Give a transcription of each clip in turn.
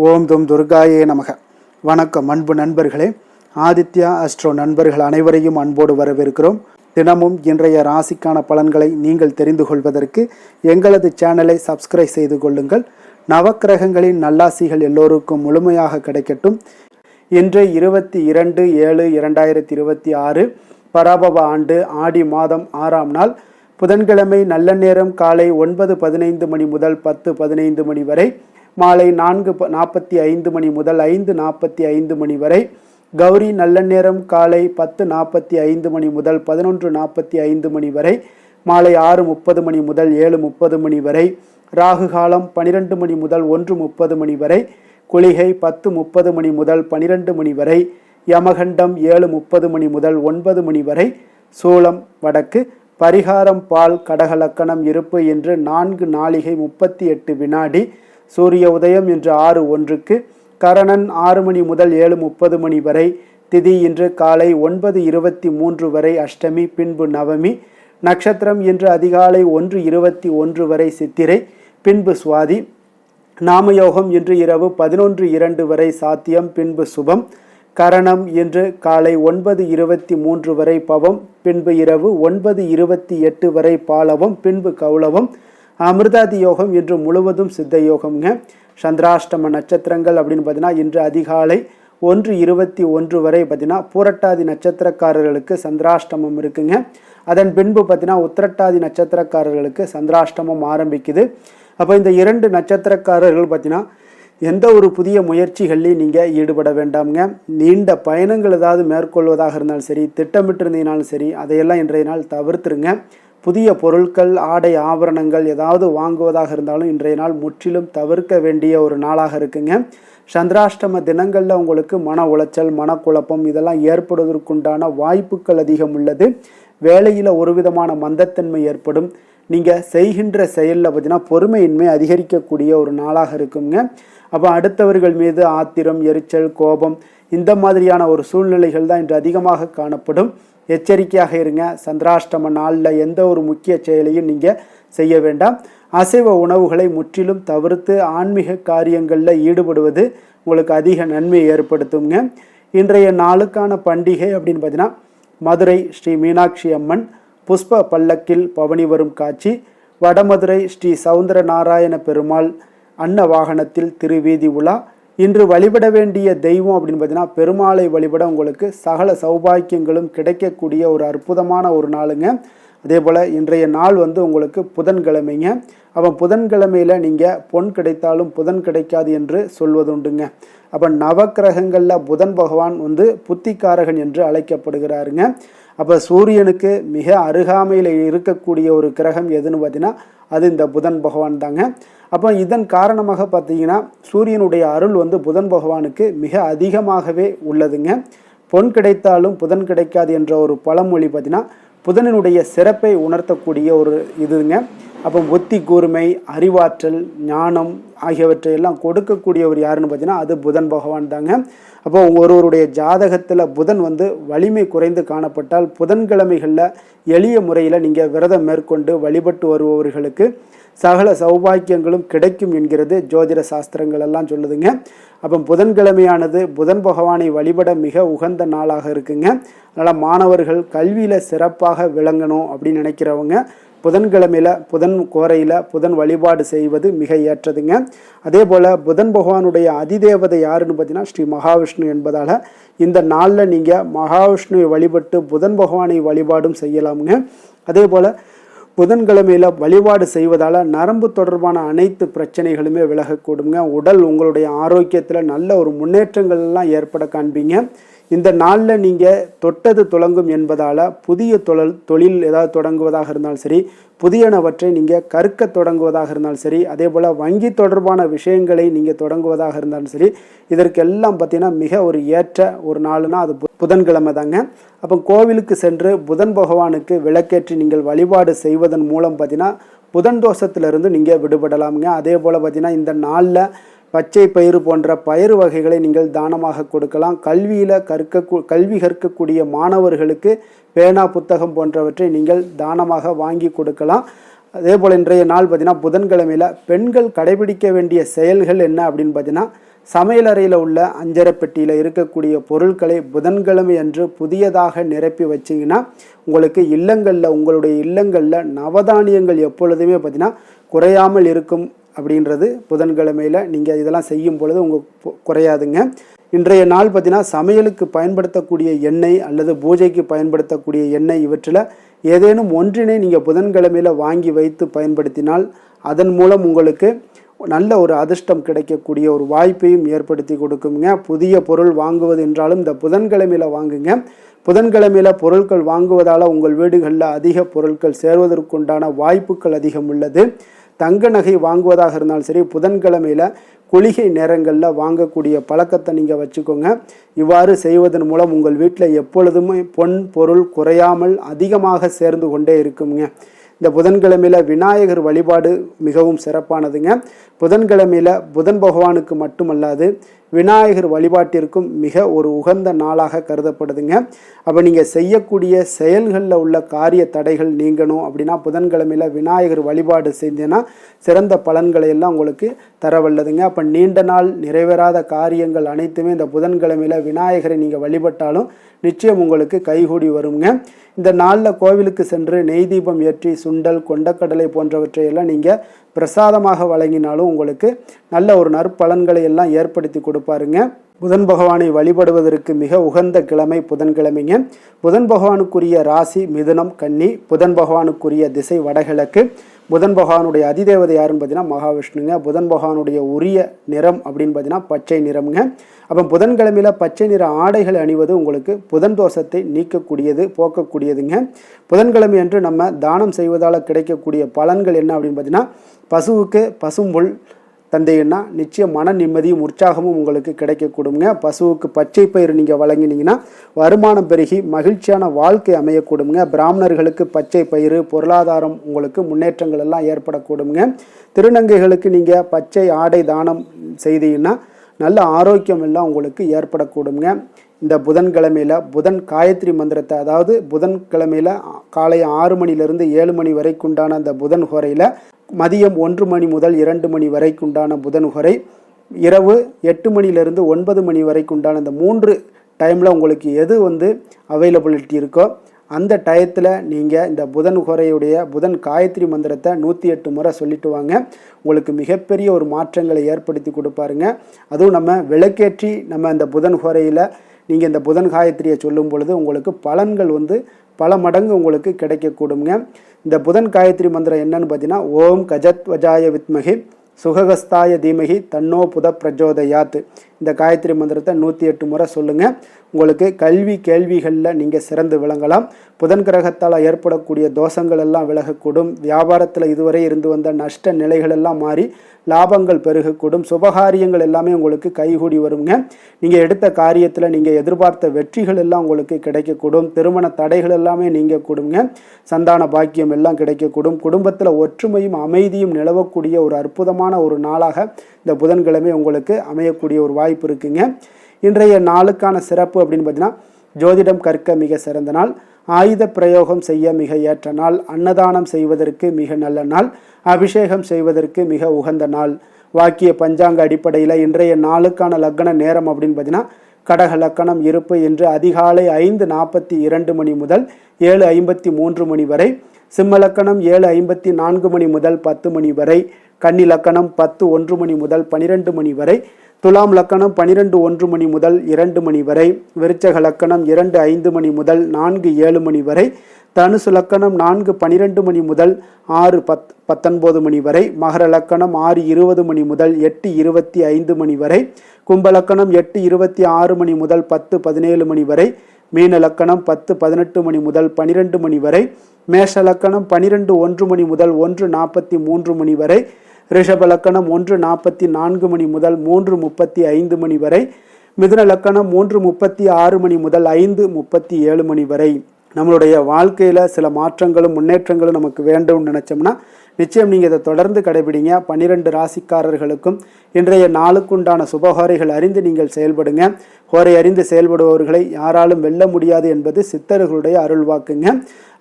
ஓம் தும் துர்காயே நமக. வணக்கம் அன்பு நண்பர்களே. ஆதித்யா அஸ்ட்ரோ நண்பர்கள் அனைவரையும் அன்போடு வரவேற்கிறோம். தினமும் இன்றைய ராசிக்கான பலன்களை நீங்கள் தெரிந்து கொள்வதற்கு எங்களது சேனலை சப்ஸ்கிரைப் செய்து கொள்ளுங்கள். நவக்கிரகங்களின் நல்லாசிகள் எல்லோருக்கும் முழுமையாக கிடைக்கட்டும். இன்று 22/7/2026 பராபவ ஆண்டு ஆடி மாதம் 6ஆம் நாள் புதன்கிழமை. நல்ல நேரம் காலை 9:15 மணி முதல் 10:15 மணி வரை, மாலை 4:45 மணி முதல் 5:45 மணி வரை. கௌரி நல்ல நேரம் காலை 10:45 மணி முதல் 11:45 மணி வரை, மாலை 6:30 மணி முதல் 7:30 மணி வரை. ராகு காலம் 12 மணி முதல் 1:30 மணி வரை. குளிகை 10:30 மணி முதல் 12 மணி வரை. யமகண்டம் 7:30 மணி முதல் 9 மணி வரை. சூலம் வடக்கு. பரிகாரம் பால். கடகலக்கணம் இருப்பு என்று 4 நாழிகை 38 வினாடி. சூரிய உதயம் இன்று 6:01. கரணன் 6 மணி முதல் 7:30 மணி வரை. திதி இன்று காலை 9:23 வரை அஷ்டமி, பின்பு நவமி. நட்சத்திரம் இன்று அதிகாலை 1:21 வரை சித்திரை, பின்பு சுவாதி. நாமயோகம் இன்று இரவு 11:02 வரை சாத்தியம், பின்பு சுபம். கரணம் இன்று காலை 9:23 வரை பவம், பின்பு இரவு 9:28 வரை பாலவம், பின்பு கௌளவம். அமிர்தாதி யோகம் இன்று முழுவதும் சித்த யோகம்ங்க. சந்திராஷ்டம நட்சத்திரங்கள் அப்படின்னு பார்த்தீங்கன்னா இன்று அதிகாலை 1:21 வரை பார்த்தீங்கன்னா பூரட்டாதி நட்சத்திரக்காரர்களுக்கு சந்திராஷ்டமம் இருக்குங்க. அதன் பின்பு பார்த்தீங்கன்னா உத்திரட்டாதி நட்சத்திரக்காரர்களுக்கு சந்திராஷ்டமம் ஆரம்பிக்குது. அப்போ இந்த 2 நட்சத்திரக்காரர்கள் பார்த்தீங்கன்னா எந்த ஒரு புதிய முயற்சிகள்லையும் நீங்கள் ஈடுபட வேண்டாம்ங்க. நீண்ட பயணங்கள் ஏதாவது மேற்கொள்வதாக இருந்தாலும் சரி, திட்டமிட்டிருந்தீங்கனாலும் சரி, அதையெல்லாம் இன்றைய நாள் தவிர்த்துருங்க. புதிய பொருட்கள், ஆடை, ஆபரணங்கள் ஏதாவது வாங்குவதாக இருந்தாலும் இன்றைய நாள் முற்றிலும் தவிர்க்க வேண்டிய ஒரு நாளாக இருக்குங்க. சந்திராஷ்டம தினங்களில் உங்களுக்கு மன உளைச்சல், மனக்குழப்பம் இதெல்லாம் ஏற்படுவதற்குண்டான வாய்ப்புகள் அதிகம் உள்ளது. வேலையில் ஒரு விதமான மந்தத்தன்மை ஏற்படும். நீங்கள் செய்கின்ற செயலில் பார்த்தீங்கன்னா பொறுமையின்மை அதிகரிக்கக்கூடிய ஒரு நாளாக இருக்குங்க. அப்போ அடுத்தவர்கள் மீது ஆத்திரம், எரிச்சல், கோபம் இந்த மாதிரியான ஒரு சூழ்நிலைகள் தான் இன்று அதிகமாக காணப்படும். எச்சரிக்கையாக இருங்க. சந்திராஷ்டம நாளில் எந்த ஒரு முக்கிய செயலையும் நீங்கள் செய்ய வேண்டாம். அசைவ உணவுகளை முற்றிலும் தவிர்த்து ஆன்மீக காரியங்களில் ஈடுபடுவது உங்களுக்கு அதிக நன்மை ஏற்படுத்துங்க. இன்றைய நாளுக்கான பண்டிகை அப்படின்னு பார்த்தீங்கன்னா மதுரை ஸ்ரீ மீனாட்சி அம்மன் புஷ்ப பல்லக்கில் பவனி வரும் காட்சி. வடமதுரை ஸ்ரீ சவுந்தர நாராயண பெருமாள் அன்ன வாகனத்தில் திருவீதி உலா. இன்று வழிபட வேண்டிய தெய்வம் அப்படின்னு பார்த்தீங்கன்னா பெருமாளை வழிபட உங்களுக்கு சகல சௌபாக்கியங்களும் கிடைக்கக்கூடிய ஒரு அற்புதமான ஒரு நாளுங்க. அதே போல் இன்றைய நாள் உங்களுக்கு புதன்கிழமைங்க. அப்போ புதன்கிழமையில் நீங்கள் பொன் கிடைத்தாலும் புதன் கிடைக்காது என்று சொல்வதுண்டுங்க. அப்போ நவக்கிரகங்களில் புதன் பகவான் புத்திக்காரகன் என்று அழைக்கப்படுகிறாருங்க. அப்போ சூரியனுக்கு மிக அருகாமையில் இருக்கக்கூடிய ஒரு கிரகம் எதுன்னு பார்த்தீங்கன்னா அது இந்த புதன் பகவான் தாங்க. அப்போ இதன் காரணமாக பார்த்தீங்கன்னா சூரியனுடைய அருள் புதன் பகவானுக்கு மிக அதிகமாகவே உள்ளதுங்க. பொன் கிடைத்தாலும் புதன் கிடைக்காது என்ற ஒரு பழமொழி பார்த்தீங்கன்னா புதனினுடைய சிறப்பை உணர்த்தக்கூடிய ஒரு இதுங்க. அப்போ புத்தி கூர்மை, அறிவாற்றல், ஞானம் ஆகியவற்றையெல்லாம் கொடுக்கக்கூடியவர் யாருன்னு பார்த்தீங்கன்னா அது புதன் பகவான் தாங்க. அப்போ ஒருவருடைய ஜாதகத்தில் புதன் வலிமை குறைந்து காணப்பட்டால் புதன்கிழமைகளில் எளிய முறையில் நீங்கள் விரதம் மேற்கொண்டு வழிபட்டு வருபவர்களுக்கு சகல சௌபாக்கியங்களும் கிடைக்கும் என்கிறது ஜோதிட சாஸ்திரங்கள் எல்லாம் சொல்லுதுங்க. அப்போ புதன்கிழமையானது புதன் பகவானை வழிபட மிக உகந்த நாளாக இருக்குங்க. அதனால் மாணவர்கள் கல்வியில் சிறப்பாக விளங்கணும் அப்படின்னு நினைக்கிறவங்க புதன்கிழமையில் புதன் கோரையில் புதன் வழிபாடு செய்வது மிக ஏற்றதுங்க. அதே போல் புதன் பகவானுடைய அதிதேவதை யாருன்னு பார்த்தீங்கன்னா ஸ்ரீ மகாவிஷ்ணு என்பதால் இந்த நாளில் நீங்கள் மகாவிஷ்ணுவை வழிபட்டு புதன் பகவானை வழிபாடும் செய்யலாமுங்க. அதே போல் புதன்கிழமையில் வழிபாடு செய்வதால் நரம்பு தொடர்பான அனைத்து பிரச்சனைகளுமே விலகக்கூடுங்க. உடல் உங்களுடைய ஆரோக்கியத்தில் நல்ல ஒரு முன்னேற்றங்கள்லாம் ஏற்பட காண்பீங்க. இந்த நாளில் நீங்கள் தொட்டது துலங்கும் என்பதால் புதிய தொழில் ஏதாவது தொடங்குவதாக இருந்தாலும் சரி, புதியனவற்றை நீங்கள் கற்க தொடங்குவதாக இருந்தாலும் சரி, அதே போல் வங்கி தொடர்பான விஷயங்களை நீங்கள் தொடங்குவதாக இருந்தாலும் சரி, இதற்கெல்லாம் பார்த்தீங்கன்னா மிக ஒரு ஏற்ற ஒரு நாளுனா அது புதன்கிழமை தாங்க. அப்போ கோவிலுக்கு சென்று புதன் பகவானுக்கு விளக்கேற்றி நீங்கள் வழிபாடு செய்வதன் மூலம் பார்த்தீங்கன்னா புதன் தோஷத்திலிருந்து நீங்கள் விடுபடலாமுங்க. அதே போல் பார்த்தீங்கன்னா இந்த நாளில் பச்சை பயிறு போன்ற பயிறு வகைகளை நீங்கள் தானமாக கொடுக்கலாம். கல்வி கற்கக்கூடிய மாணவர்களுக்கு பேனா, புத்தகம் போன்றவற்றை நீங்கள் தானமாக வாங்கி கொடுக்கலாம். அதே போல் இன்றைய நாள் பார்த்தீங்கன்னா புதன்கிழமையில் பெண்கள் கடைபிடிக்க வேண்டிய செயல்கள் என்ன அப்படின்னு பார்த்தீங்கன்னா சமையலறையில் உள்ள அஞ்சரை பெட்டியில் இருக்கக்கூடிய பொருட்களை புதன்கிழமை அன்று புதியதாக நிரப்பி வச்சிங்கன்னா உங்களுக்கு உங்களுடைய இல்லங்களில் நவதானியங்கள் எப்பொழுதுமே பார்த்திங்கன்னா குறையாமல் இருக்கும் அப்படின்றது புதன்கிழமையில் நீங்கள் இதெல்லாம் செய்யும் பொழுது குறையாதுங்க. இன்றைய நாள் பார்த்திங்கன்னா சமையலுக்கு பயன்படுத்தக்கூடிய எண்ணெய் அல்லது பூஜைக்கு பயன்படுத்தக்கூடிய எண்ணெய் இவற்றில் ஏதேனும் ஒன்றினை நீங்கள் புதன்கிழமையில் வாங்கி வைத்து பயன்படுத்தினால் அதன் மூலம் உங்களுக்கு நல்ல ஒரு அதிர்ஷ்டம் கிடைக்கக்கூடிய ஒரு வாய்ப்பையும் ஏற்படுத்தி கொடுக்குங்க. புதிய பொருள் வாங்குவது என்றாலும் இந்த புதன்கிழமையில் வாங்குங்க. புதன்கிழமையில் பொருட்கள் வாங்குவதால் உங்கள் வீடுகளில் அதிக பொருட்கள் சேர்வதற்குண்டான வாய்ப்புகள் அதிகம் உள்ளது. தங்க நகை வாங்குவதாக இருந்தாலும் சரி புதன்கிழமையில் குளிகை நேரங்களில் வாங்கக்கூடிய பழக்கத்தை நீங்கள் வச்சுக்கோங்க. இவ்வாறு செய்வதன் மூலம் உங்கள் வீட்டில் எப்பொழுதுமே பொன் பொருள் குறையாமல் அதிகமாக சேர்ந்து கொண்டே இருக்குங்க. இந்த புதன்கிழமையில் விநாயகர் வழிபாடு மிகவும் சிறப்பானதுங்க. புதன்கிழமையில் புதன் பகவானுக்கு மட்டுமல்லாது விநாயகர் வழிபாட்டிற்கும் மிக ஒரு உகந்த நாளாக கருதப்படுதுங்க. அப்போ நீங்கள் செய்யக்கூடிய செயல்களில் உள்ள காரிய தடைகள் நீங்கணும் அப்படின்னா புதன்கிழமையில் விநாயகர் வழிபாடு செஞ்சேன்னா சிறந்த பலன்களை எல்லாம் உங்களுக்கு தரவல்லதுங்க. அப்போ நீண்ட நாள் நிறைவேறாத காரியங்கள் அனைத்துமே இந்த புதன்கிழமையில் விநாயகரை நீங்கள் வழிபட்டாலும் நிச்சயம் உங்களுக்கு கைகூடி வருங்க. இந்த நாளில் கோவிலுக்கு சென்று நெய் தீபம் ஏற்றி சுண்டல் கொண்டக்கடலை போன்றவற்றையெல்லாம் நீங்கள் பிரசாதமாக வழங்கினாலும் உங்களுக்கு நல்ல ஒரு நற்பலன்களை எல்லாம் ஏற்படுத்தி கொடுப்பாருங்க. புதன் பகவானை வழிபடுவதற்கு மிக உகந்த கிழமை புதன்கிழமைங்க. புதன் பகவானுக்குரிய ராசி மிதுனம் கன்னி. புதன் பகவானுக்குரிய திசை வடகிழக்கு. புதன் பகவானுடைய அதிதேவதை யாருன்னு பார்த்தீங்கன்னா மகாவிஷ்ணுங்க. புதன் பகவானுடைய உரிய நிறம் அப்படின்னு பார்த்தீங்கன்னா பச்சை நிறம்ங்க. அப்போ புதன்கிழமையில் பச்சை நிற ஆடைகள் அணிவது உங்களுக்கு புதன் தோஷத்தை நீக்கக்கூடியது போக்கக்கூடியதுங்க. புதன்கிழமை அன்று நம்ம தானம் செய்வதால் கிடைக்கக்கூடிய பலன்கள் என்ன அப்படின்னு பார்த்தீங்கன்னா பசுவுக்கு பசும்புல் தந்தீங்கன்னா நிச்சயம் மன நிம்மதியும் உற்சாகமும் உங்களுக்கு கிடைக்கக்கூடுங்க. பசுவுக்கு பச்சை பயிர் நீங்கள் வழங்கினீங்கன்னா வருமானம் பெருகி மகிழ்ச்சியான வாழ்க்கை அமையக்கூடுங்க. பிராமணர்களுக்கு பச்சை பயிர் பொருளாதாரம் உங்களுக்கு முன்னேற்றங்கள் எல்லாம் ஏற்படக்கூடுங்க. திருநங்கைகளுக்கு நீங்கள் பச்சை ஆடை தானம் செய்தீங்கன்னா நல்ல ஆரோக்கியம் எல்லாம் உங்களுக்கு ஏற்படக்கூடுங்க. இந்த புதன்கிழமையில் புதன் காயத்ரி மந்திரத்தை, அதாவது புதன்கிழமையில் காலை 6 மணிலிருந்து 7 மணி வரைக்குண்டான அந்த புதன் ஹோரையில் மதியம் 1 மணி முதல் 2 மணி வரைக்குண்டான புதன் ஹோரை, இரவு 8 மணிலிருந்து 9 மணி வரைக்குண்டான இந்த 3 டைமில் உங்களுக்கு எது அவைலபிலிட்டி இருக்கோ அந்த டயத்தில் நீங்கள் இந்த புதன் ஹோரையுடைய புதன் காயத்ரி மந்திரத்தை 108 முறை சொல்லிட்டு வாங்க. உங்களுக்கு மிகப்பெரிய ஒரு மாற்றங்களை ஏற்படுத்தி கொடுப்பாருங்க. அதுவும் நம்ம விளக்கேற்றி நம்ம இந்த புதன் ஹோரையில் நீங்கள் இந்த புதன் காயத்ரியை சொல்லும் பொழுது உங்களுக்கு பலன்கள் பல மடங்கு உங்களுக்கு கிடைக்கக்கூடுங்க. இந்த புதன் காயத்ரி மந்திரம் என்னன்னு பார்த்தீங்கன்னா ஓம் கஜத்வஜாய வித்மகி சுககஸ்தாய தீமகி தன்னோ புத பிரஜோதயாத். இந்த காயத்ரி மந்திரத்தை 108 முறை சொல்லுங்கள். உங்களுக்கு கேள்விகளில் நீங்கள் சிறந்து விளங்கலாம். புதன் கிரகத்தால் ஏற்படக்கூடிய தோஷங்கள் எல்லாம் விலகக்கூடும். வியாபாரத்தில் இதுவரை இருந்து வந்த நஷ்ட நிலைகள் எல்லாம் மாறி லாபங்கள் பெருகக்கூடும். சுபகாரியங்கள் எல்லாமே உங்களுக்கு கைகூடி வருங்க. நீங்கள் எடுத்த காரியத்தில் நீங்கள் எதிர்பார்த்த வெற்றிகள் எல்லாம் உங்களுக்கு கிடைக்கக்கூடும். திருமண தடைகள் எல்லாமே நீங்கக்கூடுங்க. சந்தான பாக்கியம் எல்லாம் கிடைக்கக்கூடும். குடும்பத்தில் ஒற்றுமையும் அமைதியும் நிலவக்கூடிய ஒரு அற்புதமான ஒரு நாளாக இந்த புதன்கிழமை உங்களுக்கு அமையக்கூடிய ஒரு வாய்ப்பு இருக்குங்க. இன்றைய நாளுக்கான சிறப்பு அப்படின்னு பார்த்தீங்கன்னா ஜோதிடம் கற்க மிக சிறந்த நாள், ஆயுத பிரயோகம் செய்ய மிக ஏற்ற நாள், அன்னதானம் செய்வதற்கு மிக நல்ல நாள், அபிஷேகம் செய்வதற்கு மிக உகந்த நாள். வாக்கிய பஞ்சாங்க அடிப்படையில் இன்றைய நாளுக்கான லக்ன நேரம் அப்படின்னு பார்த்தீங்கன்னா கடக லக்கணம் இருப்பு இன்று அதிகாலை 5:42 மணி முதல் 7:53 மணி வரை. சிம்ம லக்கணம் 7:54 மணி முதல் 10 மணி வரை. கன்னி லக்கணம் 10:01 மணி முதல் 12 மணி வரை. துலாம் லக்கணம் 12:01 மணி முதல் 2 மணி வரை. விருச்சக லக்கணம் 2:05 மணி முதல் 4:07 மணி வரை. தனுசு லக்கணம் 4:12 மணி முதல் 6:19 மணி வரை. மகர லக்கணம் 6:20 மணி முதல் 8:25 மணி வரை. கும்ப லக்கணம் 8:26 மணி முதல் 10:17 மணி வரை. மீன லக்கணம் 10:18 மணி முதல் 12 மணி வரை. மேஷ லக்கணம் 12:01 மணி முதல் 1:43 மணி வரை. ரிஷப லக்கணம் 1:44 மணி முதல் 3:35 மணி வரை. மிதுன லக்கணம் 3:36 மணி முதல் 5:37 மணி வரை. நம்மளுடைய வாழ்க்கையில் சில மாற்றங்களும் முன்னேற்றங்களும் நமக்கு வேண்டும்னு நினச்சோம்னா நிச்சயம் நீங்கள் இதை தொடர்ந்து கடைபிடிங்க. 12 ராசிக்காரர்களுக்கும் இன்றைய நாளுக்குண்டான சுபஹோரைகள் அறிந்து நீங்கள் செயல்படுங்க. ஹோரை அறிந்து செயல்படுபவர்களை யாராலும் வெல்ல முடியாது என்பது சித்தர்களுடைய அருள்வாக்குங்க.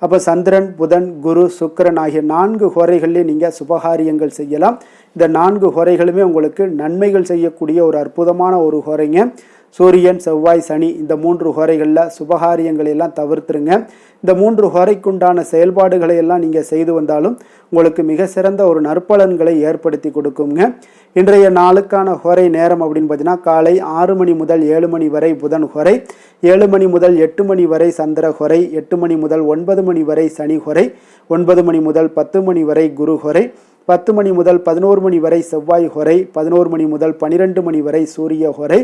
அப்போ சந்திரன், புதன், குரு, சுக்கிரன் ஆகிய 4 ஹோரைகள்லேயே நீங்கள் சுபகாரியங்கள் செய்யலாம். இந்த 4 ஹோரைகளுமே உங்களுக்கு நன்மைகள் செய்யக்கூடிய ஒரு அற்புதமான ஒரு ஹோரைங்க. சூரியன், செவ்வாய், சனி இந்த 3 ஹோரைகளில் சுபகாரியங்களை எல்லாம் தவிர்த்துருங்க. இந்த 3 ஹோரைக்குண்டான செயல்பாடுகளை எல்லாம் நீங்கள் செய்து வந்தாலும் உங்களுக்கு மிக சிறந்த ஒரு நற்பலன்களை ஏற்படுத்தி கொடுக்குங்க. இன்றைய நாளுக்கான ஹோரை நேரம் அப்படின்னு பார்த்தீங்கன்னா காலை 6 மணி முதல் 7 மணி வரை புதன் ஹோரை, 7 மணி முதல் 8 மணி வரை சந்திர ஹோரை, 8 மணி முதல் 9 மணி வரை சனி ஹோரை, 9 மணி முதல் 10 மணி வரை குரு ஹோரை, 10 மணி முதல் 11 மணி வரை செவ்வாய் ஹோரை, 11 மணி முதல் 12 மணி வரை சூரிய ஹோரை,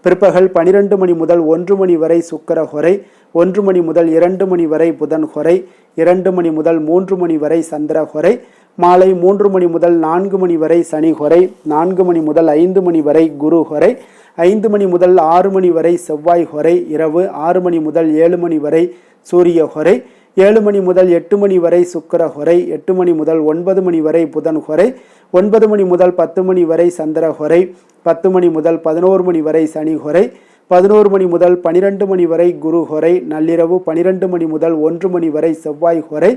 பிற்பகல் 12 மணி முதல் 1 மணி வரை சுக்கிர ஹோரை, 1 மணி முதல் 2 மணி வரை புதன் ஹோரை, 2 மணி முதல் 3 மணி வரை சந்திர ஹோரை, மாலை 3 மணி முதல் 4 மணி வரை சனி ஹோரை, 4 மணி முதல் 5 மணி வரை குரு ஹோரை, 5 மணி முதல் 6 மணி வரை செவ்வாய் ஹோரை, இரவு 6 மணி முதல் 7 மணி வரை சூரிய ஹோரை, 7 மணி முதல் 8 மணி வரை சுக்கிர ஹோரை, 8 மணி முதல் 9 மணி வரை புதன் ஹோரை, 9 மணி முதல் 10 மணி வரை சந்திர ஹோரை, 10 மணி முதல் 11 மணி வரை சனி ஹோரை, 11 மணி முதல் 12 மணி வரை குரு ஹோரை, நள்ளிரவு 12 மணி முதல் 1 மணி வரை செவ்வாய் ஹோரை,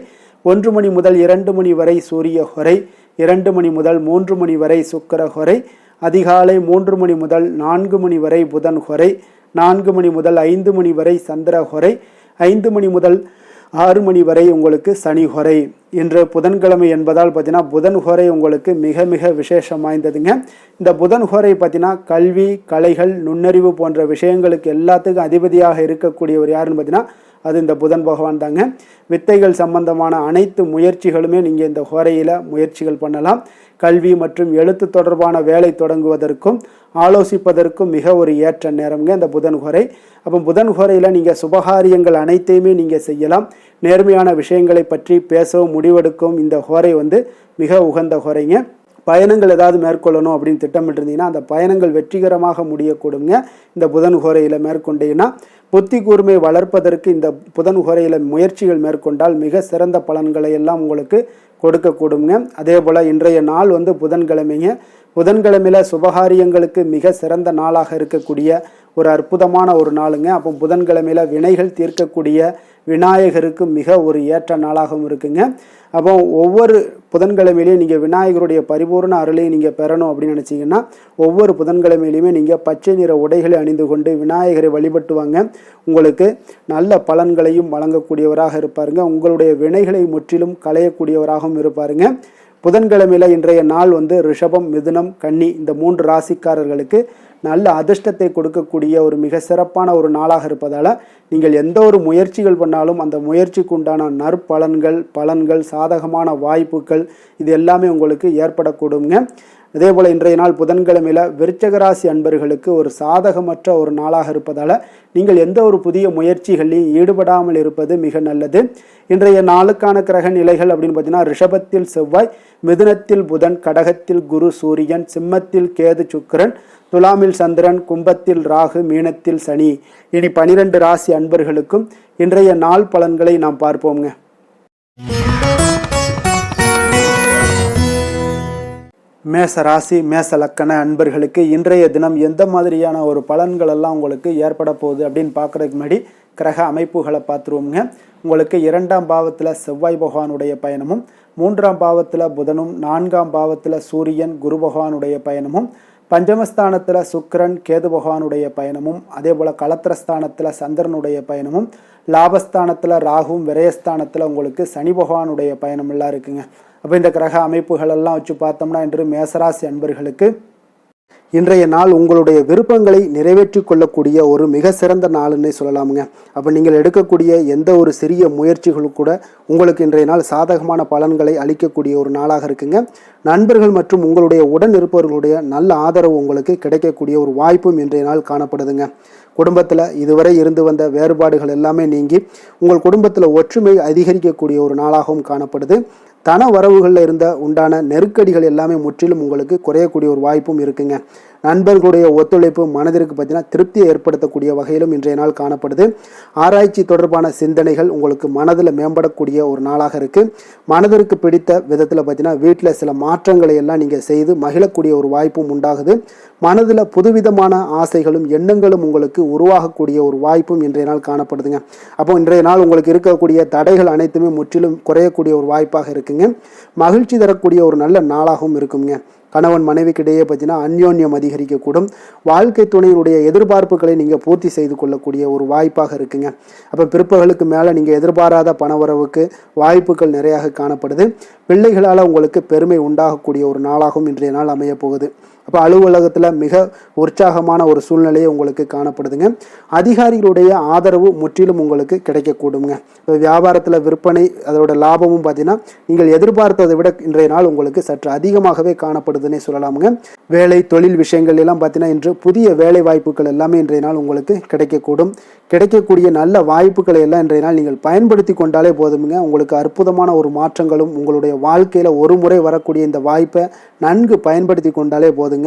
1 மணி முதல் 2 மணி வரை சூரிய ஹோரை, 2 மணி முதல் 3 மணி வரை சுக்கிர ஹோரை, அதிகாலை 3 மணி முதல் 4 மணி வரை புதன் ஹோரை, 4 மணி முதல் 5 மணி வரை சந்திர ஹோரை, 5 மணி முதல் 6 மணி வரை உங்களுக்கு சனி ஹோரை. இன்று புதன்கிழமை என்பதால் பார்த்தீங்கன்னா புதன் ஹோரை உங்களுக்கு மிக மிக விசேஷம் வாய்ந்ததுங்க. இந்த புதன் ஹோரை பார்த்தீங்கன்னா கல்வி, கலைகள், நுண்ணறிவு போன்ற விஷயங்களுக்கு எல்லாத்துக்கும் அதிபதியாக இருக்கக்கூடியவர் யாருன்னு பார்த்தீங்கன்னா அது இந்த புதன் பகவான் தாங்க. வித்தைகள் சம்பந்தமான அனைத்து முயற்சிகளுமே நீங்கள் இந்த ஹோரையில் முயற்சிகள் பண்ணலாம். கல்வி மற்றும் எழுத்து தொடர்பான வேலை தொடங்குவதற்கும் ஆலோசிப்பதற்கும் மிக ஒரு ஏற்ற நேரம்ங்க இந்த புதன் ஹோரை. அப்போ புதன் ஹோரையில் நீங்கள் சுபகாரியங்கள் அனைத்தையுமே நீங்கள் செய்யலாம். நேர்மையான விஷயங்களை பற்றி பேசவும் முடிவெடுக்கவும் இந்த ஹோரை மிக உகந்த ஹோரைங்க. பயணங்கள் ஏதாவது மேற்கொள்ளணும் அப்படின்னு திட்டமிட்டிருந்தீங்கன்னா அந்த பயணங்கள் வெற்றிகரமாக முடியக்கூடுங்க. இந்த புதன் ஹோரையில் மேற்கொண்டீங்கன்னா புத்தி கூர்மை வளர்ப்பதற்கு இந்த புதன் ஹோரையில் முயற்சிகள் மேற்கொண்டால் மிக சிறந்த பலன்களை எல்லாம் உங்களுக்கு கொடுக்கக்கூடுங்க. அதே போல் இன்றைய நாள் புதன்கிழமைங்க. புதன்கிழமையில் சுபகாரியங்களுக்கு மிக சிறந்த நாளாக இருக்கக்கூடிய ஒரு அற்புதமான ஒரு நாளுங்க. அப்போ புதன்கிழமையில் வினைகள் தீர்க்கக்கூடிய விநாயகருக்கு மிக ஒரு ஏற்ற நாளாகவும் இருக்குங்க. அப்போ ஒவ்வொரு புதன்கிழமையிலையும் நீங்கள் விநாயகருடைய பரிபூர்ண அருளையும் நீங்கள் பெறணும் அப்படின்னு நினச்சிங்கன்னா ஒவ்வொரு புதன்கிழமையிலையுமே நீங்கள் பச்சை நிற உடைகளை அணிந்து கொண்டு விநாயகரை வழிபட்டு வாங்க. உங்களுக்கு நல்ல பலன்களையும் வழங்கக்கூடியவராக இருப்பாருங்க. உங்களுடைய வினைகளை முற்றிலும் களையக்கூடியவராகவும் இருப்பாருங்க. புதன்கிழமையில் இன்றைய நாள் ரிஷபம், மிதுனம், கன்னி இந்த 3 ராசிக்காரர்களுக்கு நல்ல அதிர்ஷ்டத்தை கொடுக்கக்கூடிய ஒரு மிக சிறப்பான ஒரு நாளாக இருப்பதால் நீங்கள் எந்த ஒரு முயற்சிகள் பண்ணாலும் அந்த முயற்சிக்கு உண்டான நற்பலன்கள், பலன்கள், சாதகமான வாய்ப்புகள் இது எல்லாமே உங்களுக்கு ஏற்படக்கூடுங்க. அதே போல் இன்றைய நாள் புதன்கிழமையில் விருச்சிக ராசி அன்பர்களுக்கு ஒரு சாதகமற்ற ஒரு நாளாக இருப்பதால் நீங்கள் எந்த ஒரு புதிய முயற்சிகளிலும் ஈடுபடாமல் இருப்பது மிக நல்லது. இன்றைய நாளுக்கான கிரக நிலைகள் அப்படின்னு பார்த்தீங்கன்னா ரிஷபத்தில் செவ்வாய், மிதுனத்தில் புதன், கடகத்தில் குரு சூரியன், சிம்மத்தில் கேது சுக்கிரன், துலாமில் சந்திரன், கும்பத்தில் ராகு, மீனத்தில் சனி. இனி 12 ராசி அன்பர்களுக்கும் இன்றைய நாள் பலன்களை நாம் பார்ப்போங்க. மேச ராசி, மேச லக்கண அன்பர்களுக்கு இன்றைய தினம் எந்த மாதிரியான ஒரு பலன்கள் எல்லாம் உங்களுக்கு ஏற்பட போகுது அப்படின்னு பார்க்குறதுக்கு முன்னாடி கிரக அமைப்புகளை பார்த்துருவோங்க. உங்களுக்கு 2ஆம் பாவத்தில் செவ்வாய் பகவானுடைய பயணமும், 3ஆம் பாவத்தில் புதனும், 4ஆம் பாவத்தில் சூரியன் குரு பகவானுடைய பயணமும், பஞ்சமஸ்தானத்தில் சுக்கிரன் கேது பகவானுடைய பயணமும், அதே போல் களத்திரஸ்தானத்தில் சந்திரனுடைய பயணமும், லாபஸ்தானத்தில் ராகுவும், விரயஸ்தானத்தில் உங்களுக்கு சனி பகவானுடைய பயணம் எல்லாம் இருக்குங்க. அப்போ இந்த கிரக அமைப்புகள் எல்லாம் வச்சு பார்த்தோம்னா இன்று மேசராசி அன்பர்களுக்கு இன்றைய நாள் உங்களுடைய விருப்பங்களை நிறைவேற்றி கொள்ளக்கூடிய ஒரு மிக சிறந்த நாள்னே சொல்லலாமுங்க. அப்போ நீங்கள் எடுக்கக்கூடிய எந்த ஒரு சிறிய முயற்சிகளும் கூட உங்களுக்கு இன்றைய நாள் சாதகமான பலன்களை அளிக்கக்கூடிய ஒரு நாளாக இருக்குங்க. நண்பர்கள் மற்றும் உங்களுடைய உடன் இருப்பவர்களுடைய நல்ல ஆதரவு உங்களுக்கு கிடைக்கக்கூடிய ஒரு வாய்ப்பும் இன்றைய நாள் காணப்படுதுங்க. குடும்பத்தில் இதுவரை இருந்து வந்த வேறுபாடுகள் எல்லாமே நீங்கி உங்கள் குடும்பத்தில் ஒற்றுமை அதிகரிக்கக்கூடிய ஒரு நாளாகவும் காணப்படுது. தன வரவுகளில் உண்டான நெருக்கடிகள் எல்லாமே முற்றிலும் உங்களுக்கு குறையக்கூடிய ஒரு வாய்ப்பும் இருக்குங்க. நண்பர்களுடைய ஒத்துழைப்பு மனதிற்கு பார்த்தீங்கன்னா திருப்தியை ஏற்படுத்தக்கூடிய வகையிலும் இன்றைய நாள் காணப்படுது. ஆராய்ச்சி தொடர்பான சிந்தனைகள் உங்களுக்கு மனதில் மேம்படக்கூடிய ஒரு நாளாக இருக்குது. மனதிற்கு பிடித்த விதத்தில் பார்த்தீங்கன்னா வீட்டில் சில மாற்றங்களை எல்லாம் நீங்கள் செய்து மகிழக்கூடிய ஒரு வாய்ப்பும் உண்டாகுது. மனதில் புதுவிதமான ஆசைகளும் எண்ணங்களும் உங்களுக்கு உருவாகக்கூடிய ஒரு வாய்ப்பும் இன்றைய நாள் காணப்படுதுங்க. அப்போ இன்றைய நாள் உங்களுக்கு இருக்கக்கூடிய தடைகள் அனைத்துமே முற்றிலும் குறையக்கூடிய ஒரு வாய்ப்பாக இருக்குங்க. மகிழ்ச்சி தரக்கூடிய ஒரு நல்ல நாளாகவும் இருக்குங்க. கணவன் மனைவிக்கிடையே பார்த்தீங்கன்னா அந்யோன்யம் அதிகரிக்கக்கூடும். வாழ்க்கை துணையினுடைய எதிர்பார்ப்புகளை நீங்கள் பூர்த்தி செய்து கொள்ளக்கூடிய ஒரு வாய்ப்பாக இருக்குங்க. அப்போ பிற்பகலுக்கு மேலே நீங்கள் எதிர்பாராத பணவரவுக்கு வாய்ப்புகள் நிறையாக காணப்படுது. பிள்ளைகளால் உங்களுக்கு பெருமை உண்டாகக்கூடிய ஒரு நாளாகவும் இன்றைய நாள் அமைய போகுது. அப்போ அலுவலகத்தில் மிக உற்சாகமான ஒரு சூழ்நிலையை உங்களுக்கு காணப்படுதுங்க. அதிகாரிகளுடைய ஆதரவு முற்றிலும் உங்களுக்கு கிடைக்கக்கூடுங்க. இப்போ வியாபாரத்தில் விற்பனை அதோட லாபமும் பார்த்தீங்கன்னா நீங்கள் எதிர்பார்த்ததை விட இன்றைய நாள் உங்களுக்கு சற்று அதிகமாகவே காணப்படுதுன்னே சொல்லலாமுங்க. வேலை தொழில் விஷயங்கள் எல்லாம் பார்த்தீங்கன்னா இன்று புதிய வேலை வாய்ப்புகள் எல்லாமே இன்றைய நாள் உங்களுக்கு கிடைக்கக்கூடும். கிடைக்கக்கூடிய நல்ல வாய்ப்புகளை எல்லாம் இன்றைய நாள் நீங்கள் பயன்படுத்தி கொண்டாலே போதுமுங்க. உங்களுக்கு அற்புதமான ஒரு மாற்றங்களும் உங்களுடைய வாழ்க்கையில் ஒரு முறை வரக்கூடிய இந்த வாய்ப்பை நன்கு பயன்படுத்தி கொண்டாலே போதுங்க.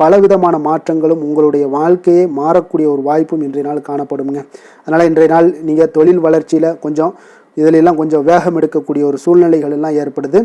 பலவிதமான மாற்றங்களும் உங்களுடைய வாழ்க்கையை மாறக்கூடிய ஒரு வாய்ப்பும் இன்றைய நாள் காணப்படுங்க. அதனால் இன்றைய நாள் நீங்கள் தொழில் வளர்ச்சியில் இதிலெல்லாம் கொஞ்சம் வேகம் எடுக்கக்கூடிய ஒரு சூழ்நிலைகள் எல்லாம் ஏற்படுது.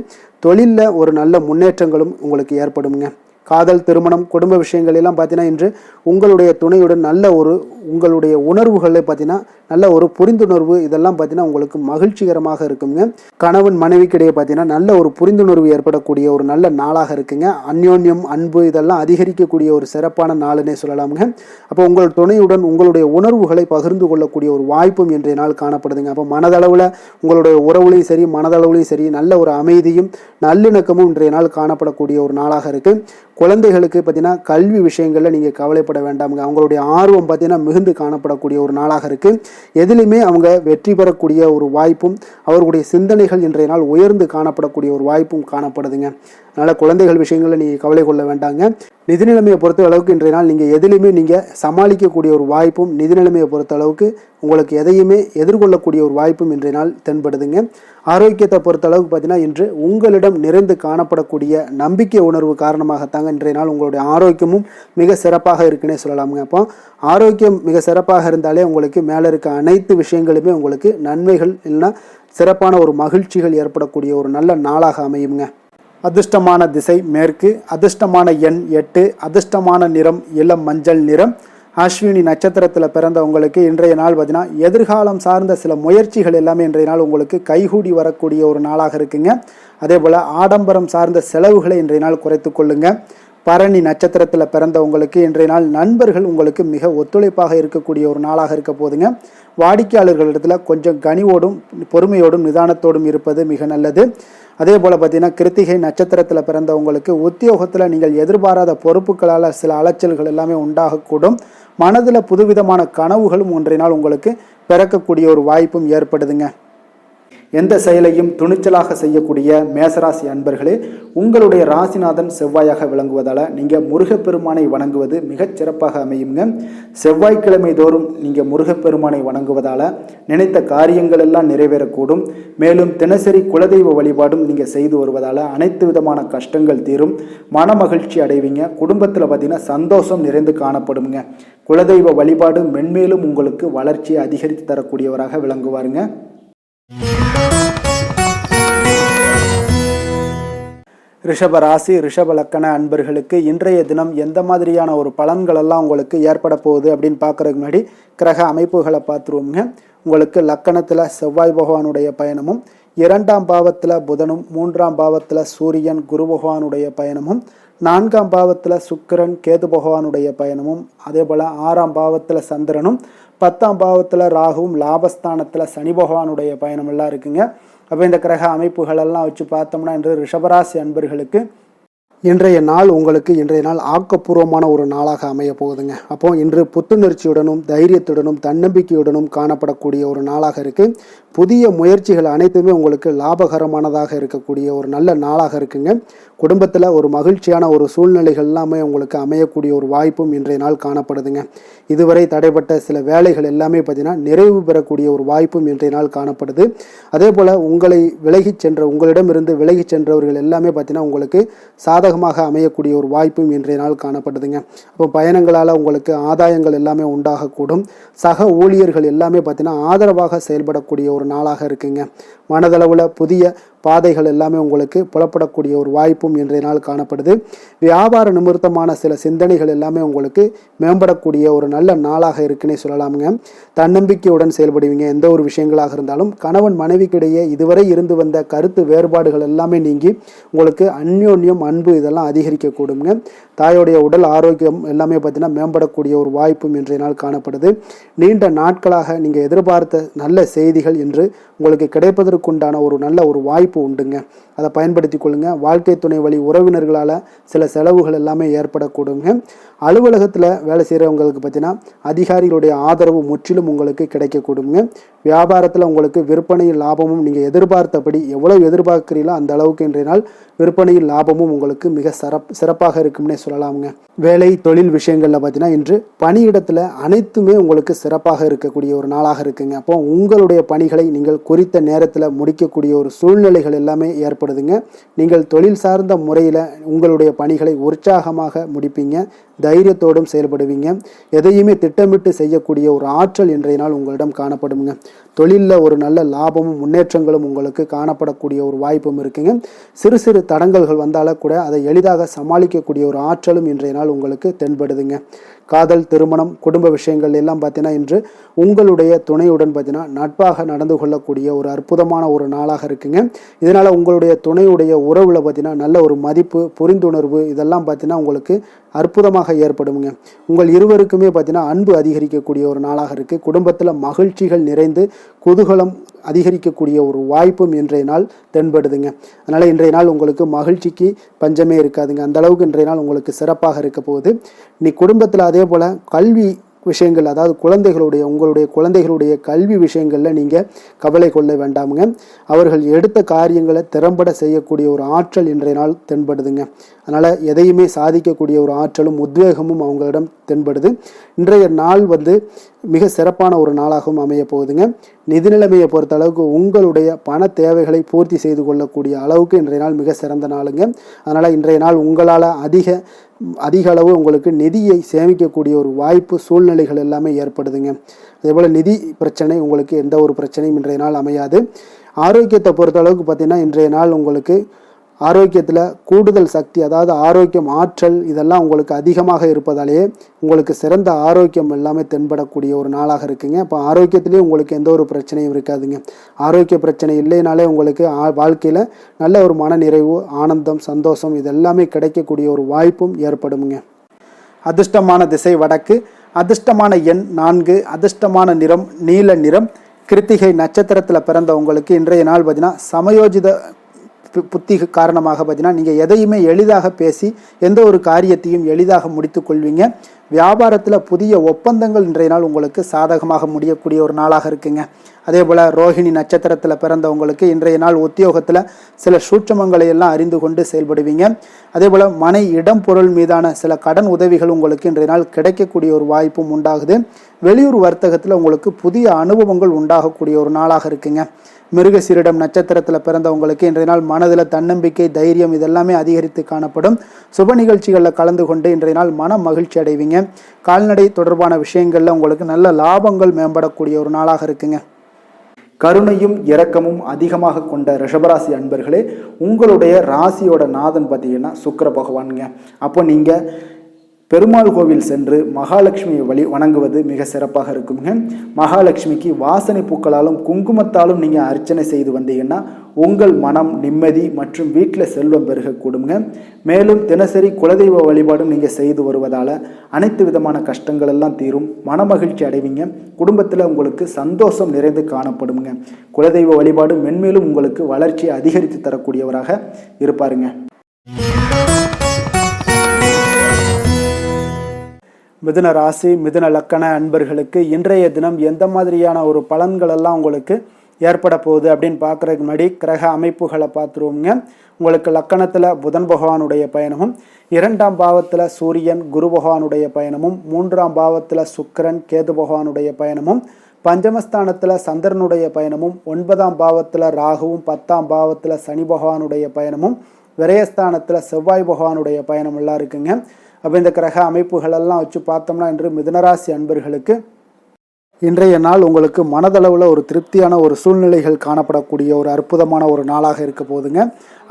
தொழிலில் ஒரு நல்ல முன்னேற்றங்களும் உங்களுக்கு ஏற்படுங்க. காதல், திருமணம், குடும்ப விஷயங்கள் எல்லாம் பார்த்தீங்கன்னா இன்று உங்களுடைய துணையுடன் நல்ல ஒரு உங்களுடைய உணர்வுகளை பார்த்தீங்கன்னா நல்ல ஒரு புரிந்துணர்வு இதெல்லாம் பார்த்தீங்கன்னா உங்களுக்கு மகிழ்ச்சிகரமாக இருக்குங்க. கணவன் மனைவிக்கிடையே பார்த்தீங்கன்னா நல்ல ஒரு புரிந்துணர்வு ஏற்படக்கூடிய ஒரு நல்ல நாளாக இருக்குங்க. அந்யோன்யம், அன்பு இதெல்லாம் அதிகரிக்கக்கூடிய ஒரு சிறப்பான நாளுன்னே சொல்லலாமுங்க. அப்போ உங்கள் துணையுடன் உங்களுடைய உணர்வுகளை பகிர்ந்து கொள்ளக்கூடிய ஒரு வாய்ப்பும் இன்றைய நாள் காணப்படுதுங்க. அப்போ மனதளவில் உங்களுடைய உறவுலையும் சரி மனதளவுலையும் சரி நல்ல ஒரு அமைதியும் நல்லிணக்கமும் இன்றைய நாள் காணப்படக்கூடிய ஒரு நாளாக இருக்குது. குழந்தைகளுக்கு பார்த்தீங்கன்னா கல்வி விஷயங்களில் நீங்கள் கவலைப்பட வேண்டாமுங்க. அவங்களுடைய ஆர்வம் பார்த்தீங்கன்னா மிகுந்து காணப்படக்கூடிய ஒரு நாளாக இருக்குது. எதிலுமே அவங்க வெற்றி பெறக்கூடிய ஒரு வாய்ப்பும் அவர்களுடைய சிந்தனைகள் இன்றைய நாள் உயர்ந்து காணப்படக்கூடிய ஒரு வாய்ப்பும் காணப்படுதுங்க. அதனால் குழந்தைகள் விஷயங்களில் நீங்கள் கவலை கொள்ள வேண்டாங்க. நிதி நிலைமையை பொறுத்த அளவுக்கு இன்றைய நாள் நீங்கள் எதிலுமே நீங்கள் சமாளிக்கக்கூடிய ஒரு வாய்ப்பும் நிதி நிலைமையை பொறுத்த அளவுக்கு உங்களுக்கு எதையுமே எதிர்கொள்ளக்கூடிய ஒரு வாய்ப்பும் இன்றைய நாள் தென்படுதுங்க. ஆரோக்கியத்தை பொறுத்த அளவுக்கு பார்த்தீங்கன்னா இன்று உங்களிடம் நிறைந்து காணப்படக்கூடிய நம்பிக்கை உணர்வு காரணமாகத்தாங்க இன்றைய நாள் உங்களுடைய ஆரோக்கியமும் மிக சிறப்பாக இருக்குன்னே சொல்லலாமுங்க. அப்போ ஆரோக்கியம் மிக சிறப்பாக இருந்தாலே உங்களுக்கு மேலே இருக்க அனைத்து விஷயங்களுமே உங்களுக்கு நன்மைகள் இல்லைன்னா சிறப்பான ஒரு மகிழ்ச்சிகள் ஏற்படக்கூடிய ஒரு நல்ல நாளாக அமையுங்க. அதிர்ஷ்டமான திசை மேற்கு, அதிர்ஷ்டமான எண் 8, அதிர்ஷ்டமான நிறம் இளம் மஞ்சள் நிறம். அஸ்வினி நட்சத்திரத்தில் பிறந்தவங்களுக்கு இன்றைய நாள் பார்த்தீங்கன்னா எதிர்காலம் சார்ந்த சில முயற்சிகள் எல்லாமே இன்றைய நாள் உங்களுக்கு கைகூடி வரக்கூடிய ஒரு நாளாக இருக்குங்க. அதே போல் ஆடம்பரம் சார்ந்த செலவுகளை இன்றைய நாள் குறைத்து கொள்ளுங்க. பரணி நட்சத்திரத்தில் பிறந்தவங்களுக்கு இன்றைய நாள் நண்பர்கள் உங்களுக்கு மிக ஒத்துழைப்பாக இருக்கக்கூடிய ஒரு நாளாக இருக்க போதுங்க. வாடிக்கையாளர்களிடத்தில் கொஞ்சம் கனிவோடும் பொறுமையோடும் நிதானத்தோடும் இருப்பது மிக நல்லது. அதே போல் பார்த்தீங்கன்னா கிருத்திகை நட்சத்திரத்தில் பிறந்தவங்களுக்கு உத்தியோகத்தில் நீங்கள் எதிர்பாராத பொறுப்புகளால் சில அலைச்சல்கள் எல்லாமே உண்டாகக்கூடும். மனதில் புதுவிதமான கனவுகளும் ஒன்றை நாள் உங்களுக்கு பிறக்கக்கூடிய ஒரு வாய்ப்பும் ஏற்படுதுங்க. எந்த செயலையும் துணிச்சலாக செய்யக்கூடிய மேசராசி அன்பர்களே, உங்களுடைய ராசிநாதன் செவ்வாயாக விளங்குவதால் நீங்கள் முருகப்பெருமானை வணங்குவது மிகச் சிறப்பாக அமையுங்க. செவ்வாய்க்கிழமை தோறும் நீங்கள் முருகப்பெருமானை வணங்குவதால் நினைத்த காரியங்கள் எல்லாம் நிறைவேறக்கூடும். மேலும் தினசரி குலதெய்வ வழிபாடும் நீங்கள் செய்து வருவதால் அனைத்து விதமான கஷ்டங்கள் தீரும், மன மகிழ்ச்சி அடைவீங்க. குடும்பத்தில் பார்த்தீங்கன்னா சந்தோஷம் நிறைந்து காணப்படுங்க. குலதெய்வ வழிபாடு மென்மேலும் உங்களுக்கு வளர்ச்சியை அதிகரித்து தரக்கூடியவராக விளங்குவாருங்க. ரிஷப ராசி ரிஷப லக்கண அன்பர்களுக்கு இன்றைய தினம் எந்த மாதிரியான ஒரு பலன்கள் எல்லாம் உங்களுக்கு ஏற்பட போகுது அப்படின்னு பார்க்கறதுக்கு முன்னாடி கிரக அமைப்புகளை பார்த்துருவோங்க. உங்களுக்கு லக்கணத்தில் செவ்வாய் பகவானுடைய பயணமும், 2ஆம் பாவத்தில் புதனும், 3ஆம் பாவத்தில் சூரியன் குரு பகவானுடைய பயணமும், 4ஆம் பாவத்தில் சுக்கிரன் கேது பகவானுடைய பயணமும், அதே போல் 6ஆம் பாவத்தில் சந்திரனும், 10ஆம் பாவத்தில் ராகுவும், லாபஸ்தானத்தில் சனி பகவானுடைய பயணமெல்லாம் இருக்குங்க. அப்போ இந்த கிரக அமைப்புகளெல்லாம் வச்சு பார்த்தோம்னா இன்று ரிஷபராசி அன்பர்களுக்கு இன்றைய நாள் உங்களுக்கு இன்றைய நாள் ஆக்கப்பூர்வமான ஒரு நாளாக அமைய போகுதுங்க. அப்போ இன்று புத்துணர்ச்சியுடனும் தைரியத்துடனும் தன்னம்பிக்கையுடனும் காணப்படக்கூடிய ஒரு நாளாக இருக்குது. புதிய முயற்சிகள் அனைத்துமே உங்களுக்கு லாபகரமானதாக இருக்கக்கூடிய ஒரு நல்ல நாளாக இருக்குங்க. குடும்பத்தில் ஒரு மகிழ்ச்சியான ஒரு சூழ்நிலைகள் எல்லாமே உங்களுக்கு அமையக்கூடிய ஒரு வாய்ப்பும் இன்றைய நாள் காணப்படுதுங்க. இதுவரை தடைப்பட்ட சில வேலைகள் எல்லாமே பார்த்தீங்கன்னா நிறைவு பெறக்கூடிய ஒரு வாய்ப்பும் இன்றைய நாள் காணப்படுது. அதே போல் உங்களிடமிருந்து விலகிச் சென்றவர்கள் எல்லாமே பார்த்தீங்கன்னா உங்களுக்கு சாதகமாக அமையக்கூடிய ஒரு வாய்ப்பும் இன்றைய நாள் காணப்படுதுங்க. அப்போ பயணங்களால் உங்களுக்கு ஆதாயங்கள் எல்லாமே உண்டாகக்கூடும். சக ஊழியர்கள் எல்லாமே பார்த்தீங்கன்னா ஆதரவாக செயல்படக்கூடிய ஒரு நாளாக இருக்குங்க. மனதளவில் புதிய பாதைகள் எல்லாமே உங்களுக்கு புலப்படக்கூடிய ஒரு வாய்ப்பும் இன்றைய நாள் காணப்படுது. வியாபார நிமித்தமான சில சிந்தனைகள் எல்லாமே உங்களுக்கு மேம்படக்கூடிய ஒரு நல்ல நாளாக இருக்குன்னே சொல்லலாமுங்க. தன்னம்பிக்கையுடன் செயல்படுவீங்க. எந்த ஒரு விஷயங்களாக இருந்தாலும் கணவன் மனைவிக்கிடையே இதுவரை இருந்து வந்த கருத்து வேறுபாடுகள் எல்லாமே நீங்கி உங்களுக்கு அந்யோன்யம் அன்பு இதெல்லாம் அதிகரிக்கக்கூடுங்க. தாயோடைய உடல் ஆரோக்கியம் எல்லாமே பார்த்தீங்கன்னா மேம்படக்கூடிய ஒரு வாய்ப்பும் இன்றைய நாள் காணப்படுது. நீண்ட நாட்களாக நீங்கள் எதிர்பார்த்த நல்ல செய்திகள் என்று உங்களுக்கு கிடைப்பதற்குண்டான ஒரு நல்ல ஒரு வாய்ப்பு உண்டுங்க. அதை பயன்படுத்தி கொள்ளுங்க. வாழ்க்கை துணை வழி உறவினர்களால் சில செலவுகள் எல்லாமே ஏற்படக்கூடுங்க. அலுவலகத்தில் வேலை செய்கிறவங்களுக்கு பார்த்தீங்கன்னா அதிகாரிகளுடைய ஆதரவு முற்றிலும் உங்களுக்கு கிடைக்கக்கூடுங்க. வியாபாரத்தில் உங்களுக்கு விற்பனையில் லாபமும் நீங்கள் எதிர்பார்த்தபடி எவ்வளவு எதிர்பார்க்கிறீங்களோ அந்த அளவுக்கு இன்றைய நாள் விற்பனையில் லாபமும் உங்களுக்கு மிக சிறப்பாக இருக்கும்னே சொல்லலாமுங்க. வேலை தொழில் விஷயங்களில் பார்த்தீங்கன்னா இன்று பணியிடத்தில் அனைத்துமே உங்களுக்கு சிறப்பாக இருக்கக்கூடிய ஒரு நாளாக இருக்குங்க. அப்போ உங்களுடைய பணிகளை நீங்கள் குறித்த நேரத்தில் முடிக்கக்கூடிய ஒரு சூழ்நிலைகள் எல்லாமே ஏற்படுதுங்க. நீங்கள் தொழில் சார்ந்த முறையில் உங்களுடைய பணிகளை உற்சாகமாக முடிப்பீங்க. தைரியத்தோடும் செயல்படுவீங்க. எதையுமே திட்டமிட்டு செய்யக்கூடிய ஒரு ஆற்றல் இன்றைய நாள் உங்களிடம் காணப்படுங்க. தொழிலில் ஒரு நல்ல லாபமும் முன்னேற்றங்களும் உங்களுக்கு காணப்படக்கூடிய ஒரு வாய்ப்பும் இருக்குங்க. சிறு சிறு தடங்கல்கள் வந்தாலும் கூட அதை எளிதாக சமாளிக்கக்கூடிய ஒரு ஆற்றலும் இன்றைய நாள் உங்களுக்கு தென்படுதுங்க. காதல், திருமணம், குடும்ப விஷயங்கள் எல்லாம் பார்த்தீங்கன்னா இன்று உங்களுடைய துணையுடன் பார்த்தீங்கன்னா நட்பாக நடந்து கொள்ளக்கூடிய ஒரு அற்புதமான ஒரு நாளாக இருக்குங்க. இதனால் உங்களுடைய துணையுடைய உறவில் பார்த்தீங்கன்னா நல்ல ஒரு மதிப்பு, புரிந்துணர்வு இதெல்லாம் பார்த்தீங்கன்னா உங்களுக்கு அற்புதமாக ஏற்படுங்க. உங்கள் இருவருக்குமே பார்த்தீங்கன்னா அன்பு அதிகரிக்கக்கூடிய ஒரு நாளாக இருக்குது. குடும்பத்தில் மகிழ்ச்சிகள் நிறைந்து குதூகலம் அதிகரிக்கக்கூடிய ஒரு வாய்ப்பும் இன்றைய நாள் தென்படுதுங்க. அதனால் இன்றைய நாள் உங்களுக்கு மகிழ்ச்சிக்கு பஞ்சமே இருக்காதுங்க. அந்த அளவுக்கு இன்றைய நாள் உங்களுக்கு சிறப்பாக இருக்க போகுது. நீ குடும்பத்தில் அதே போல் கல்வி விஷயங்கள், அதாவது உங்களுடைய குழந்தைகளுடைய கல்வி விஷயங்களில் நீங்கள் கவலை கொள்ள வேண்டாமுங்க. அவர்கள் எடுத்த காரியங்களை திறம்பட செய்யக்கூடிய ஒரு ஆற்றல் இன்றைய நாள் தென்படுதுங்க. அதனால் எதையுமே சாதிக்கக்கூடிய ஒரு ஆற்றலும் உத்வேகமும் அவங்களிடம் தென்படுது. இன்றைய நாள் மிக சிறப்பான ஒரு நாளாகவும் அமைய போகுதுங்க. நிதி நிலைமையை பொறுத்த அளவுக்கு உங்களுடைய பண தேவைகளை பூர்த்தி செய்து கொள்ளக்கூடிய அளவுக்கு இன்றைய நாள் மிக சிறந்த நாளுங்க. அதனால் இன்றைய நாள் உங்களால் அதிக அளவு உங்களுக்கு நிதியை சேமிக்கக்கூடிய ஒரு வாய்ப்பு, சூழ்நிலைகள் எல்லாமே ஏற்படுதுங்க. அதேபோல் நிதி பிரச்சனை உங்களுக்கு எந்த ஒரு பிரச்சனையும் இன்றைய நாள் அமையாது. ஆரோக்கியத்தை பொறுத்த அளவுக்கு பார்த்தீங்கன்னா இன்றைய நாள் உங்களுக்கு ஆரோக்கியத்தில் கூடுதல் சக்தி, அதாவது ஆரோக்கியம், ஆற்றல் இதெல்லாம் உங்களுக்கு அதிகமாக இருப்பதாலேயே உங்களுக்கு சிறந்த ஆரோக்கியம் எல்லாமே தென்படக்கூடிய ஒரு நாளாக இருக்குங்க. இப்போ ஆரோக்கியத்திலேயே உங்களுக்கு எந்த ஒரு பிரச்சனையும் இருக்காதுங்க. ஆரோக்கிய பிரச்சனை இல்லைனாலே உங்களுக்கு வாழ்க்கையில் நல்ல ஒரு மனநிறைவு, ஆனந்தம், சந்தோஷம் இதெல்லாமே கிடைக்கக்கூடிய ஒரு வாய்ப்பும் ஏற்படுங்க. அதிர்ஷ்டமான திசை வடக்கு, அதிர்ஷ்டமான எண் 4, அதிர்ஷ்டமான நிறம் நீல நிறம். கிருத்திகை நட்சத்திரத்தில் பிறந்த உங்களுக்கு இன்றைய நாள் பார்த்தீங்கன்னா சமயோஜித புத்தி காரணமாக பார்த்தீங்கன்னா நீங்கள் எதையுமே எளிதாக பேசி எந்த ஒரு காரியத்தையும் எளிதாக முடித்து கொள்வீங்க. வியாபாரத்தில் புதிய ஒப்பந்தங்கள் இன்றைய நாள் உங்களுக்கு சாதகமாக முடியக்கூடிய ஒரு நாளாக இருக்குங்க. அதே போல் ரோஹிணி நட்சத்திரத்தில் பிறந்தவங்களுக்கு இன்றைய நாள் உத்தியோகத்தில் சில சூட்சமங்களை எல்லாம் அறிந்து கொண்டு செயல்படுவீங்க. அதே போல் மனை, இடம், பொருள் மீதான சில கடன் உதவிகள் உங்களுக்கு இன்றைய நாள் கிடைக்கக்கூடிய ஒரு வாய்ப்பும் உண்டாகுது. வெளியூர் வர்த்தகத்தில் உங்களுக்கு புதிய அனுபவங்கள் உண்டாகக்கூடிய ஒரு நாளாக இருக்குங்க. மிருகசீரிடம் நட்சத்திரத்தில் பிறந்தவங்களுக்கு இன்றைய நாள் மனதில் தன்னம்பிக்கை, தைரியம் இதெல்லாமே அதிகரித்து காணப்படும். சுப நிகழ்ச்சிகளில் கலந்து கொண்டு இன்றைய நாள் மன மகிழ்ச்சி அடைவீங்க. கால்நடை தொடர்பான விஷயங்களில் உங்களுக்கு நல்ல லாபங்கள் மேம்படக்கூடிய ஒரு நாளாக இருக்குங்க. கருணையும் இரக்கமும் அதிகமாக கொண்ட ரிஷபராசி அன்பர்களே, உங்களுடைய ராசியோட நாதன் பார்த்தீங்கன்னா சுக்கிர பகவானுங்க. அப்போ நீங்கள் பெருமாள் கோவில் சென்று மகாலட்சுமியை வணங்குவது மிக சிறப்பாக இருக்குங்க. மகாலட்சுமிக்கு வாசனை பூக்களாலும் குங்குமத்தாலும் நீங்கள் அர்ச்சனை செய்து வந்தீங்கன்னா உங்கள் மனம் நிம்மதி மற்றும் வீட்டில் செல்வம் பெருகக்கூடுங்க. மேலும் தினசரி குலதெய்வ வழிபாடும் நீங்கள் செய்து வருவதால் அனைத்து விதமான கஷ்டங்கள் எல்லாம் தீரும், மனமகிழ்ச்சி அடைவீங்க. குடும்பத்தில் உங்களுக்கு சந்தோஷம் நிறைந்து காணப்படுங்க. குலதெய்வ வழிபாடு மென்மேலும் உங்களுக்கு வளர்ச்சியை அதிகரித்து தரக்கூடியவராக இருப்பாருங்க. மிதுன ராசி, மிதுன லக்கண அன்பர்களுக்கு இன்றைய தினம் எந்த மாதிரியான ஒரு பலன்கள் எல்லாம் உங்களுக்கு ஏற்பட போகுது அப்படின்னு பார்க்குறதுக்கு முன்னாடி கிரக அமைப்புகளை பார்த்துருவோங்க. உங்களுக்கு லக்கணத்தில் புதன் பகவானுடைய பயணமும், 2ஆம் பாவத்தில் சூரியன் குரு பகவானுடைய பயணமும், 3ஆம் பாவத்தில் சுக்கிரன் கேது பகவானுடைய பயணமும், பஞ்சமஸ்தானத்தில் சந்திரனுடைய பயணமும், 9ஆம் பாவத்தில் ராகுவும், 10ஆம் பாவத்தில் சனி பகவானுடைய பயணமும், விரயஸ்தானத்தில் செவ்வாய் பகவானுடைய பயணம் எல்லாம் இருக்குங்க. அப்போ இந்த கிரக அமைப்புகளெல்லாம் வச்சு பார்த்தோம்னா இன்று மிதுனராசி அன்பர்களுக்கு இன்றைய நாள் உங்களுக்கு மனதளவில் ஒரு திருப்தியான ஒரு சூழ்நிலைகள் காணப்படக்கூடிய ஒரு அற்புதமான ஒரு நாளாக இருக்க போகுதுங்க.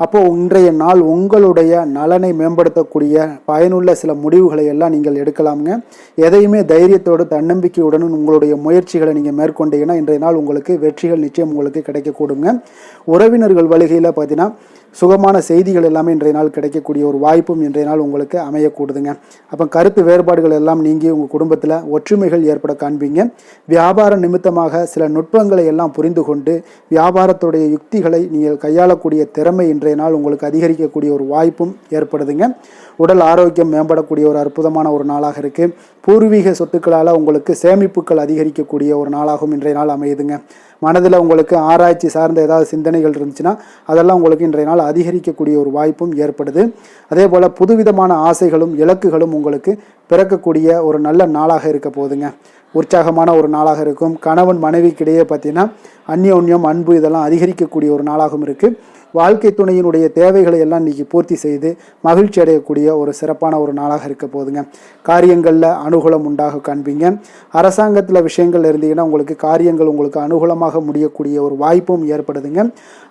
அப்போது இன்றைய நாள் உங்களுடைய நலனை மேம்படுத்தக்கூடிய பயனுள்ள சில முடிவுகளை எல்லாம் நீங்கள் எடுக்கலாமுங்க. எதையுமே தைரியத்தோடு தன்னம்பிக்கையுடன் உங்களுடைய முயற்சிகளை நீங்கள் மேற்கொண்டீங்கன்னா இன்றைய நாள் உங்களுக்கு வெற்றிகள் நிச்சயம் உங்களுக்கு கிடைக்கக்கூடுங்க. உறவினர்கள் வழிகையில் பார்த்தீங்கன்னா சுகமான செய்திகள் எல்லாமே இன்றைய நாள் கிடைக்கக்கூடிய ஒரு வாய்ப்பும் இன்றைய நாள் உங்களுக்கு அமையக்கூடுதுங்க. அப்போ கருத்து வேறுபாடுகள் எல்லாம் நீங்கி உங்கள் குடும்பத்தில் ஒற்றுமைகள் ஏற்பட காண்பீங்க. வியாபார நிமித்தமாக சில நுட்பங்களை எல்லாம் புரிந்து கொண்டு வியாபாரத்துடைய யுக்திகளை நீங்கள் கையாளக்கூடிய திறமை இன்றைய நாள் உங்களுக்கு அதிகரிக்கக்கூடிய ஒரு வாய்ப்பும் ஏற்படுதுங்க. உடல் ஆரோக்கியம் மேம்படக்கூடிய ஒரு அற்புதமான ஒரு நாளாக இருக்குது. பூர்வீக சொத்துக்களால் உங்களுக்கு சேமிப்புகள் அதிகரிக்கக்கூடிய ஒரு நாளாகவும் இன்றைய நாள் அமையுதுங்க. மனதில் உங்களுக்கு ஆராய்ச்சி சார்ந்த ஏதாவது சிந்தனைகள் இருந்துச்சுன்னா அதெல்லாம் உங்களுக்கு இன்றைய நாள் அதிகரிக்கக்கூடிய ஒரு வாய்ப்பும் ஏற்படுது. அதே போல் புதுவிதமான ஆசைகளும் இலக்குகளும் உங்களுக்கு பிறக்கக்கூடிய ஒரு நல்ல நாளாக இருக்க போகுதுங்க. உற்சாகமான ஒரு நாளாக இருக்கும். கணவன் மனைவிக்கிடையே பார்த்தீங்கன்னா அந்யோன்யம் அன்பு இதெல்லாம் அதிகரிக்கக்கூடிய ஒரு நாளாகவும் இருக்குது. வாழ்க்கை துணையினுடைய தேவைகளை எல்லாம் இன்றைக்கி பூர்த்தி செய்து மகிழ்ச்சி அடையக்கூடிய ஒரு சிறப்பான ஒரு நாளாக இருக்க போகுதுங்க. காரியங்களில் அனுகூலம் உண்டாக காண்பீங்க. அரசாங்கத்தில் விஷயங்கள் இருந்தீங்கன்னா உங்களுக்கு காரியங்கள் உங்களுக்கு அனுகூலமாக முடியக்கூடிய ஒரு வாய்ப்பும் ஏற்படுதுங்க.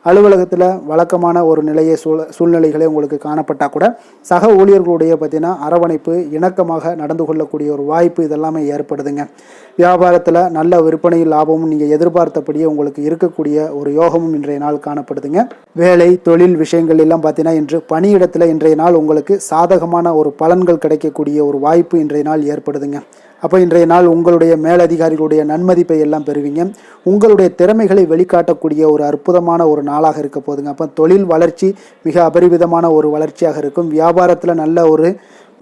அலுவலகத்தில் வழக்கமான ஒரு நிலையை சூழ்நிலைகளே உங்களுக்கு காணப்பட்டால் கூட சக ஊழியர்களுடைய பார்த்தீங்கன்னா அரவணைப்பு இணக்கமாக நடந்து கொள்ளக்கூடிய ஒரு வாய்ப்பு இதெல்லாமே ஏற்படுதுங்க. வியாபாரத்தில் நல்ல விற்பனையில் லாபமும் நீங்கள் எதிர்பார்த்தபடியே உங்களுக்கு இருக்கக்கூடிய ஒரு யோகமும் இன்றைய நாள் காணப்படுதுங்க. வேலை தொழில் விஷயங்கள் எல்லாம் பார்த்தீங்கன்னா இன்று பணியிடத்தில் இன்றைய நாள் உங்களுக்கு சாதகமான ஒரு பலன்கள் கிடைக்கக்கூடிய ஒரு வாய்ப்பு இன்றைய நாள் ஏற்படுதுங்க. அப்போ இன்றைய நாள் உங்களுடைய மேலதிகாரிகளுடைய நன்மதிப்பை எல்லாம் பெறுவீங்க. உங்களுடைய திறமைகளை வெளிக்காட்டக்கூடிய ஒரு அற்புதமான ஒரு நாளாக இருக்க போதுங்க. அப்போ தொழில் வளர்ச்சி மிக அபரிவிதமான ஒரு வளர்ச்சியாக இருக்கும். வியாபாரத்தில் நல்ல ஒரு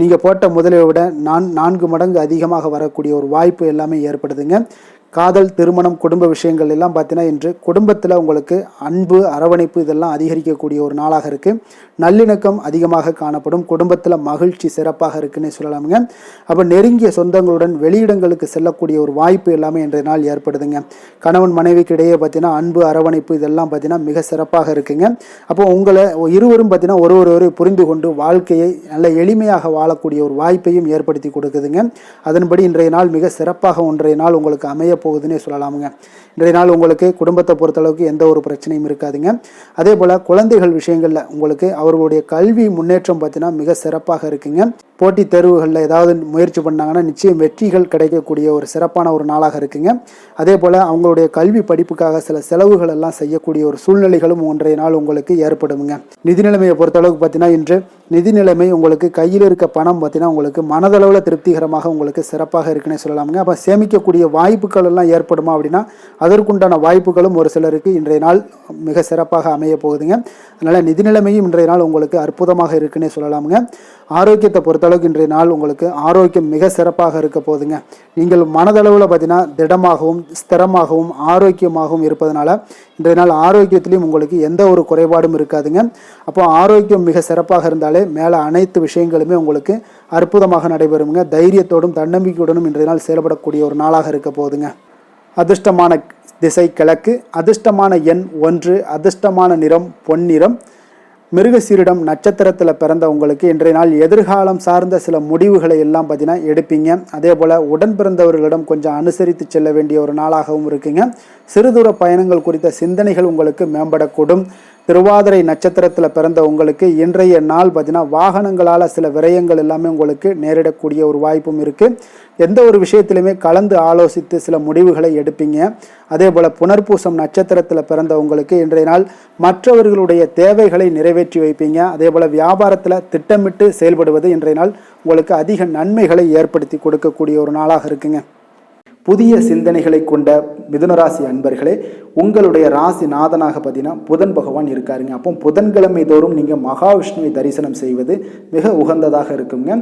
நீங்கள் போட்ட முதலை விட 4 மடங்கு அதிகமாக வரக்கூடிய ஒரு வாய்ப்பு எல்லாமே ஏற்படுதுங்க. காதல் திருமணம் குடும்ப விஷயங்கள் எல்லாம் பார்த்தீங்கன்னா இன்று குடும்பத்தில் உங்களுக்கு அன்பு அரவணைப்பு இதெல்லாம் அதிகரிக்கக்கூடிய ஒரு நாளாக இருக்குது. நல்லிணக்கம் அதிகமாக காணப்படும். குடும்பத்தில் மகிழ்ச்சி சிறப்பாக இருக்குன்னு சொல்லலாமுங்க. அப்போ நெருங்கிய சொந்தங்களுடன் வெளியிடங்களுக்கு செல்லக்கூடிய ஒரு வாய்ப்பு எல்லாமே இன்றைய நாள் ஏற்படுதுங்க. கணவன் மனைவிக்கு இடையே பார்த்தீங்கன்னா அன்பு அரவணைப்பு இதெல்லாம் பார்த்தீங்கன்னா மிக சிறப்பாக இருக்குங்க. அப்போ உங்களை இருவரும் பார்த்தீங்கன்னா ஒருவரை புரிந்து கொண்டு வாழ்க்கையை நல்ல எளிமையாக வாழக்கூடிய ஒரு வாய்ப்பையும் ஏற்படுத்தி கொடுக்குதுங்க. அதன்படி இன்றைய நாள் மிக சிறப்பாக ஒன்றைய நாள் உங்களுக்கு அமைய போகுதுன்னே சொல்லலாமுங்க. இன்றைய நாள் உங்களுக்கு குடும்பத்தை பொறுத்தளவுக்கு எந்த ஒரு பிரச்சனையும் இருக்காதுங்க. அதே போல் குழந்தைகள் விஷயங்களில் உங்களுக்கு அவர்களுடைய கல்வி முன்னேற்றம் பார்த்தீங்கன்னா மிக சிறப்பாக இருக்குங்க. போட்டித் தேர்வுகளில் ஏதாவது முயற்சி பண்ணாங்கன்னா நிச்சயம் வெற்றிகள் கிடைக்கக்கூடிய ஒரு சிறப்பான ஒரு நாளாக இருக்குங்க. அதே போல் அவங்களுடைய கல்வி படிப்புக்காக சில செலவுகள் எல்லாம் செய்யக்கூடிய ஒரு சூழ்நிலைகளும் ஒன்றைய நாள் உங்களுக்கு ஏற்படுங்க. நிதி நிலைமையை பொறுத்தளவுக்கு பார்த்தீங்கன்னா இன்று நிதி நிலைமை உங்களுக்கு கையில் இருக்க பணம் பார்த்தீங்கன்னா உங்களுக்கு மனதளவில் திருப்திகரமாக உங்களுக்கு சிறப்பாக இருக்குன்னு சொல்லலாமுங்க. அப்போ சேமிக்கக்கூடிய வாய்ப்புகள் எல்லாம் ஏற்படுமா அப்படின்னா அதற்குண்டான வாய்ப்புகளும் ஒரு சிலருக்கு இன்றைய நாள் மிக சிறப்பாக அமைய போகுதுங்க. அதனால் நிதி நிலைமையும் இன்றைய நாள் உங்களுக்கு அற்புதமாக இருக்குன்னே சொல்லலாமுங்க. ஆரோக்கியத்தை பொறுத்தளவுக்கு இன்றைய நாள் உங்களுக்கு ஆரோக்கியம் மிக சிறப்பாக இருக்க போகுதுங்க. நீங்கள் மனதளவில் பார்த்தீங்கன்னா திடமாகவும் ஸ்திரமாகவும் ஆரோக்கியமாகவும் இருப்பதனால இன்றைய நாள் ஆரோக்கியத்திலையும் உங்களுக்கு எந்த ஒரு குறைபாடும் இருக்காதுங்க. அப்போ ஆரோக்கியம் மிக சிறப்பாக இருந்தாலே மேலே அனைத்து விஷயங்களுமே உங்களுக்கு அற்புதமாக நடைபெறுங்க. தைரியத்தோடும் தன்னம்பிக்கையுடனும் இன்றைய நாள் செயல்படக்கூடிய ஒரு நாளாக இருக்க போகுதுங்க. அதிர்ஷ்டமான திசை கிழக்கு, அதிர்ஷ்டமான எண் 1, அதிர்ஷ்டமான நிறம் பொன்னிறம். மிருகசீரிடம் நட்சத்திரத்தில் பிறந்த உங்களுக்கு இன்றைய நாள் எதிர்காலம் சார்ந்த சில முடிவுகளை எல்லாம் பார்த்தீங்கன்னா எடுப்பீங்க. அதே போல் உடன் பிறந்தவர்களிடம் கொஞ்சம் அனுசரித்து செல்ல வேண்டிய ஒரு நாளாகவும் இருக்குங்க. சிறுதூர பயணங்கள் குறித்த சிந்தனைகள் உங்களுக்கு மேம்படக்கூடும். திருவாதிரை நட்சத்திரத்தில் பிறந்த உங்களுக்கு இன்றைய நாள் பார்த்தீங்கன்னா வாகனங்களால் சில விரயங்கள் எல்லாமே உங்களுக்கு நேரிடக்கூடிய ஒரு வாய்ப்பும் இருக்குது. எந்த ஒரு விஷயத்திலுமே கலந்து ஆலோசித்து சில முடிவுகளை எடுப்பீங்க. அதே போல் புனர்பூசம் நட்சத்திரத்தில் பிறந்த உங்களுக்கு இன்றைய நாள் மற்றவர்களுடைய தேவைகளை நிறைவேற்றி வைப்பீங்க. அதே போல் வியாபாரத்தில் திட்டமிட்டு செயல்படுவது இன்றைய நாள் உங்களுக்கு அதிக நன்மைகளை ஏற்படுத்தி கொடுக்கக்கூடிய ஒரு நாளாக இருக்குங்க. புதிய சிந்தனைகளை கொண்ட மிதுனராசி அன்பர்களே, உங்களுடைய ராசி நாதனாக பார்த்தீங்கன்னா புதன் பகவான் இருக்காருங்க. அப்போ புதன்கிழமை தோறும் நீங்கள் மகாவிஷ்ணுவை தரிசனம் செய்வது மிக உகந்ததாக இருக்குங்க.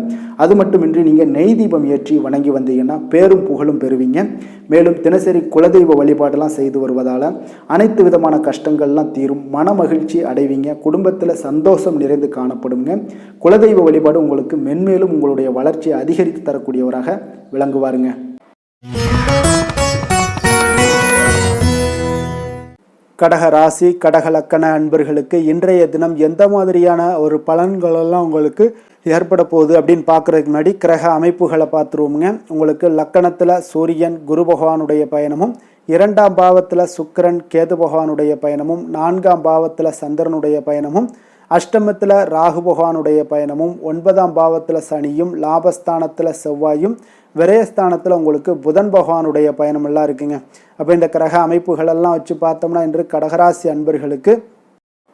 அது மட்டுமின்றி நீங்கள் நெய் தீபம் ஏற்றி வணங்கி வந்தீங்கன்னா பேரும் புகழும் பெறுவீங்க. மேலும் தினசரி குலதெய்வ வழிபாடெல்லாம் செய்து வருவதால் அனைத்து விதமான கஷ்டங்கள்லாம் தீரும், மன மகிழ்ச்சி அடைவீங்க, குடும்பத்தில் சந்தோஷம் நிறைந்து காணப்படுங்க. குலதெய்வ வழிபாடு உங்களுக்கு மென்மேலும் உங்களுடைய வளர்ச்சியை அதிகரித்து தரக்கூடியவராக விளங்குவாருங்க. கடக ராசி கடக லக்கண அன்பர்களுக்கு இன்றைய தினம் எந்த மாதிரியான ஒரு பலன்களெல்லாம் உங்களுக்கு ஏற்பட போகுது அப்படின்னு பார்க்குறதுக்கு முன்னாடி கிரக அமைப்புகளை பார்த்துருவோமுங்க. உங்களுக்கு லக்கணத்தில் சூரியன் குரு பகவானுடைய பயணமும், 2ஆம் பாவத்தில் சுக்கிரன் கேது பகவானுடைய பயணமும், 4ஆம் பாவத்தில் சந்திரனுடைய பயணமும், அஷ்டமத்தில் ராகு பகவானுடைய பயணமும், 9ஆம் பாவத்தில் சனியும், லாபஸ்தானத்தில் செவ்வாயும், விரயஸ்தானத்தில் உங்களுக்கு புதன் பகவானுடைய பயணமெல்லாம் இருக்குங்க. அப்போ இந்த கிரக அமைப்புகளெல்லாம் வச்சு பார்த்தோம்னா இன்று கடகராசி அன்பர்களுக்கு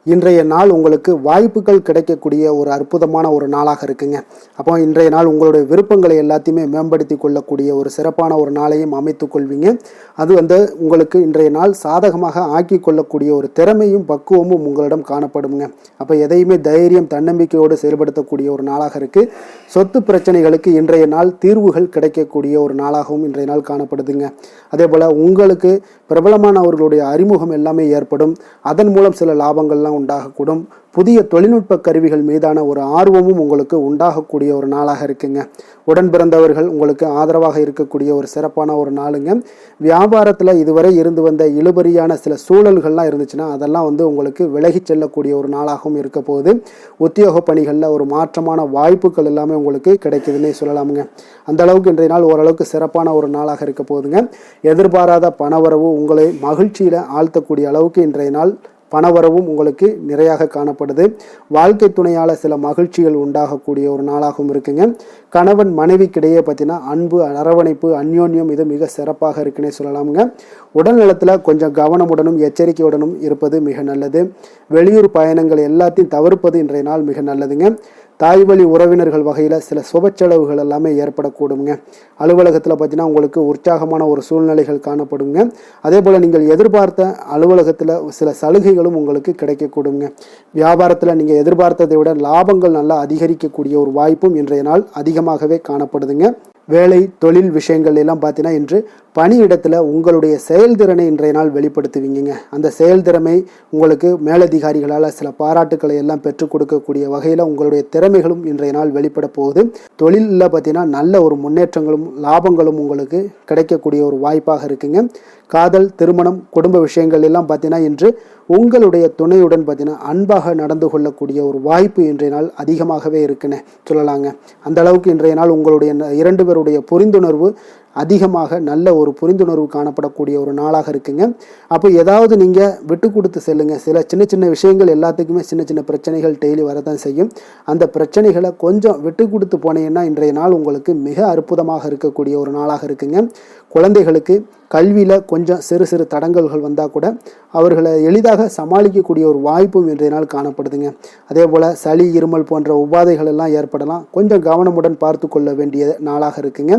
இன்றைய நாள் உங்களுக்கு வாய்ப்புகள் கிடைக்கக்கூடிய ஒரு அற்புதமான ஒரு நாளாக இருக்குங்க. அப்போ இன்றைய நாள் உங்களுடைய விருப்பங்களை எல்லாத்தையுமே மேம்படுத்தி கொள்ளக்கூடிய ஒரு சிறப்பான ஒரு நாளையும் அமைத்து கொள்வீங்க. அது உங்களுக்கு இன்றைய நாள் சாதகமாக ஆக்கி கொள்ளக்கூடிய ஒரு திறமையும் பக்குவமும் உங்களிடம் காணப்படுங்க. அப்போ எதையுமே தைரியம் தன்னம்பிக்கையோடு செயல்படுத்தக்கூடிய ஒரு நாளாக இருக்குது. சொத்து பிரச்சனைகளுக்கு இன்றைய நாள் தீர்வுகள் கிடைக்கக்கூடிய ஒரு நாளாகவும் இன்றைய நாள் காணப்படுதுங்க. அதே போல் உங்களுக்கு பிரபலமானவர்களுடைய அறிமுகம் எல்லாமே ஏற்படும். அதன் மூலம் சில லாபங்கள்லாம் உண்டாகக்கூடும். புதிய தொழில்நுட்ப கருவிகள் மீதான ஒரு ஆர்வமும் உங்களுக்கு உண்டாகக்கூடிய ஒரு நாளாக இருக்குங்க. உடன் பிறந்தவர்கள் உங்களுக்கு ஆதரவாக இருக்கக்கூடிய ஒரு சிறப்பான ஒரு நாளுங்க. வியாபாரத்தில் இதுவரை இருந்து வந்த இழுபறியான சில சூழல்கள்லாம் இருந்துச்சுன்னா அதெல்லாம் உங்களுக்கு விலகி செல்லக்கூடிய ஒரு நாளாகவும் இருக்க போகுது. உத்தியோக பணிகளில் ஒரு மாற்றமான வாய்ப்புகள் எல்லாமே உங்களுக்கு கிடைக்குதுன்னே சொல்லலாமுங்க. அந்த அளவுக்கு இன்றைய நாள் ஓரளவுக்கு சிறப்பான ஒரு நாளாக இருக்க போகுதுங்க. எதிர்பாராத பணவரவு உங்களை மகிழ்ச்சியில் ஆழ்த்தக்கூடிய அளவுக்கு இன்றைய நாள் பணவரவும் உங்களுக்கு நிறையாக காணப்படுது. வாழ்க்கை துணையால் சில மகிழ்ச்சிகள் உண்டாகக்கூடிய ஒரு நாளாகவும் இருக்குங்க. கணவன் மனைவிக்கிடையே பார்த்தீங்கன்னா அன்பு, அரவணைப்பு, அந்யோன்யம் இது மிக சிறப்பாக இருக்குன்னே சொல்லலாமுங்க. உடல் நலத்தில் கொஞ்சம் கவனமுடனும் எச்சரிக்கையுடனும் இருப்பது மிக நல்லது. வெளியூர் பயணங்கள் எல்லாத்தையும் தவிர்ப்பது இன்றைய நாள் மிக நல்லதுங்க. தாய் வழி உறவினர்கள் வகையில் சில சுப செலவுகள் எல்லாமே ஏற்படக்கூடுங்க. அலுவலகத்தில் பார்த்தீங்கன்னா உங்களுக்கு உற்சாகமான ஒரு சூழ்நிலைகள் காணப்படுங்க. அதே போல் நீங்கள் எதிர்பார்த்த அலுவலகத்தில் சில சலுகைகளும் உங்களுக்கு கிடைக்கக்கூடுங்க. வியாபாரத்தில் நீங்கள் எதிர்பார்த்ததை விட லாபங்கள் நல்லா அதிகரிக்கக்கூடிய ஒரு வாய்ப்பும் இன்றைய நாள் அதிகமாகவே காணப்படுதுங்க. வேலை தொழில் விஷயங்கள் எல்லாம் பார்த்தீங்கன்னா இன்று பணியிடத்தில் உங்களுடைய செயல்திறனை இன்றைய நாள் வெளிப்படுத்துவீங்க. அந்த செயல்திறமை உங்களுக்கு மேலதிகாரிகளால் சில பாராட்டுக்களை எல்லாம் பெற்றுக் கொடுக்கக்கூடிய வகையில் உங்களுடைய திறமைகளும் இன்றைய நாள் வெளிப்பட போகுது. தொழிலில் பார்த்தீங்கன்னா நல்ல ஒரு முன்னேற்றங்களும் லாபங்களும் உங்களுக்கு கிடைக்கக்கூடிய ஒரு வாய்ப்பாக இருக்குங்க. காதல், திருமணம், குடும்ப விஷயங்கள் எல்லாம் பார்த்தீங்கன்னா இன்று உங்களுடைய துணையுடன் பார்த்தீங்கன்னா அன்பாக நடந்து கொள்ளக்கூடிய ஒரு வாய்ப்பு இன்றைய நாள் அதிகமாகவே இருக்குன்னு சொல்லலாங்க. அந்த அளவுக்கு இன்றைய நாள் உங்களுடைய 2 பேருடைய புரிந்துணர்வு அதிகமாக நல்ல ஒரு புரிந்துணர்வு காணப்படக்கூடிய ஒரு நாளாக இருக்குங்க. அப்போ ஏதாவது நீங்கள் விட்டு கொடுத்து செல்லுங்க. சில சின்ன சின்ன விஷயங்கள் எல்லாத்துக்குமே சின்ன சின்ன பிரச்சனைகள் டெய்லி வரதான் செய்யும். அந்த பிரச்சனைகளை கொஞ்சம் விட்டு கொடுத்து போனீங்கன்னா இன்றைய நாள் உங்களுக்கு மிக அற்புதமாக இருக்கக்கூடிய ஒரு நாளாக இருக்குங்க. குழந்தைகளுக்கு கல்வியில் கொஞ்சம் சிறு சிறு தடங்கல்கள் வந்தால் கூட அவர்களை எளிதாக சமாளிக்கக்கூடிய ஒரு வாய்ப்பும் இன்றைய நாள் காணப்படுதுங்க. அதே போல் சளி, இருமல் போன்ற உபாதைகள் எல்லாம் ஏற்படலாம். கொஞ்சம் கவனமுடன் பார்த்து கொள்ள வேண்டிய நாளாக இருக்குங்க.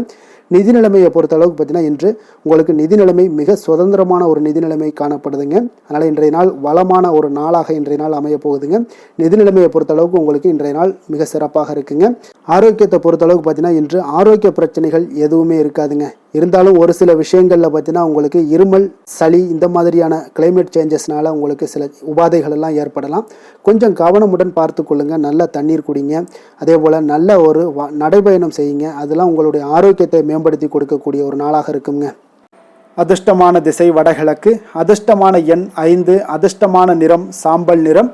நிதி நிலைமையை பொறுத்த அளவுக்கு பார்த்தீங்கன்னா இன்று உங்களுக்கு நிதி நிலைமை மிக சுதந்திரமான ஒரு நிதி நிலைமை காணப்படுதுங்க. அதனால் இன்றைய நாள் வளமான ஒரு நாளாக இன்றைய நாள் அமைய போகுதுங்க. நிதி நிலைமையை பொறுத்த அளவுக்கு உங்களுக்கு இன்றைய நாள் மிக சிறப்பாக இருக்குங்க. ஆரோக்கியத்தை பொறுத்த அளவுக்கு பார்த்தீங்கன்னா இன்று ஆரோக்கிய பிரச்சனைகள் எதுவுமே இருக்காதுங்க. இருந்தாலும் ஒரு சில விஷயங்களில் பார்த்தீங்கன்னா உங்களுக்கு இருமல், சளி இந்த மாதிரியான கிளைமேட் சேஞ்சஸ்னால உங்களுக்கு சில உபாதைகள் எல்லாம் ஏற்படலாம். கொஞ்சம் கவனமுடன் பார்த்து கொள்ளுங்க. நல்ல தண்ணீர் குடிங்க. அதே போல் நல்ல ஒரு நடைபயணம் செய்யுங்க. அதெல்லாம் உங்களுடைய ஆரோக்கியத்தை மேம்படுத்தி கொடுக்கக்கூடிய ஒரு நாளாக இருக்குங்க. அதிர்ஷ்டமான திசை வடகிழக்கு, அதிர்ஷ்டமான எண் 5, அதிர்ஷ்டமான நிறம் சாம்பல் நிறம்.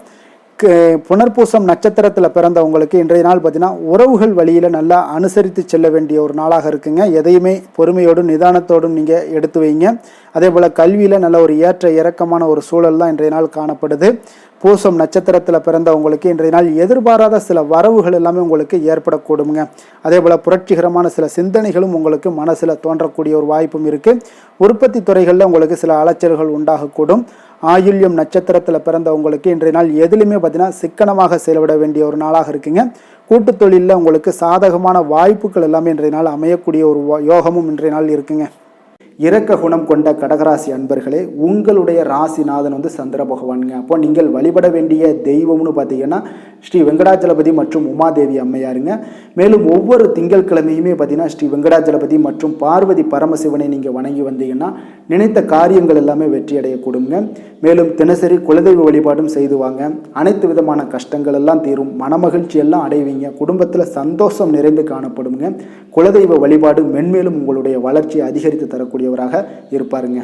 புனர்பூசம் நட்சத்திரத்தில் பிறந்தவங்களுக்கு இன்றைய நாள் பார்த்தீங்கன்னா உறவுகள் வழியில் நல்லா அனுசரித்து செல்ல வேண்டிய ஒரு நாளாக இருக்குங்க. எதையுமே பொறுமையோடும் நிதானத்தோடும் நீங்கள் எடுத்து வைங்க. அதே போல் கல்வியில் நல்ல ஒரு ஏற்ற இறக்கமான ஒரு சூழல் தான் இன்றைய நாள் காணப்படுது. பூசம் நட்சத்திரத்தில் பிறந்தவங்களுக்கு இன்றைய நாள் எதிர்பாராத சில வரவுகள் எல்லாமே உங்களுக்கு ஏற்படக்கூடுங்க. அதே போல் புரட்சிகரமான சில சிந்தனைகளும் உங்களுக்கு மனசில் தோன்றக்கூடிய ஒரு வாய்ப்பும் இருக்குது. உற்பத்தி துறைகளில் உங்களுக்கு சில அலைச்சல்கள் உண்டாகக்கூடும். ஆயுள்யம் நட்சத்திரத்தில் பிறந்தவங்களுக்கு இன்றைய நாள் எதுலையுமே பார்த்தீங்கன்னா சிக்கனமாக செயல்பட வேண்டிய ஒரு நாளாக இருக்குங்க. கூட்டு தொழிலில் உங்களுக்கு சாதகமான வாய்ப்புகள் எல்லாமே இன்றைய நாள் அமையக்கூடிய ஒரு யோகமும் இன்றைய நாள் இருக்குங்க. இரக்க குணம் கொண்ட கடகராசி அன்பர்களே, உங்களுடைய ராசிநாதன் வந்து சந்திர பகவானுங்க. அப்போ நீங்கள் வழிபட வேண்டிய தெய்வம்னு பார்த்தீங்கன்னா ஸ்ரீ வெங்கடாச்சலபதி மற்றும் உமாதேவி அம்மையாருங்க. மேலும் ஒவ்வொரு திங்கட்கிழமையுமே பார்த்தீங்கன்னா ஸ்ரீ வெங்கடாச்சலபதி மற்றும் பார்வதி பரமசிவனை நீங்கள் வணங்கி வந்தீங்கன்னா நினைத்த காரியங்கள் எல்லாமே வெற்றி அடையக்கூடுங்க. மேலும் தினசரி குலதெய்வ வழிபாடும் செய்து வாங்க. அனைத்து விதமான கஷ்டங்கள் எல்லாம் தீரும், மனமகிழ்ச்சி எல்லாம் அடைவீங்க. குடும்பத்தில் சந்தோஷம் நிறைந்து காணப்படுங்க. குலதெய்வ வழிபாடு மென்மேலும் உங்களுடைய வளர்ச்சியை அதிகரித்து தரக்கூடியவராக இருப்பாருங்க.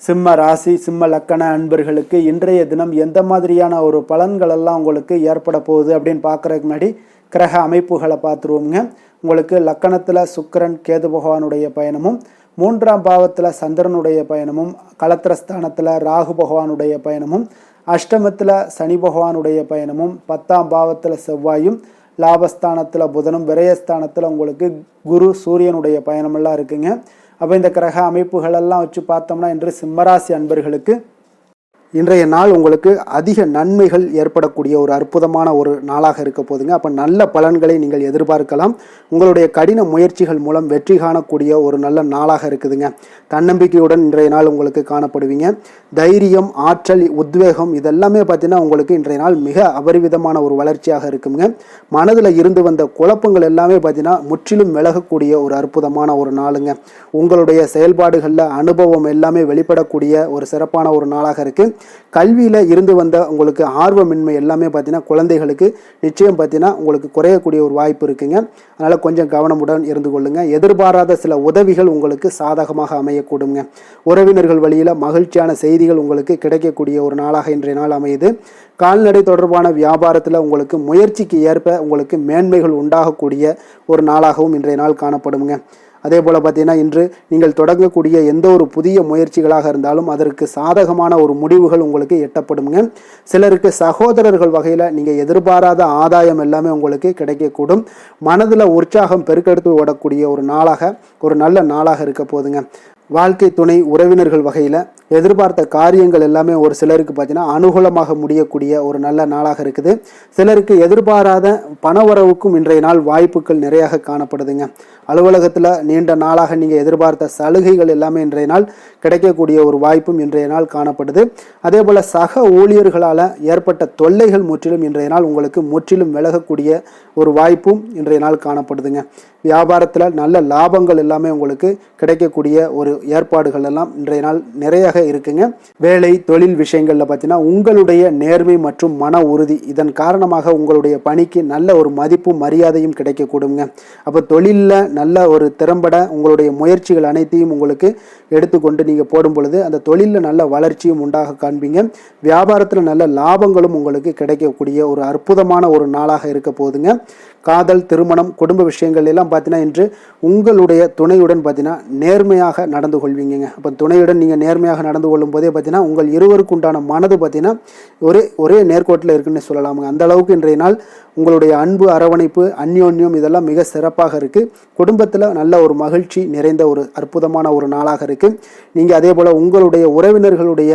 சிம்ம ராசி சிம்ம லக்கண அன்பர்களுக்கு இன்றைய தினம் எந்த மாதிரியான ஒரு பலன்கள் எல்லாம் உங்களுக்கு ஏற்பட போகுது அப்படின்னு பார்க்குறதுக்கு முன்னாடி கிரக அமைப்புகளை பார்த்துருவோங்க. உங்களுக்கு லக்கணத்தில் சுக்கிரன் கேது பகவானுடைய பயணமும், 3ஆம் பாவத்தில் சந்திரனுடைய பயணமும், களத்திரஸ்தானத்தில் ராகு பகவானுடைய பயணமும், அஷ்டமத்தில் சனி பகவானுடைய பயணமும், 10ஆம் பாவத்தில் செவ்வாயும், லாபஸ்தானத்தில் புதனும், விரயஸ்தானத்தில் உங்களுக்கு குரு சூரியனுடைய பயணமெல்லாம் இருக்குங்க. அப்போ இந்த கிரக அமைப்புகளெல்லாம் வச்சு பார்த்தோம்னா இன்று சிம்மராசி அன்பர்களுக்கு இன்றைய நாள் உங்களுக்கு அதிக நன்மைகள் ஏற்படக்கூடிய ஒரு அற்புதமான ஒரு நாளாக இருக்க போதுங்க. அப்போ நல்ல பலன்களை நீங்கள் எதிர்பார்க்கலாம். உங்களுடைய கடின முயற்சிகள் மூலம் வெற்றி காணக்கூடிய ஒரு நல்ல நாளாக இருக்குதுங்க. தன்னம்பிக்கையுடன் இன்றைய நாள் உங்களுக்கு காணப்படுவீங்க. தைரியம், ஆற்றல், உத்வேகம் இதெல்லாமே பார்த்தீங்கன்னா உங்களுக்கு இன்றைய நாள் மிக அபரிவிதமான ஒரு வளர்ச்சியாக இருக்குங்க. மனதில் இருந்து வந்த குழப்பங்கள் எல்லாமே பார்த்தீங்கன்னா முற்றிலும் விலகக்கூடிய ஒரு அற்புதமான ஒரு நாளுங்க. உங்களுடைய செயல்பாடுகளில் அனுபவம் எல்லாமே வெளிப்படக்கூடிய ஒரு சிறப்பான ஒரு நாளாக இருக்குது. கல்வியில் இருந்து வந்த உங்களுக்கு ஆர்வமின்மை எல்லாமே பார்த்தீங்கன்னா குழந்தைகளுக்கு நிச்சயம் பார்த்தீங்கன்னா உங்களுக்கு குறையக்கூடிய ஒரு வாய்ப்பு இருக்குங்க. அதனால் கொஞ்சம் கவனமுடன் இருந்து கொள்ளுங்க. எதிர்பாராத சில உதவிகள் உங்களுக்கு சாதகமாக அமையக்கூடுங்க. உறவினர்கள் வழியில் மகிழ்ச்சியான செய்திகள் உங்களுக்கு கிடைக்கக்கூடிய ஒரு நாளாக இன்றைய நாள் அமையுது. கால்நடை தொடர்பான வியாபாரத்தில் உங்களுக்கு முயற்சிக்கு ஏற்ப உங்களுக்கு மேன்மைகள் உண்டாகக்கூடிய ஒரு நாளாகவும் இன்றைய நாள் காணப்படுங்க. அதே போல் பார்த்தீங்கன்னா இன்று நீங்கள் தொடங்கக்கூடிய எந்த ஒரு புதிய முயற்சிகளாக இருந்தாலும் அதற்கு சாதகமான ஒரு முடிவுகள் உங்களுக்கு எட்டப்படுங்க. சிலருக்கு சகோதரர்கள் வகையில் நீங்கள் எதிர்பாராத ஆதாயம் எல்லாமே உங்களுக்கு கிடைக்கக்கூடும். மனதில் உற்சாகம் பெருக்கெடுத்து ஓடக்கூடிய ஒரு நாளாக, ஒரு நல்ல நாளாக இருக்க போதுங்க. வாழ்க்கை துணை உறவினர்கள் வகையில் எதிர்பார்த்த காரியங்கள் எல்லாமே ஒரு சிலருக்கு பார்த்தீங்கன்னா அனுகூலமாக முடியக்கூடிய ஒரு நல்ல நாளாக இருக்குது. சிலருக்கு எதிர்பாராத பணவரவுக்கும் இன்றைய நாள் வாய்ப்புகள் நிறையாக காணப்படுதுங்க. அலுவலகத்தில் நீண்ட நாளாக நீங்கள் எதிர்பார்த்த சலுகைகள் எல்லாமே இன்றைய நாள் கிடைக்கக்கூடிய ஒரு வாய்ப்பும் இன்றைய நாள் காணப்படுது. அதே போல் சக ஊழியர்களால் ஏற்பட்ட தொல்லைகள் முற்றிலும் இன்றைய நாள் உங்களுக்கு முற்றிலும் விலகக்கூடிய ஒரு வாய்ப்பும் இன்றைய நாள் காணப்படுதுங்க. வியாபாரத்தில் நல்ல லாபங்கள் எல்லாமே உங்களுக்கு கிடைக்கக்கூடிய ஒரு ஏற்பாடுகள் எல்லாம் இன்றைய நாள் நிறைய இருக்குங்க. வேலை தொழில் விஷயங்கள்ல பார்த்தீங்கன்னா உங்களுடைய நேர்மை மற்றும் மன உறுதி இதன் காரணமாக உங்களுடைய பணிக்கு நல்ல ஒரு மதிப்பும் மரியாதையும் கிடைக்கக்கூடுங்க. அப்போ தொழிலில் நல்ல ஒரு திறம்பட உங்களுடைய முயற்சிகள் அனைத்தையும் உங்களுக்கு எடுத்துக்கொண்டு நீங்கள் போடும் பொழுது அந்த தொழிலில் நல்ல வளர்ச்சியும் உண்டாக காண்பீங்க. வியாபாரத்தில் நல்ல லாபங்களும் உங்களுக்கு கிடைக்கக்கூடிய ஒரு அற்புதமான ஒரு நாளாக இருக்க போகுதுங்க. காதல், திருமணம், குடும்ப விஷயங்கள் எல்லாம் பார்த்தீங்கன்னா இன்று உங்களுடைய துணையுடன் பார்த்தீங்கன்னா நேர்மையாக நடந்து கொள்வீங்க. அப்போ துணையுடன் நீங்கள் நேர்மையாக நடந்து கொள்ளும் போதே பார்த்தீங்கன்னா உங்கள் இருவருக்கு உண்டான மனது பார்த்தீங்கன்னா ஒரே நேர்கோட்டில் இருக்குன்னு சொல்லலாமுங்க. அந்த அளவுக்கு இன்றைய நாள் உங்களுடைய அன்பு, அரவணைப்பு, அந்யோன்யம் இதெல்லாம் மிக சிறப்பாக இருக்குது. குடும்பத்தில் நல்ல ஒரு மகிழ்ச்சி நிறைந்த ஒரு அற்புதமான ஒரு நாளாக இருக்குது. நீங்கள் அதே போல் உங்களுடைய உறவினர்களுடைய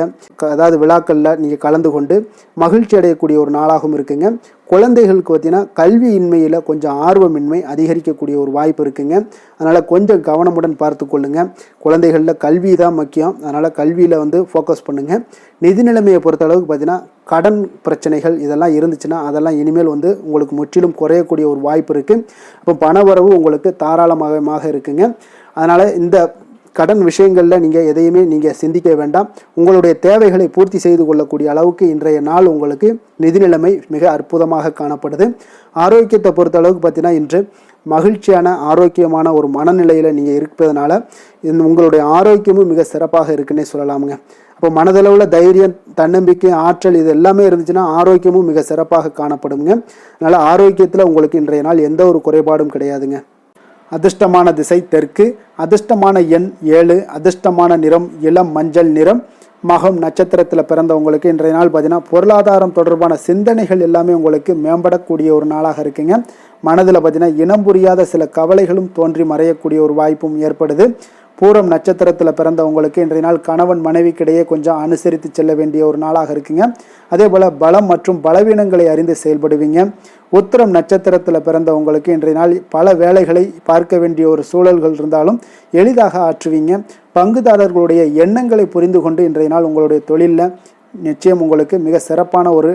அதாவது விழாக்களில் நீங்கள் கலந்து கொண்டு மகிழ்ச்சி அடையக்கூடிய ஒரு நாளாகவும் இருக்குங்க. குழந்தைகளுக்கு பார்த்தீங்கன்னா கல்வியின்மையில் கொஞ்சம் ஆர்வமின்மை அதிகரிக்கக்கூடிய ஒரு வாய்ப்பு இருக்குங்க. அதனால் கொஞ்சம் கவனமுடன் பார்த்து கொள்ளுங்கள். குழந்தைகளில் கல்வி தான் முக்கியம். அதனால் கல்வியில் ஃபோக்கஸ் பண்ணுங்கள். நிதி நிலைமையை பொறுத்த அளவுக்கு பார்த்தீங்கன்னா கடன் பிரச்சனைகள் இதெல்லாம் இருந்துச்சுன்னா அதெல்லாம் இனிமேல் உங்களுக்கு முற்றிலும் குறையக்கூடிய ஒரு வாய்ப்பு இருக்குது. அப்போ பணவரவு உங்களுக்கு தாராளமாக இருக்குங்க. அதனால் இந்த கடன் விஷயங்களில் நீங்கள் எதையுமே நீங்கள் சிந்திக்க வேண்டாம். உங்களுடைய தேவைகளை பூர்த்தி செய்து கொள்ளக்கூடிய அளவுக்கு இன்றைய நாள் உங்களுக்கு நிதி நிலைமை மிக அற்புதமாக காணப்படுது. ஆரோக்கியத்தை பொறுத்த அளவுக்கு பார்த்தீங்கன்னா இன்று மகிழ்ச்சியான ஆரோக்கியமான ஒரு மனநிலையில் நீங்கள் இருப்பதனால உங்களுடைய ஆரோக்கியமும் மிக சிறப்பாக இருக்குன்னே சொல்லலாமுங்க. அப்போ மனதளவில் தைரியம், தன்னம்பிக்கை, ஆற்றல் இது எல்லாமே இருந்துச்சுன்னா ஆரோக்கியமும் மிக சிறப்பாக காணப்படுங்க. அதனால் ஆரோக்கியத்தில் உங்களுக்கு இன்றைய நாள் எந்த ஒரு குறைபாடும் கிடையாதுங்க. அதிர்ஷ்டமான திசை தெற்கு, அதிர்ஷ்டமான எண் 7, அதிர்ஷ்டமான நிறம் இளம் மஞ்சள் நிறம். மகம் நட்சத்திரத்தில் பிறந்தவங்களுக்கு இன்றைய நாள் பார்த்தீங்கன்னா பொருளாதாரம் தொடர்பான சிந்தனைகள் எல்லாமே உங்களுக்கு மேம்படக்கூடிய ஒரு நாளாக இருக்குங்க. மனதில் பார்த்தீங்கன்னா இனம் புரியாத சில கவலைகளும் தோன்றி மறையக்கூடிய ஒரு வாய்ப்பும் ஏற்படுது. பூரம் நட்சத்திரத்தில் பிறந்தவங்களுக்கு இன்றைய நாள் கணவன் மனைவிக்கிடையே கொஞ்சம் அனுசரித்து செல்ல வேண்டிய ஒரு நாளாக இருக்குங்க. அதே போல் பலம் மற்றும் பலவீனங்களை அறிந்து செயல்படுவீங்க. உத்திரம் நட்சத்திரத்தில் பிறந்தவங்களுக்கு இன்றைய நாள் பல வேலைகளை பார்க்க வேண்டிய ஒரு சூழல்கள் இருந்தாலும் எளிதாக ஆற்றுவீங்க. பங்குதாரர்களுடைய எண்ணங்களை புரிந்து கொண்டு இன்றைய நாள் உங்களுடைய தொழிலில் நிச்சயம் உங்களுக்கு மிக சிறப்பான ஒரு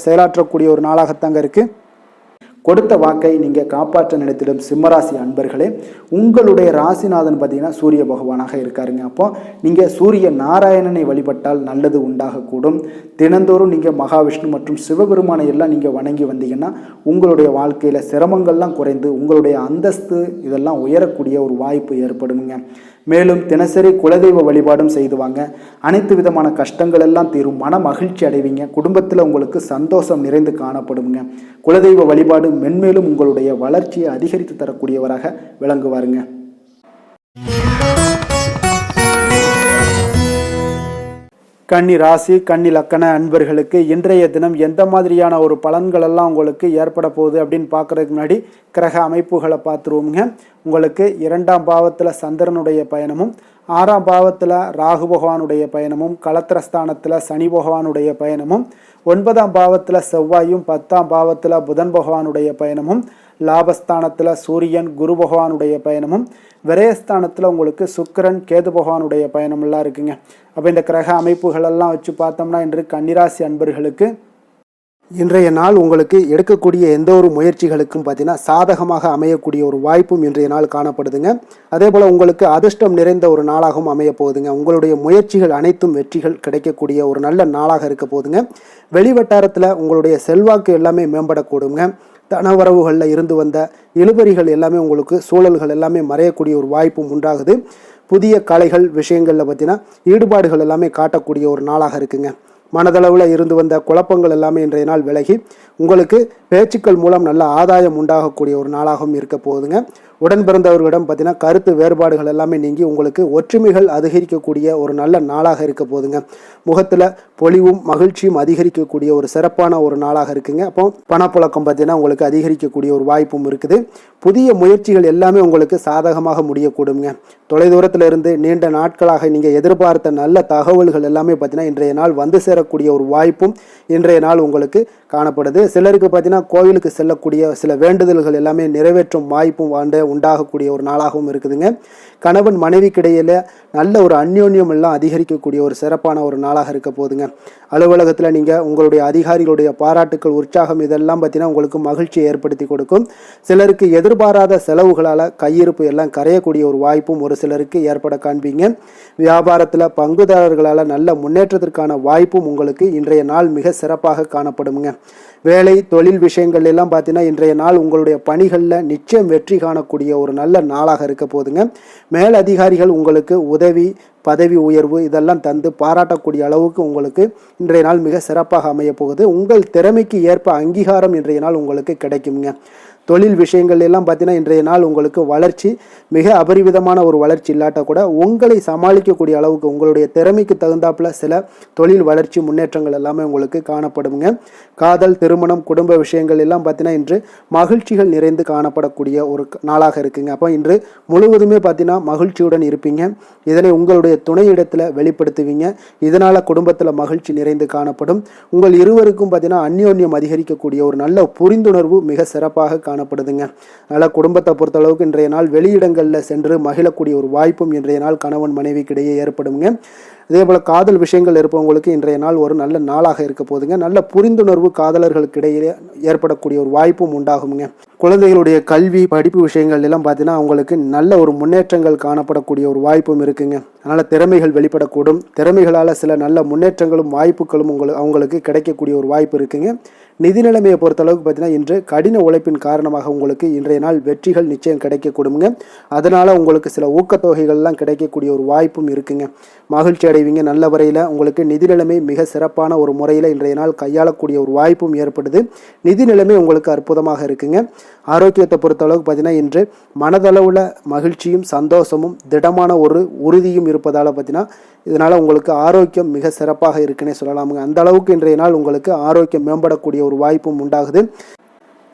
செயலாற்றக்கூடிய ஒரு நாளாகத்தாங்க இருக்குது. கொடுத்த வாக்கை நீங்கள் காப்பாற்ற நினைத்திடும் சிம்மராசி அன்பர்களே, உங்களுடைய ராசிநாதன் பார்த்தீங்கன்னா சூரிய பகவானாக இருக்காருங்க. அப்போ நீங்கள் சூரிய நாராயணனை வழிபட்டால் நல்லது உண்டாகக்கூடும். தினந்தோறும் நீங்கள் மகாவிஷ்ணு மற்றும் சிவபெருமானை எல்லாம் நீங்கள் வணங்கி வந்தீங்கன்னா உங்களுடைய வாழ்க்கையில் சிரமங்கள்லாம் குறைந்து உங்களுடைய அந்தஸ்து இதெல்லாம் உயரக்கூடிய ஒரு வாய்ப்பு ஏற்படுங்க. மேலும் தினசரி குலதெய்வ வழிபாடும் செய்துவாங்க. அனைத்து விதமான கஷ்டங்கள் எல்லாம் தீரும். மன மகிழ்ச்சி அடைவீங்க. குடும்பத்தில் உங்களுக்கு சந்தோஷம் நிறைந்து காணப்படுங்க. குலதெய்வ வழிபாடு மென்மேலும் உங்களுடைய வளர்ச்சியை அதிகரித்து தரக்கூடியவராக விளங்குவாருங்க. கன்னி ராசி கன்னி லக்கண அன்பர்களுக்கு இன்றைய தினம் எந்த மாதிரியான ஒரு பலன்கள் எல்லாம் உங்களுக்கு ஏற்பட போகுது அப்படின்னு பார்க்கறதுக்கு முன்னாடி கிரக அமைப்புகளை பார்த்துருவோங்க. உங்களுக்கு 2ஆம் பாவத்தில் சந்திரனுடைய பயணமும் 6ஆம் பாவத்தில் ராகு பகவானுடைய பயணமும் களத்திரஸ்தானத்தில் சனி பகவானுடைய பயணமும் 9ஆம் பாவத்தில் செவ்வாயும் 10ஆம் பாவத்தில் புதன் பகவானுடைய பயணமும் லாபஸ்தானத்தில் சூரியன் குரு பகவானுடைய பயணமும் விரயஸ்தானத்தில் உங்களுக்கு சுக்கிரன் கேது பகவானுடைய பயணமெல்லாம் இருக்குங்க. அப்போ இந்த கிரக அமைப்புகளெல்லாம் வச்சு பார்த்தோம்னா இன்று கன்னிராசி அன்பர்களுக்கு இன்றைய நாள் உங்களுக்கு எடுக்கக்கூடிய எந்த ஒரு முயற்சிகளுக்கும் பார்த்தீங்கன்னா சாதகமாக அமையக்கூடிய ஒரு வாய்ப்பும் இன்றைய நாள் காணப்படுதுங்க. அதே போல் உங்களுக்கு அதிர்ஷ்டம் நிறைந்த ஒரு நாளாகவும் அமைய போகுதுங்க. உங்களுடைய முயற்சிகள் அனைத்தும் வெற்றிகள் கிடைக்கக்கூடிய ஒரு நல்ல நாளாக இருக்க போகுதுங்க. வெளிவட்டாரத்தில் உங்களுடைய செல்வாக்கு எல்லாமே மேம்படக்கூடுங்க. தனவரவுகளில் இருந்து வந்த இழுபறிகள் எல்லாமே உங்களுக்கு சூழல்கள் எல்லாமே மறையக்கூடிய ஒரு வாய்ப்பும் உண்டாகுது. புதிய கலைகள் விஷயங்களில் பார்த்தீங்கன்னா ஈடுபாடுகள் எல்லாமே காட்டக்கூடிய ஒரு நாளாக இருக்குங்க. மனதளவில் இருந்து வந்த குழப்பங்கள் எல்லாமே இன்றைய நாள் விலகி உங்களுக்கு பேச்சுக்கள் மூலம் நல்ல ஆதாயம் உண்டாகக்கூடிய ஒரு நாளாகவும் இருக்க போகுதுங்க. உடன் பிறந்தவர்களிடம் பார்த்தீங்கன்னா கருத்து வேறுபாடுகள் எல்லாமே நீங்கி உங்களுக்கு ஒற்றுமைகள் அதிகரிக்கக்கூடிய ஒரு நல்ல நாளாக இருக்க போகுதுங்க. முகத்தில் பொலிவும் மகிழ்ச்சியும் அதிகரிக்கக்கூடிய ஒரு சிறப்பான ஒரு நாளாக இருக்குங்க. அப்போ பணப்புழக்கம் பார்த்தீங்கன்னா உங்களுக்கு அதிகரிக்கக்கூடிய ஒரு வாய்ப்பும் இருக்குது. புதிய முயற்சிகள் எல்லாமே உங்களுக்கு சாதகமாக முடியக்கூடுங்க. தொலைதூரத்தில் இருந்து நீண்ட நாட்களாக நீங்கள் எதிர்பார்த்த நல்ல தகவல்கள் எல்லாமே பார்த்தீங்கன்னா இன்றைய நாள் வந்து சேரக்கூடிய ஒரு வாய்ப்பும் இன்றைய நாள் உங்களுக்கு காணப்படுது. சிலருக்கு பார்த்தீங்கன்னா கோவிலுக்கு செல்லக்கூடிய சில வேண்டுதல்கள் எல்லாமே நிறைவேற்றும் வாய்ப்பும் உண்டாகக்கூடிய ஒரு நாளாகவும் இருக்குதுங்க. கணவன் மனைவிக்கிடையில நல்ல ஒரு அந்யோன்யம் எல்லாம் அதிகரிக்கக்கூடிய ஒரு சிறப்பான ஒரு நாளாக இருக்க போகுதுங்க. அலுவலகத்தில் நீங்கள் உங்களுடைய அதிகாரிகளுடைய பாராட்டுக்கள் உற்சாகம் இதெல்லாம் பார்த்தீங்கன்னா உங்களுக்கு மகிழ்ச்சியை ஏற்படுத்தி கொடுக்கும். சிலருக்கு எதிர்பாராத செலவுகளால் கையிருப்பு எல்லாம் கரையக்கூடிய ஒரு வாய்ப்பும் ஒரு சிலருக்கு ஏற்பட காண்பீங்க. வியாபாரத்தில் பங்குதாரர்களால் நல்ல முன்னேற்றத்திற்கான வாய்ப்பும் உங்களுக்கு இன்றைய நாள் மிக சிறப்பாக காணப்படுங்க. வேலை தொழில் விஷயங்கள் எல்லாம் பார்த்தீங்கன்னா இன்றைய நாள் உங்களுடைய பணிகளில் நிச்சயம் வெற்றி காணக்கூடிய ஒரு நல்ல நாளாக இருக்க போகுதுங்க. மேல் அதிகாரிகள் உங்களுக்கு உதவி பதவி உயர்வு இதெல்லாம் தந்து பாராட்டக்கூடிய அளவுக்கு உங்களுக்கு இன்றைய நாள் மிக சிறப்பாக அமைய போகுது. உங்கள் திறமைக்கு ஏற்ப அங்கீகாரம் இன்றைய நாள் உங்களுக்கு கிடைக்குங்க. தொழில் விஷயங்கள் எல்லாம் பார்த்தீங்கன்னா இன்றைய நாள் உங்களுக்கு வளர்ச்சி மிக அபரிவிதமான ஒரு வளர்ச்சி இல்லாட்ட கூட உங்களை சமாளிக்கக்கூடிய அளவுக்கு உங்களுடைய திறமைக்கு தகுந்தாப்புல சில தொழில் வளர்ச்சி முன்னேற்றங்கள் எல்லாமே உங்களுக்கு காணப்படுங்க. காதல் திருமணம் குடும்ப விஷயங்கள் எல்லாம் பார்த்தீங்கன்னா இன்று மகிழ்ச்சிகள் நிறைந்து காணப்படக்கூடிய ஒரு நாளாக இருக்குங்க. அப்போ இன்று முழுவதுமே பார்த்தீங்கன்னா மகிழ்ச்சியுடன் இருப்பீங்க. இதனை உங்களுடைய துணையிடத்தில் வெளிப்படுத்துவீங்க. இதனால் குடும்பத்தில் மகிழ்ச்சி நிறைந்து காணப்படும். உங்கள் இருவருக்கும் பார்த்தீங்கன்னா அந்யோன்யம் அதிகரிக்கக்கூடிய ஒரு நல்ல புரிந்துணர்வு மிக சிறப்பாக காணப்படுதுங்க. அதனால் குடும்பத்தை பொறுத்தளவுக்கு இன்றைய நாள் வெளியிடங்களில் சென்று மகிழக்கூடிய ஒரு வாய்ப்பும் இன்றைய நாள் கணவன் மனைவிக்கிடையே ஏற்படுங்க. அதே போல் காதல் விஷயங்கள் இருப்பவங்களுக்கு இன்றைய நாள் ஒரு நல்ல நாளாக இருக்க போதுங்க. நல்ல புரிந்துணர்வு காதலர்களுக்கு இடையே ஏற்படக்கூடிய ஒரு வாய்ப்பும் உண்டாகுங்க. குழந்தைகளுடைய கல்வி படிப்பு விஷயங்கள் எல்லாம் பார்த்தீங்கன்னா அவங்களுக்கு நல்ல ஒரு முன்னேற்றங்கள் காணப்படக்கூடிய ஒரு வாய்ப்பும் இருக்குங்க. அதனால் திறமைகள் வெளிப்படக்கூடும். திறமைகளால் சில நல்ல முன்னேற்றங்களும் வாய்ப்புகளும் அவங்களுக்கு கிடைக்கக்கூடிய ஒரு வாய்ப்பு இருக்குங்க. நிதி நிலைமையை பொறுத்தளவுக்கு பார்த்தீங்கன்னா இன்று கடின உழைப்பின் காரணமாக உங்களுக்கு இன்றைய நாள் வெற்றிகள் நிச்சயம் கிடைக்கக்கூடுங்க. அதனால் உங்களுக்கு சில ஊக்கத்தொகைகள்லாம் கிடைக்கக்கூடிய ஒரு வாய்ப்பும் இருக்குங்க. மகிழ்ச்சி அடைவீங்க. நல்ல வரையில் உங்களுக்கு நிதி நிலைமை மிக சிறப்பான ஒரு முறையில் இன்றைய நாள் கையாளக்கூடிய ஒரு வாய்ப்பும் ஏற்படுது. நிதி நிலைமை உங்களுக்கு அற்புதமாக இருக்குங்க. ஆரோக்கியத்தை பொறுத்தளவுக்கு பார்த்தீங்கன்னா இன்று மனதளவில் மகிழ்ச்சியும் சந்தோஷமும் திடமான ஒரு உறுதியும் இருப்பதால் பார்த்தீங்கன்னா இதனால் உங்களுக்கு ஆரோக்கியம் மிக சிறப்பாக இருக்குன்னே சொல்லலாமுங்க. அந்த அளவுக்கு இன்றைய நாள் உங்களுக்கு ஆரோக்கியம் மேம்படக்கூடிய ஒரு வாய்ப்பும் உண்டாகுது.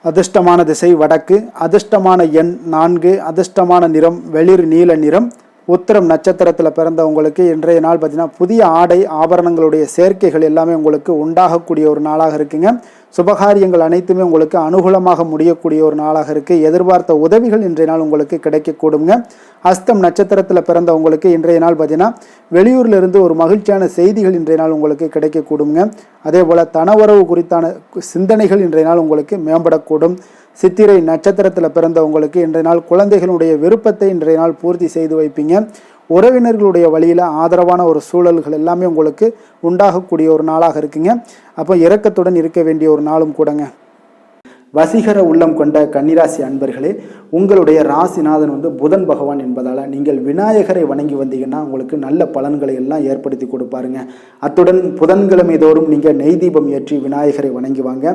அதிர்ஷ்டமான திசை வடக்கு, அதிர்ஷ்டமான எண் 4, அதிர்ஷ்டமான நிறம் வெளிர் நீல நிறம். உத்திரம் நட்சத்திரத்தில் பிறந்தவங்களுக்கு இன்றைய நாள் பார்த்தீங்கன்னா புதிய ஆடை ஆபரணங்களுடைய சேர்க்கைகள் எல்லாமே உங்களுக்கு உண்டாகக்கூடிய ஒரு நாளாக இருக்குங்க. சுபகாரியங்கள் அனைத்துமே உங்களுக்கு அனுகூலமாக முடியக்கூடிய ஒரு நாளாக இருக்குது. எதிர்பார்த்த உதவிகள் இன்றைய நாள் உங்களுக்கு கிடைக்கக்கூடுங்க. அஸ்தம் நட்சத்திரத்தில் பிறந்தவங்களுக்கு இன்றைய நாள் பார்த்தீங்கன்னா வெளியூரில் இருந்து ஒரு மகிழ்ச்சியான செய்திகள் இன்றைய நாள் உங்களுக்கு கிடைக்கக்கூடுங்க. அதே போல் தனவரவு குறித்தான சிந்தனைகள் இன்றைய நாள் உங்களுக்கு மேம்படக்கூடும். சித்திரை நட்சத்திரத்தில் பிறந்தவங்களுக்கு இன்றைய நாள் குழந்தைகளுடைய விருப்பத்தை இன்றைய நாள் பூர்த்தி செய்து வைப்பீங்க. உறவினர்களுடைய வழியில் ஆதரவான ஒரு சூழல்கள் எல்லாமே உங்களுக்கு உண்டாகக்கூடிய ஒரு நாளாக இருக்குங்க. அப்போ இரக்கத்துடன் இருக்க வேண்டிய ஒரு நாளும் கூடங்க. வசீகர உள்ளம் கொண்ட கன்னிராசி அன்பர்களே, உங்களுடைய ராசிநாதன் புதன் பகவான் என்பதால் நீங்கள் விநாயகரை வணங்கி வந்தீங்கன்னா உங்களுக்கு நல்ல பலன்களை எல்லாம் ஏற்படுத்தி கொடுப்பாருங்க. அத்துடன் புதன்கிழமை தோறும் நீங்கள் நெய் தீபம் ஏற்றி விநாயகரை வணங்கி வாங்க.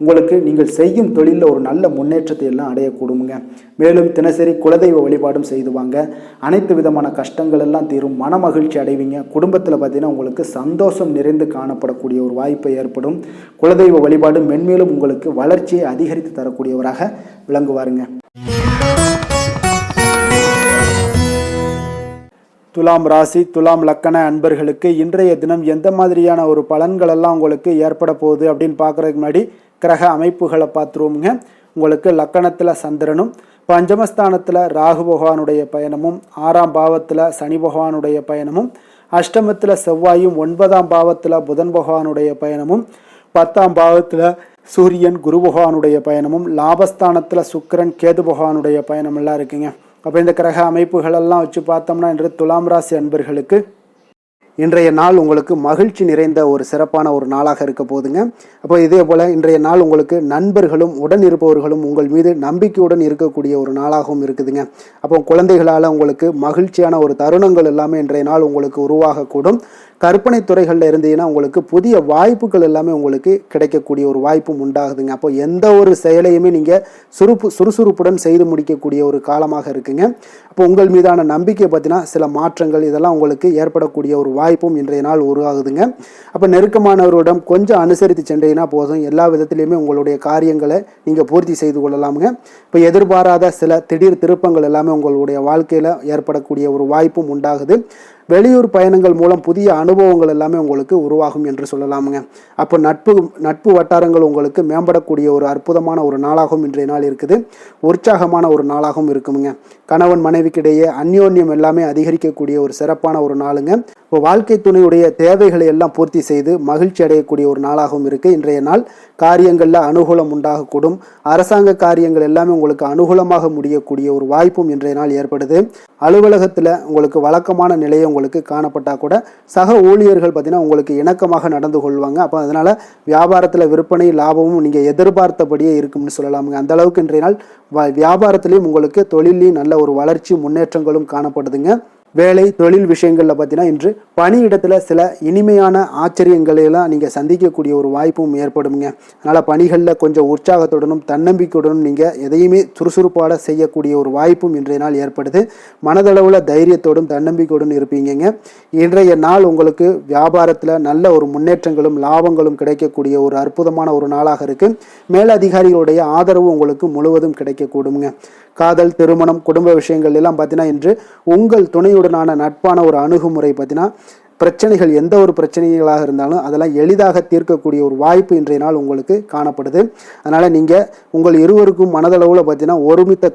உங்களுக்கு நீங்கள் செய்யும் தொழிலில் ஒரு நல்ல முன்னேற்றத்தை எல்லாம் அடையக்கூடுங்க. மேலும் தினசரி குலதெய்வ வழிபாடும் செய்து வாங்க. அனைத்து விதமான கஷ்டங்கள் எல்லாம் தீரும், மன மகிழ்ச்சி அடைவீங்க. குடும்பத்தில் பார்த்தீங்கன்னா உங்களுக்கு சந்தோஷம் நிறைந்து காணப்படக்கூடிய ஒரு வாய்ப்பு ஏற்படும். குலதெய்வ வழிபாடு மென்மேலும் உங்களுக்கு வளர்ச்சியை அதிகரித்து தரக்கூடியவராக விளங்குவாருங்க. துலாம் ராசி துலாம் லக்கண அன்பர்களுக்கு இன்றைய தினம் எந்த மாதிரியான ஒரு பலன்கள் எல்லாம் உங்களுக்கு ஏற்பட போகுது அப்படின்னு பார்க்குறதுக்கு முன்னாடி கிரக அமைப்புகளை பார்த்துருவோமுங்க. உங்களுக்கு லக்கணத்தில் சந்திரனும், பஞ்சமஸ்தானத்தில் ராகு பகவானுடைய பயணமும், 6ஆம் பாவத்தில் சனி பகவானுடைய பயணமும், அஷ்டமத்தில் செவ்வாயும், 9ஆம் பாவத்தில் புதன் பகவானுடைய பயணமும், 10ஆம் பாவத்தில் சூரியன் குரு பகவானுடைய பயணமும், லாபஸ்தானத்தில் சுக்கிரன் கேது பகவானுடைய பயணம் எல்லாம் இருக்குங்க. அப்போ இந்த கிரக அமைப்புகளெல்லாம் வச்சு பார்த்தோம்னா இன்று துலாம் ராசி அன்பர்களுக்கு இன்றைய நாள் உங்களுக்கு மகிழ்ச்சி நிறைந்த ஒரு சிறப்பான ஒரு நாளாக இருக்க போகுதுங்க. அப்போ இதே போல் இன்றைய நாள் உங்களுக்கு நண்பர்களும் உடன் இருப்பவர்களும் உங்கள் மீது நம்பிக்கையுடன் இருக்கக்கூடிய ஒரு நாளாகவும் இருக்குதுங்க. அப்போ குழந்தைகளால் உங்களுக்கு மகிழ்ச்சியான ஒரு தருணங்கள் எல்லாமே இன்றைய நாள் உங்களுக்கு உருவாகக்கூடும். கற்பனை துறைகளில் இருந்தீங்கன்னா உங்களுக்கு புதிய வாய்ப்புகள் எல்லாமே உங்களுக்கு கிடைக்கக்கூடிய ஒரு வாய்ப்பும் உண்டாகுதுங்க. அப்போ எந்த ஒரு செயலையுமே நீங்கள் சுறுசுறுப்புடன் செய்து முடிக்கக்கூடிய ஒரு காலமாக இருக்குங்க. அப்போ உங்கள் மீதான நம்பிக்கை பார்த்தீங்கன்னா சில மாற்றங்கள் இதெல்லாம் உங்களுக்கு ஏற்படக்கூடிய ஒரு வாய்ப்பும் இன்றைய நாள் உருவாகுதுங்க. அப்போ நெருக்கமானவரிடம் கொஞ்சம் அனுசரித்து சென்றீங்கன்னா போதும், எல்லா விதத்திலையுமே உங்களுடைய காரியங்களை நீங்கள் பூர்த்தி செய்து கொள்ளலாமுங்க. இப்போ எதிர்பாராத சில திடீர் திருப்பங்கள் எல்லாமே உங்களுடைய வாழ்க்கையில் ஏற்படக்கூடிய ஒரு வாய்ப்பும் உண்டாகுது. வெளியூர் பயணங்கள் மூலம் புதிய அனுபவங்கள் எல்லாமே உங்களுக்கு உருவாகும் என்று சொல்லலாமுங்க. அப்போ நட்பு வட்டாரங்கள் உங்களுக்கு மேம்படக்கூடிய ஒரு அற்புதமான ஒரு நாளாகவும் இன்றைய நாள் இருக்குது. உற்சாகமான ஒரு நாளாகவும் இருக்குமுங்க. கணவன் மனைவிக்கிடையே அந்யோன்யம் எல்லாமே அதிகரிக்கக்கூடிய ஒரு சிறப்பான ஒரு நாளுங்க. இப்போ வாழ்க்கை துணையுடைய தேவைகளை எல்லாம் பூர்த்தி செய்து மகிழ்ச்சி அடையக்கூடிய ஒரு நாளாகவும் இருக்குது இன்றைய நாள். காரியங்களில் அனுகூலம் உண்டாகக்கூடும். அரசாங்க காரியங்கள் எல்லாமே உங்களுக்கு அனுகூலமாக முடியக்கூடிய ஒரு வாய்ப்பும் இன்றைய நாள் ஏற்படுது. அலுவலகத்தில் உங்களுக்கு வழக்கமான நிலையை உங்களுக்கு காணப்பட்டால் கூட சக ஊழியர்கள் பார்த்தீங்கன்னா உங்களுக்கு இணக்கமாக நடந்து கொள்வாங்க. அப்போ அதனால் வியாபாரத்தில் விற்பனை லாபமும் நீங்கள் எதிர்பார்த்தபடியே இருக்கும்னு சொல்லலாமுங்க. அந்த அளவுக்கு இன்றைய நாள் வியாபாரத்திலையும் உங்களுக்கு தொழிலையும் நல்ல ஒரு வளர்ச்சி முன்னேற்றங்களும் காணப்படுதுங்க. வேலை தொழில் விஷயங்களில் பார்த்தீங்கன்னா இன்று பணியிடத்தில் சில இனிமையான ஆச்சரியங்களையெல்லாம் நீங்கள் சந்திக்கக்கூடிய ஒரு வாய்ப்பும் ஏற்படுங்க. அதனால் பணிகளில் கொஞ்சம் உற்சாகத்துடனும் தன்னம்பிக்கையுடனும் நீங்கள் எதையுமே சுறுசுறுப்பாட செய்யக்கூடிய ஒரு வாய்ப்பும் இன்றைய நாள் ஏற்படுது. மனதளவில் தைரியத்தோடும் தன்னம்பிக்கையுடன் இருப்பீங்க. இன்றைய நாள் உங்களுக்கு வியாபாரத்தில் நல்ல ஒரு முன்னேற்றங்களும் லாபங்களும் கிடைக்கக்கூடிய ஒரு அற்புதமான ஒரு நாளாக இருக்குது. மேலதிகாரிகளுடைய ஆதரவு உங்களுக்கு முழுவதும் கிடைக்கக்கூடுங்க. காதல், திருமணம், குடும்ப விஷயங்கள் எல்லாம் பார்த்தீங்கன்னா இன்று உங்கள் துணையுடனான நட்பான ஒரு அணுகுமுறை பார்த்தீங்கன்னா பிரச்சனைகள் எந்த ஒரு பிரச்சனைகளாக இருந்தாலும் அதெல்லாம் எளிதாக தீர்க்கக்கூடிய ஒரு வாய்ப்பு இன்றைய நாள் உங்களுக்கு காணப்படுது. அதனால் நீங்கள் உங்கள் இருவருக்கும் மனதளவில் பார்த்தீங்கன்னா ஒருமித்த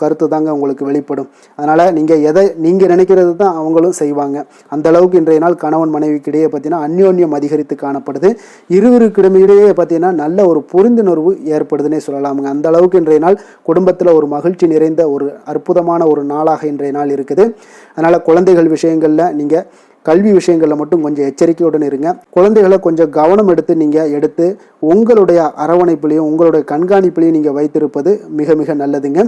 கருத்து தாங்க உங்களுக்கு வெளிப்படும். அதனால் நீங்கள் எதை நீங்கள் நினைக்கிறது தான் அவங்களும் செய்வாங்க. அந்த அளவுக்கு இன்றைய நாள் கணவன் மனைவிக்கிடையே பார்த்தீங்கன்னா அந்யோன்யம் அதிகரித்து காணப்படுது. இருவருக்கிடையே பார்த்தீங்கன்னா நல்ல ஒரு புரிந்துணர்வு ஏற்படுதுன்னே சொல்லலாமுங்க. அந்த அளவுக்கு இன்றைய நாள் குடும்பத்தில் ஒரு மகிழ்ச்சி நிறைந்த ஒரு அற்புதமான ஒரு நாளாக இன்றைய நாள் இருக்குது. அதனால் குழந்தைகள் விஷயங்களில் நீங்கள் கல்வி விஷயங்களில் மட்டும் கொஞ்சம் எச்சரிக்கையுடன் இருங்க. குழந்தைகளை கொஞ்சம் கவனம் எடுத்து உங்களுடைய அரவணைப்பிலையும் உங்களுடைய கண்காணிப்பிலையும் நீங்கள் வைத்திருப்பது மிக மிக நல்லதுங்க.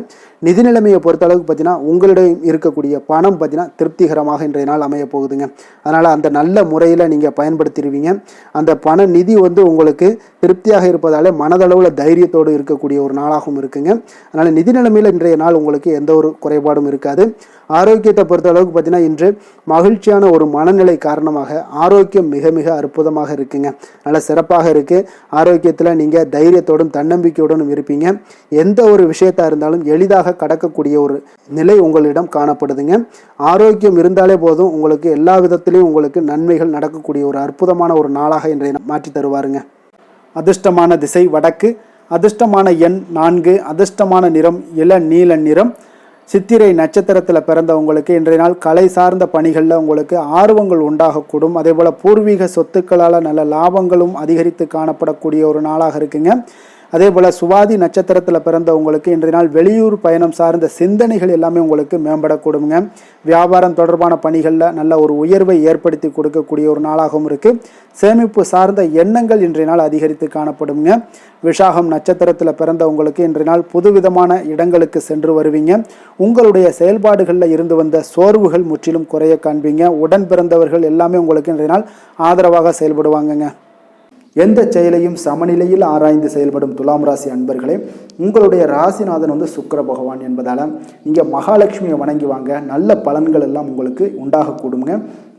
நிதி நிலைமையை பொறுத்த அளவுக்கு பார்த்தீங்கன்னா உங்களிடம் இருக்கக்கூடிய பணம் பார்த்தீங்கன்னா திருப்திகரமாக இன்றைய நாள் அமைய போகுதுங்க. அதனால் அந்த நல்ல முறையில் நீங்கள் பயன்படுத்திடுவீங்க. அந்த பண நிதி உங்களுக்கு திருப்தியாக இருப்பதாலே மனதளவில் தைரியத்தோடு இருக்கக்கூடிய ஒரு நாளாகவும் இருக்குங்க. அதனால் நிதி நிலைமையில் இன்றைய நாள் உங்களுக்கு எந்த ஒரு குறைபாடும் இருக்காது. ஆரோக்கியத்தை பொறுத்த அளவுக்கு பார்த்தீங்கன்னா இன்று மகிழ்ச்சியான ஒரு மனநிலை காரணமாக ஆரோக்கியம் மிக மிக அற்புதமாக இருக்குங்க. நல்ல சிறப்பாக இருக்குது. ஆரோக்கியத்தில் நீங்கள் தைரியத்தோடும் தன்னம்பிக்கையோடும் இருப்பீங்க. எந்த ஒரு விஷயத்தாக இருந்தாலும் எளிதாக கடக்கக்கூடிய ஒரு நிலை உங்களிடம் காணப்படுதுங்க. ஆரோக்கியம் இருந்தாலே போதும், உங்களுக்கு எல்லா விதத்திலையும் உங்களுக்கு நன்மைகள் நடக்கக்கூடிய ஒரு அற்புதமான ஒரு நாளாக இன்றைய மாற்றி தருவாருங்க. அதிர்ஷ்டமான திசை வடக்கு, அதிர்ஷ்டமான எண் 4, அதிர்ஷ்டமான நிறம் இளநீல நிறம். சித்திரை நட்சத்திரத்தில் பிறந்தவங்களுக்கு இன்றைய நாள் கலை சார்ந்த பணிகளில் உங்களுக்கு ஆர்வங்கள் உண்டாகக்கூடும். அதே போல் பூர்வீக சொத்துக்களால் நல்ல லாபங்களும் அதிகரித்து காணப்படக்கூடிய ஒரு நாளாக இருக்குங்க. அதே போல் சுவாதி நட்சத்திரத்தில் பிறந்தவங்களுக்கு இன்றைய நாள் வெளியூர் பயணம் சார்ந்த சிந்தனைகள் எல்லாமே உங்களுக்கு மேம்படக்கூடுங்க. வியாபாரம் தொடர்பான பணிகளில் நல்ல ஒரு உயர்வை ஏற்படுத்தி கொடுக்கக்கூடிய ஒரு நாளாகவும் இருக்குது. சேமிப்பு சார்ந்த எண்ணங்கள் இன்றைய நாள் அதிகரித்து காணப்படுங்க. விஷாகம் நட்சத்திரத்தில் பிறந்தவங்களுக்கு இன்றைய நாள் புதுவிதமான இடங்களுக்கு சென்று வருவீங்க. உங்களுடைய செயல்பாடுகளில் இருந்து வந்த சோர்வுகள் முற்றிலும் குறைய காண்பீங்க. உடன் பிறந்தவர்கள் எல்லாமே உங்களுக்கு இன்றைய நாள் ஆதரவாக செயல்படுவாங்கங்க. எந்த செயலையும் சமநிலையில் ஆராய்ந்து செயல்படும் துலாம் ராசி அன்பர்களே, உங்களுடைய ராசிநாதன் சுக்கிர பகவான் என்பதால் நீங்கள் மகாலட்சுமியை வணங்கி வாங்க. நல்ல பலன்கள் எல்லாம் உங்களுக்கு உண்டாகக்கூடுங்க.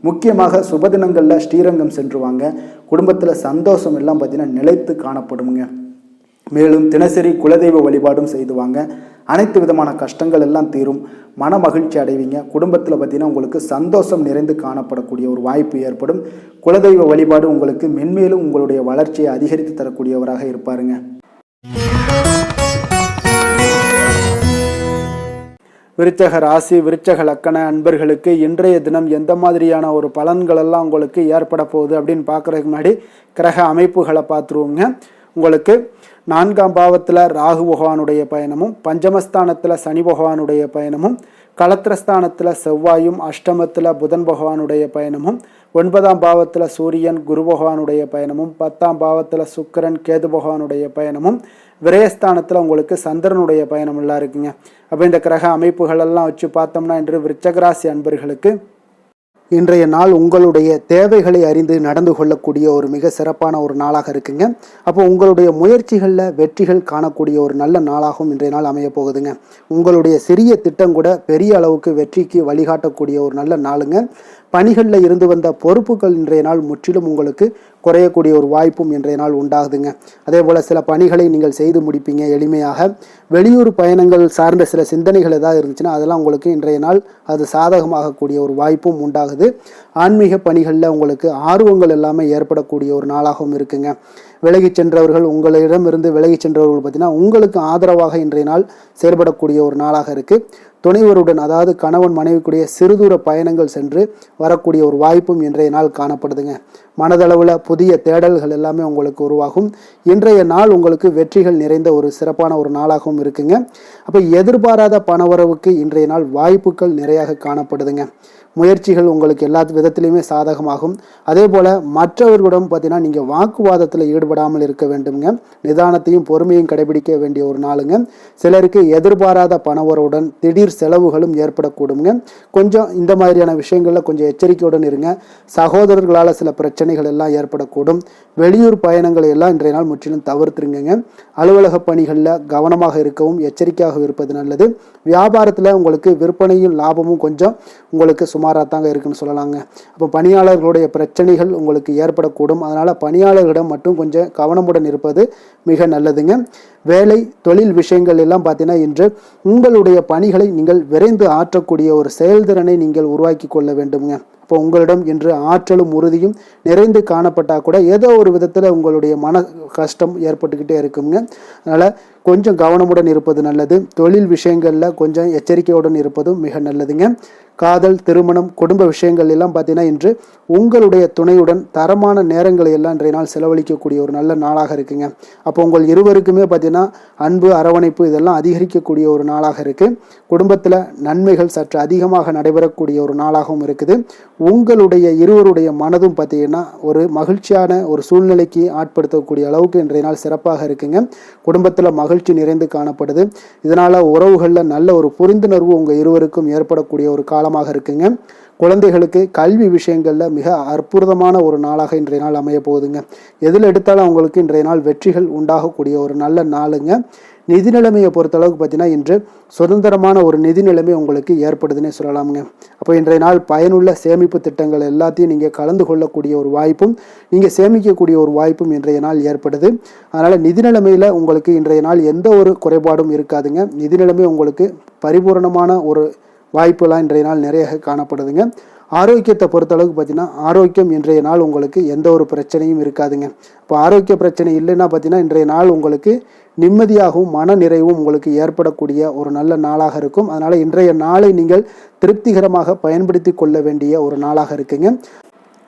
முக்கியமாக சுபதினங்களில் ஸ்ரீரங்கம் சென்று வாங்க. குடும்பத்தில் சந்தோஷம் எல்லாம் பார்த்தீங்கன்னா நிலைத்து காணப்படுங்க. மேலும் தினசரி குலதெய்வ வழிபாடும் செய்து வாங்க. அனைத்து விதமான கஷ்டங்கள் எல்லாம் தீரும். மன மகிழ்ச்சி அடைவீங்க. குடும்பத்தில் பார்த்தீங்கன்னா உங்களுக்கு சந்தோஷம் நிறைந்து காணப்படக்கூடிய ஒரு வாய்ப்பு ஏற்படும். குலதெய்வ வழிபாடு உங்களுக்கு மென்மேலும் உங்களுடைய வளர்ச்சியை அதிகரித்து தரக்கூடியவராக இருப்பாருங்க. விருச்சக ராசி, விருச்சக லக்கண அன்பர்களுக்கு இன்றைய தினம் எந்த மாதிரியான ஒரு பலன்கள் எல்லாம் உங்களுக்கு ஏற்பட போகுது அப்படின்னு பார்க்குறதுக்கு முன்னாடி கிரக அமைப்புகளை பார்த்துருவோங்க. உங்களுக்கு 4ஆம் பாவத்தில் ராகு பகவானுடைய பயணமும், பஞ்சமஸ்தானத்தில் சனி பகவானுடைய பயணமும், களத்திரஸ்தானத்தில் செவ்வாயும், அஷ்டமத்தில் புதன் பகவானுடைய பயணமும், 9ஆம் பாவத்தில் சூரியன் குரு பகவானுடைய பயணமும், 10ஆம் பாவத்தில் சுக்கிரன் கேது பகவானுடைய பயணமும், விரயஸ்தானத்தில் உங்களுக்கு சந்திரனுடைய பயணம் எல்லாம் இருக்குங்க. அப்போ இந்த கிரக அமைப்புகளெல்லாம் வச்சு பார்த்தோம்னா இன்று விருச்சகராசி அன்பர்களுக்கு இன்றைய நாள் உங்களுடைய தேவைகளை அறிந்து நடந்து கொள்ளக்கூடிய ஒரு மிக சிறப்பான ஒரு நாளாக இருக்குங்க. அப்போ உங்களுடைய முயற்சிகளில் வெற்றிகள் காணக்கூடிய ஒரு நல்ல நாளாகவும் இன்றைய நாள் அமைய போகுதுங்க. உங்களுடைய சிறிய திட்டம் கூட பெரிய அளவுக்கு வெற்றிக்கு வழிகாட்டக்கூடிய ஒரு நல்ல நாளுங்க. பணிகளில் இருந்து வந்த பொறுப்புகள் இன்றைய நாள் முற்றிலும் உங்களுக்கு குறையக்கூடிய ஒரு வாய்ப்பும் இன்றைய நாள் உண்டாகுதுங்க. அதே போல் சில பணிகளை நீங்கள் செய்து முடிப்பீங்க எளிமையாக. வெளியூர் பயணங்கள் சார்ந்த சில சிந்தனைகள் ஏதாவது இருந்துச்சுன்னா அதெல்லாம் உங்களுக்கு இன்றைய நாள் அது சாதகமாகக்கூடிய ஒரு வாய்ப்பும் உண்டாகுது. ஆன்மீக பணிகளில் உங்களுக்கு ஆர்வங்கள் எல்லாமே ஏற்படக்கூடிய ஒரு நாளாகவும் இருக்குங்க. விலகி சென்றவர்கள், உங்களிடமிருந்து விலகி சென்றவர்கள் பார்த்தீங்கன்னா உங்களுக்கு ஆதரவாக இன்றைய நாள் செயல்படக்கூடிய ஒரு நாளாக இருக்குது. துணைவருடன், அதாவது கணவன் மனைவிக்குடைய சிறுதூர பயணங்கள் சென்று வரக்கூடிய ஒரு வாய்ப்பும் இன்றைய நாள் காணப்படுதுங்க. மனதளவில் புதிய தேடல்கள் எல்லாமே உங்களுக்கு உருவாகும். இன்றைய நாள் உங்களுக்கு வெற்றிகள் நிறைந்த ஒரு சிறப்பான ஒரு நாளாகவும் இருக்குங்க. அப்போ எதிர்பாராத பணவரவுக்கு இன்றைய நாள் வாய்ப்புகள் நிறையாக காணப்படுதுங்க. முயற்சிகள் உங்களுக்கு எல்லா விதத்திலையுமே சாதகமாகும். அதே போல் மற்றவர்களிடம் பார்த்தீங்கன்னா நீங்கள் வாக்குவாதத்தில் ஈடுபடாமல் இருக்க வேண்டுங்க. நிதானத்தையும் பொறுமையும் கடைபிடிக்க வேண்டிய ஒரு நாளுங்க. சிலருக்கு எதிர்பாராத பணவரவுடன் திடீர் செலவுகளும் ஏற்படக்கூடுங்க. கொஞ்சம் இந்த மாதிரியான விஷயங்களில் கொஞ்சம் எச்சரிக்கையுடன் இருங்க. சகோதரர்களால் சில பிரச்சனைகள் எல்லாம் ஏற்படக்கூடும். வெளியூர் பயணங்களை எல்லாம் இன்றைய நாள் முற்றிலும் தவிர்த்துருங்க. அலுவலக பணிகளில் கவனமாக இருக்கவும் எச்சரிக்கையாக இருப்பது நல்லது. வியாபாரத்தில் உங்களுக்கு விற்பனையும் லாபமும் கொஞ்சம் உங்களுக்கு சுமாராக தாங்க இருக்குன்னு சொல்லலாங்க. அப்போ பணியாளர்களுடைய பிரச்சனைகள் உங்களுக்கு ஏற்படக்கூடும். அதனால் பணியாளர்களிடம் மட்டும் கொஞ்சம் கவனமுடன் இருப்பது மிக நல்லதுங்க. வேலை தொழில் விஷயங்கள் எல்லாம் பார்த்தீங்கன்னா இன்று உங்களுடைய பணிகளை நீங்கள் விரைந்து ஆற்றக்கூடிய ஒரு செயல்திறனை நீங்கள் உருவாக்கி கொள்ள வேண்டுங்க. இப்போ உங்களிடம் இன்று ஆற்றலும் உறுதியும் நிறைந்து காணப்பட்டால் கூட ஏதோ ஒரு விதத்தில் உங்களுடைய மன கஷ்டம் ஏற்பட்டுக்கிட்டே இருக்குங்க. அதனால் கொஞ்சம் கவனமுடன் இருப்பது நல்லது. தொழில் விஷயங்களில் கொஞ்சம் எச்சரிக்கையுடன் இருப்பதும் மிக நல்லதுங்க. காதல், திருமணம், குடும்ப விஷயங்கள் எல்லாம் பார்த்தீங்கன்னா இன்று உங்களுடைய துணையுடன் தரமான நேரங்களை எல்லாம் இன்றைய நாள் செலவழிக்கக்கூடிய ஒரு நல்ல நாளாக இருக்குங்க. அப்போ உங்கள் இருவருக்குமே பார்த்தீங்கன்னா அன்பு, அரவணைப்பு இதெல்லாம் அதிகரிக்கக்கூடிய ஒரு நாளாக இருக்குது. குடும்பத்தில் நன்மைகள் சற்று அதிகமாக நடைபெறக்கூடிய ஒரு நாளாகவும் இருக்குது. உங்களுடைய இருவருடைய மனதும் பார்த்தீங்கன்னா ஒரு மகிழ்ச்சியான ஒரு சூழ்நிலைக்கு ஆட்படுத்தக்கூடிய அளவுக்கு இன்றைய நாள் சிறப்பாக இருக்குங்க. குடும்பத்தில் மகிழ்ச்சி நிறைந்து காணப்படுது. இதனால் உறவுகளில் நல்ல ஒரு புரிந்துணர்வு உங்கள் இருவருக்கும் ஏற்படக்கூடிய ஒரு காலமாக இருக்குங்க. குழந்தைகளுக்கு கல்வி விஷயங்களில் மிக அற்புதமான ஒரு நாளாக இன்றைய நாள் அமைய போகுதுங்க. எதில் எடுத்தாலும் அவங்களுக்கு இன்றைய நாள் வெற்றிகள் உண்டாகக்கூடிய ஒரு நல்ல நாளுங்க. நிதி நிலைமையை பொறுத்தளவுக்கு பார்த்தீங்கன்னா இன்று சுதந்திரமான ஒரு நிதி நிலைமை உங்களுக்கு ஏற்படுதுன்னே சொல்லலாமுங்க. அப்போ இன்றைய நாள் பயனுள்ள சேமிப்பு திட்டங்கள் எல்லாத்தையும் நீங்கள் கலந்து கொள்ளக்கூடிய ஒரு வாய்ப்பும் நீங்கள் சேமிக்கக்கூடிய ஒரு வாய்ப்பும் இன்றைய நாள் ஏற்படுது. அதனால் நிதி நிலைமையில் உங்களுக்கு இன்றைய நாள் எந்த ஒரு குறைபாடும் இருக்காதுங்க. நிதி நிலைமை உங்களுக்கு பரிபூரணமான ஒரு வாய்ப்புலாம் இன்றைய நாள் நிறைய காணப்படுதுங்க. ஆரோக்கியத்தை பொறுத்தளவுக்கு பார்த்தீங்கன்னா ஆரோக்கியம் இன்றைய நாள் உங்களுக்கு எந்த ஒரு பிரச்சனையும் இருக்காதுங்க. இப்போ ஆரோக்கிய பிரச்சனை இல்லைன்னா பார்த்தீங்கன்னா இன்றைய நாள் உங்களுக்கு நிம்மதியாகவும் மன நிறைவும் உங்களுக்கு ஏற்படக்கூடிய ஒரு நல்ல நாளாக இருக்கும். அதனால் இன்றைய நாளை நீங்கள் திருப்திகரமாக பயன்படுத்தி கொள்ள வேண்டிய ஒரு நாளாக இருக்குங்க.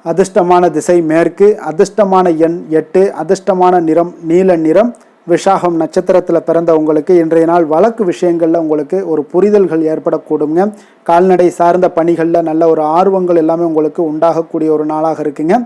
அதிர்ஷ்டமான திசை மேற்கு, அதிர்ஷ்டமான எண் 8, அதிர்ஷ்டமான நிறம் நீல நிறம். விஷாகம் நட்சத்திரத்தில் பிறந்த உங்களுக்கு இன்றைய நாள் வழக்கு விஷயங்களில் உங்களுக்கு ஒரு புரிதல்கள் ஏற்படக்கூடுங்க. கால்நடை சார்ந்த பணிகளில் நல்ல ஒரு ஆர்வங்கள் எல்லாமே உங்களுக்கு உண்டாகக்கூடிய ஒரு நாளாக இருக்குங்க.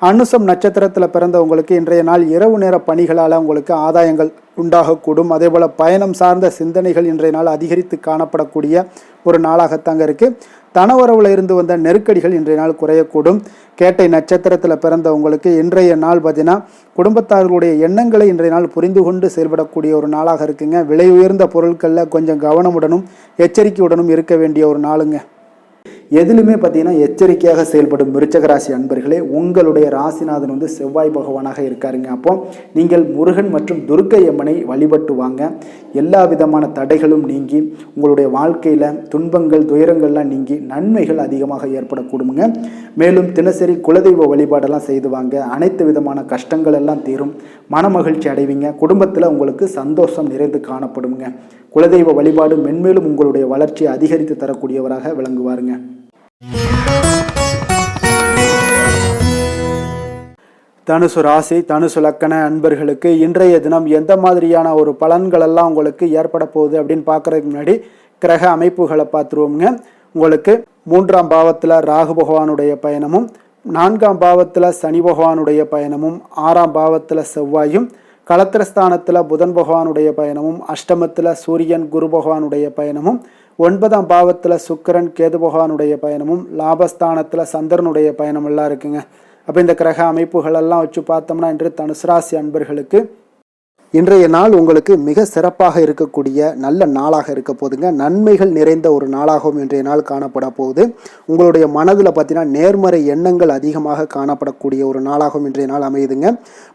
அனுசம் நட்சத்திரத்தில் பிறந்த உங்களுக்கு இன்றைய நாள் இரவு நேர பணிகளால் உங்களுக்கு ஆதாயங்கள் உண்டாகக்கூடும். அதே போல் பயணம் சார்ந்த சிந்தனைகள் இன்றைய நாள் அதிகரித்து காணப்படக்கூடிய ஒரு நாளாகத்தாங்க இருக்குது. தனவரவில் இருந்து வந்த நெருக்கடிகள் இன்றைய நாள் குறையக்கூடும். கேட்டை நட்சத்திரத்தில் பிறந்த உங்களுக்கு இன்றைய நாள் பார்த்தீங்கன்னா குடும்பத்தார்களுடைய எண்ணங்களை இன்றைய நாள் புரிந்து கொண்டு செயல்படக்கூடிய ஒரு நாளாக இருக்குங்க. விலை உயர்ந்த பொருட்களில் கொஞ்சம் கவனமுடனும் எச்சரிக்கையுடனும் இருக்க வேண்டிய ஒரு நாளுங்க. எதிலுமே பார்த்தீங்கன்னா எச்சரிக்கையாக செயல்படும் விருச்சக ராசி அன்பர்களே, உங்களுடைய ராசிநாதன் வந்து செவ்வாய் பகவானாக இருக்காருங்க. அப்போ நீங்கள் முருகன் மற்றும் துர்க்கை அம்மனை வழிபட்டு வாங்க. எல்லா விதமான தடைகளும் நீங்கி உங்களுடைய வாழ்க்கையில் துன்பங்கள் துயரங்கள்லாம் நீங்கி நன்மைகள் அதிகமாக ஏற்படக்கூடுங்க. மேலும் தினசரி குலதெய்வ வழிபாடெல்லாம் செய்து வாங்க. அனைத்து விதமான கஷ்டங்கள் எல்லாம் தீரும். மனமகிழ்ச்சி அடைவீங்க. குடும்பத்தில் உங்களுக்கு சந்தோஷம் நிறைந்து காணப்படுங்க. குலதெய்வ வழிபாடு மென்மேலும் உங்களுடைய வளர்ச்சியை அதிகரித்து தரக்கூடியவராக விளங்குவாருங்க. தனுசு ராசி தனுசு லக்கண அன்பர்களுக்கு இன்றைய தினம் எந்த மாதிரியான ஒரு பலன்கள் எல்லாம் உங்களுக்கு ஏற்பட போகுது அப்படின்னு பார்க்கறதுக்கு முன்னாடி கிரக அமைப்புகளை பார்த்துருவோங்க. உங்களுக்கு 3ஆம் பாவத்தில் ராகு பகவானுடைய பயணமும், 4ஆம் பாவத்தில் சனி பகவானுடைய பயணமும், 6ஆம் பாவத்தில் செவ்வாயும், களத்திரஸ்தானத்தில் புதன் பகவானுடைய பயணமும், அஷ்டமத்தில் சூரியன் குரு பகவானுடைய பயணமும், 9ஆம் பாவத்தில் சுக்கிரன் கேது பகவானுடைய பயணமும், லாபஸ்தானத்தில் சந்திரனுடைய பயணம் எல்லாம் இருக்குங்க. அப்போ இந்த கிரக அமைப்புகள் எல்லாம் வச்சு பார்த்தோம்னா இன்று தனுசு ராசி அன்பர்களுக்கு இன்றைய நாள் உங்களுக்கு மிக சிறப்பாக இருக்கக்கூடிய நல்ல நாளாக இருக்க போதுங்க. நன்மைகள் நிறைந்த ஒரு நாளாகவும் இன்றைய நாள் காணப்பட போகுது. உங்களுடைய மனதில் பார்த்தீங்கன்னா நேர்மறை எண்ணங்கள் அதிகமாக காணப்படக்கூடிய ஒரு நாளாகவும் இன்றைய நாள் அமையுதுங்க.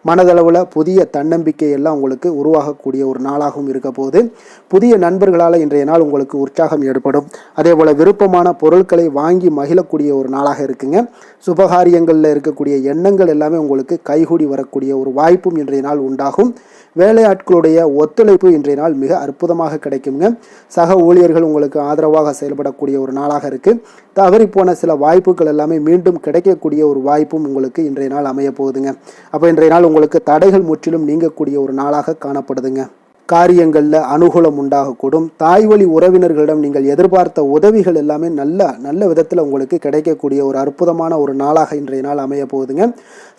மனதளவில் புதிய தன்னம்பிக்கை எல்லாம் உங்களுக்கு உருவாகக்கூடிய ஒரு நாளாகவும் இருக்க போகுது. புதிய நண்பர்களால் இன்றைய நாள் உங்களுக்கு உற்சாகம் ஏற்படும். அதே போல் விருப்பமான பொருட்களை வாங்கி மகிழக்கூடிய ஒரு நாளாக இருக்குங்க. சுபகாரியங்களில் இருக்கக்கூடிய எண்ணங்கள் எல்லாமே உங்களுக்கு கைகூடி வரக்கூடிய ஒரு வாய்ப்பும் இன்றைய நாள் உண்டாகும். வேலையாட்களுடைய ஒத்துழைப்பு இன்றைய நாள் மிக அற்புதமாக கிடைக்குங்க. சக ஊழியர்கள் உங்களுக்கு ஆதரவாக செயல்படக்கூடிய ஒரு நாளாக இருக்குது. தவறி போன சில வாய்ப்புகள் எல்லாமே மீண்டும் கிடைக்கக்கூடிய ஒரு வாய்ப்பும் உங்களுக்கு இன்றைய நாள் அமைய போகுதுங்க. அப்போ இன்றைய நாள் உங்களுக்கு தடைகள் முற்றிலும் நீங்கக்கூடிய ஒரு நாளாக காணப்படுதுங்க. காரியங்களில் அனுகூலம் உண்டாகக்கூடும். தாய் வழி உறவினர்களிடம் நீங்கள் எதிர்பார்த்த உதவிகள் எல்லாமே நல்ல விதத்தில் உங்களுக்கு கிடைக்கக்கூடிய ஒரு அற்புதமான ஒரு நாளாக இன்றைய நாள் அமைய போகுதுங்க.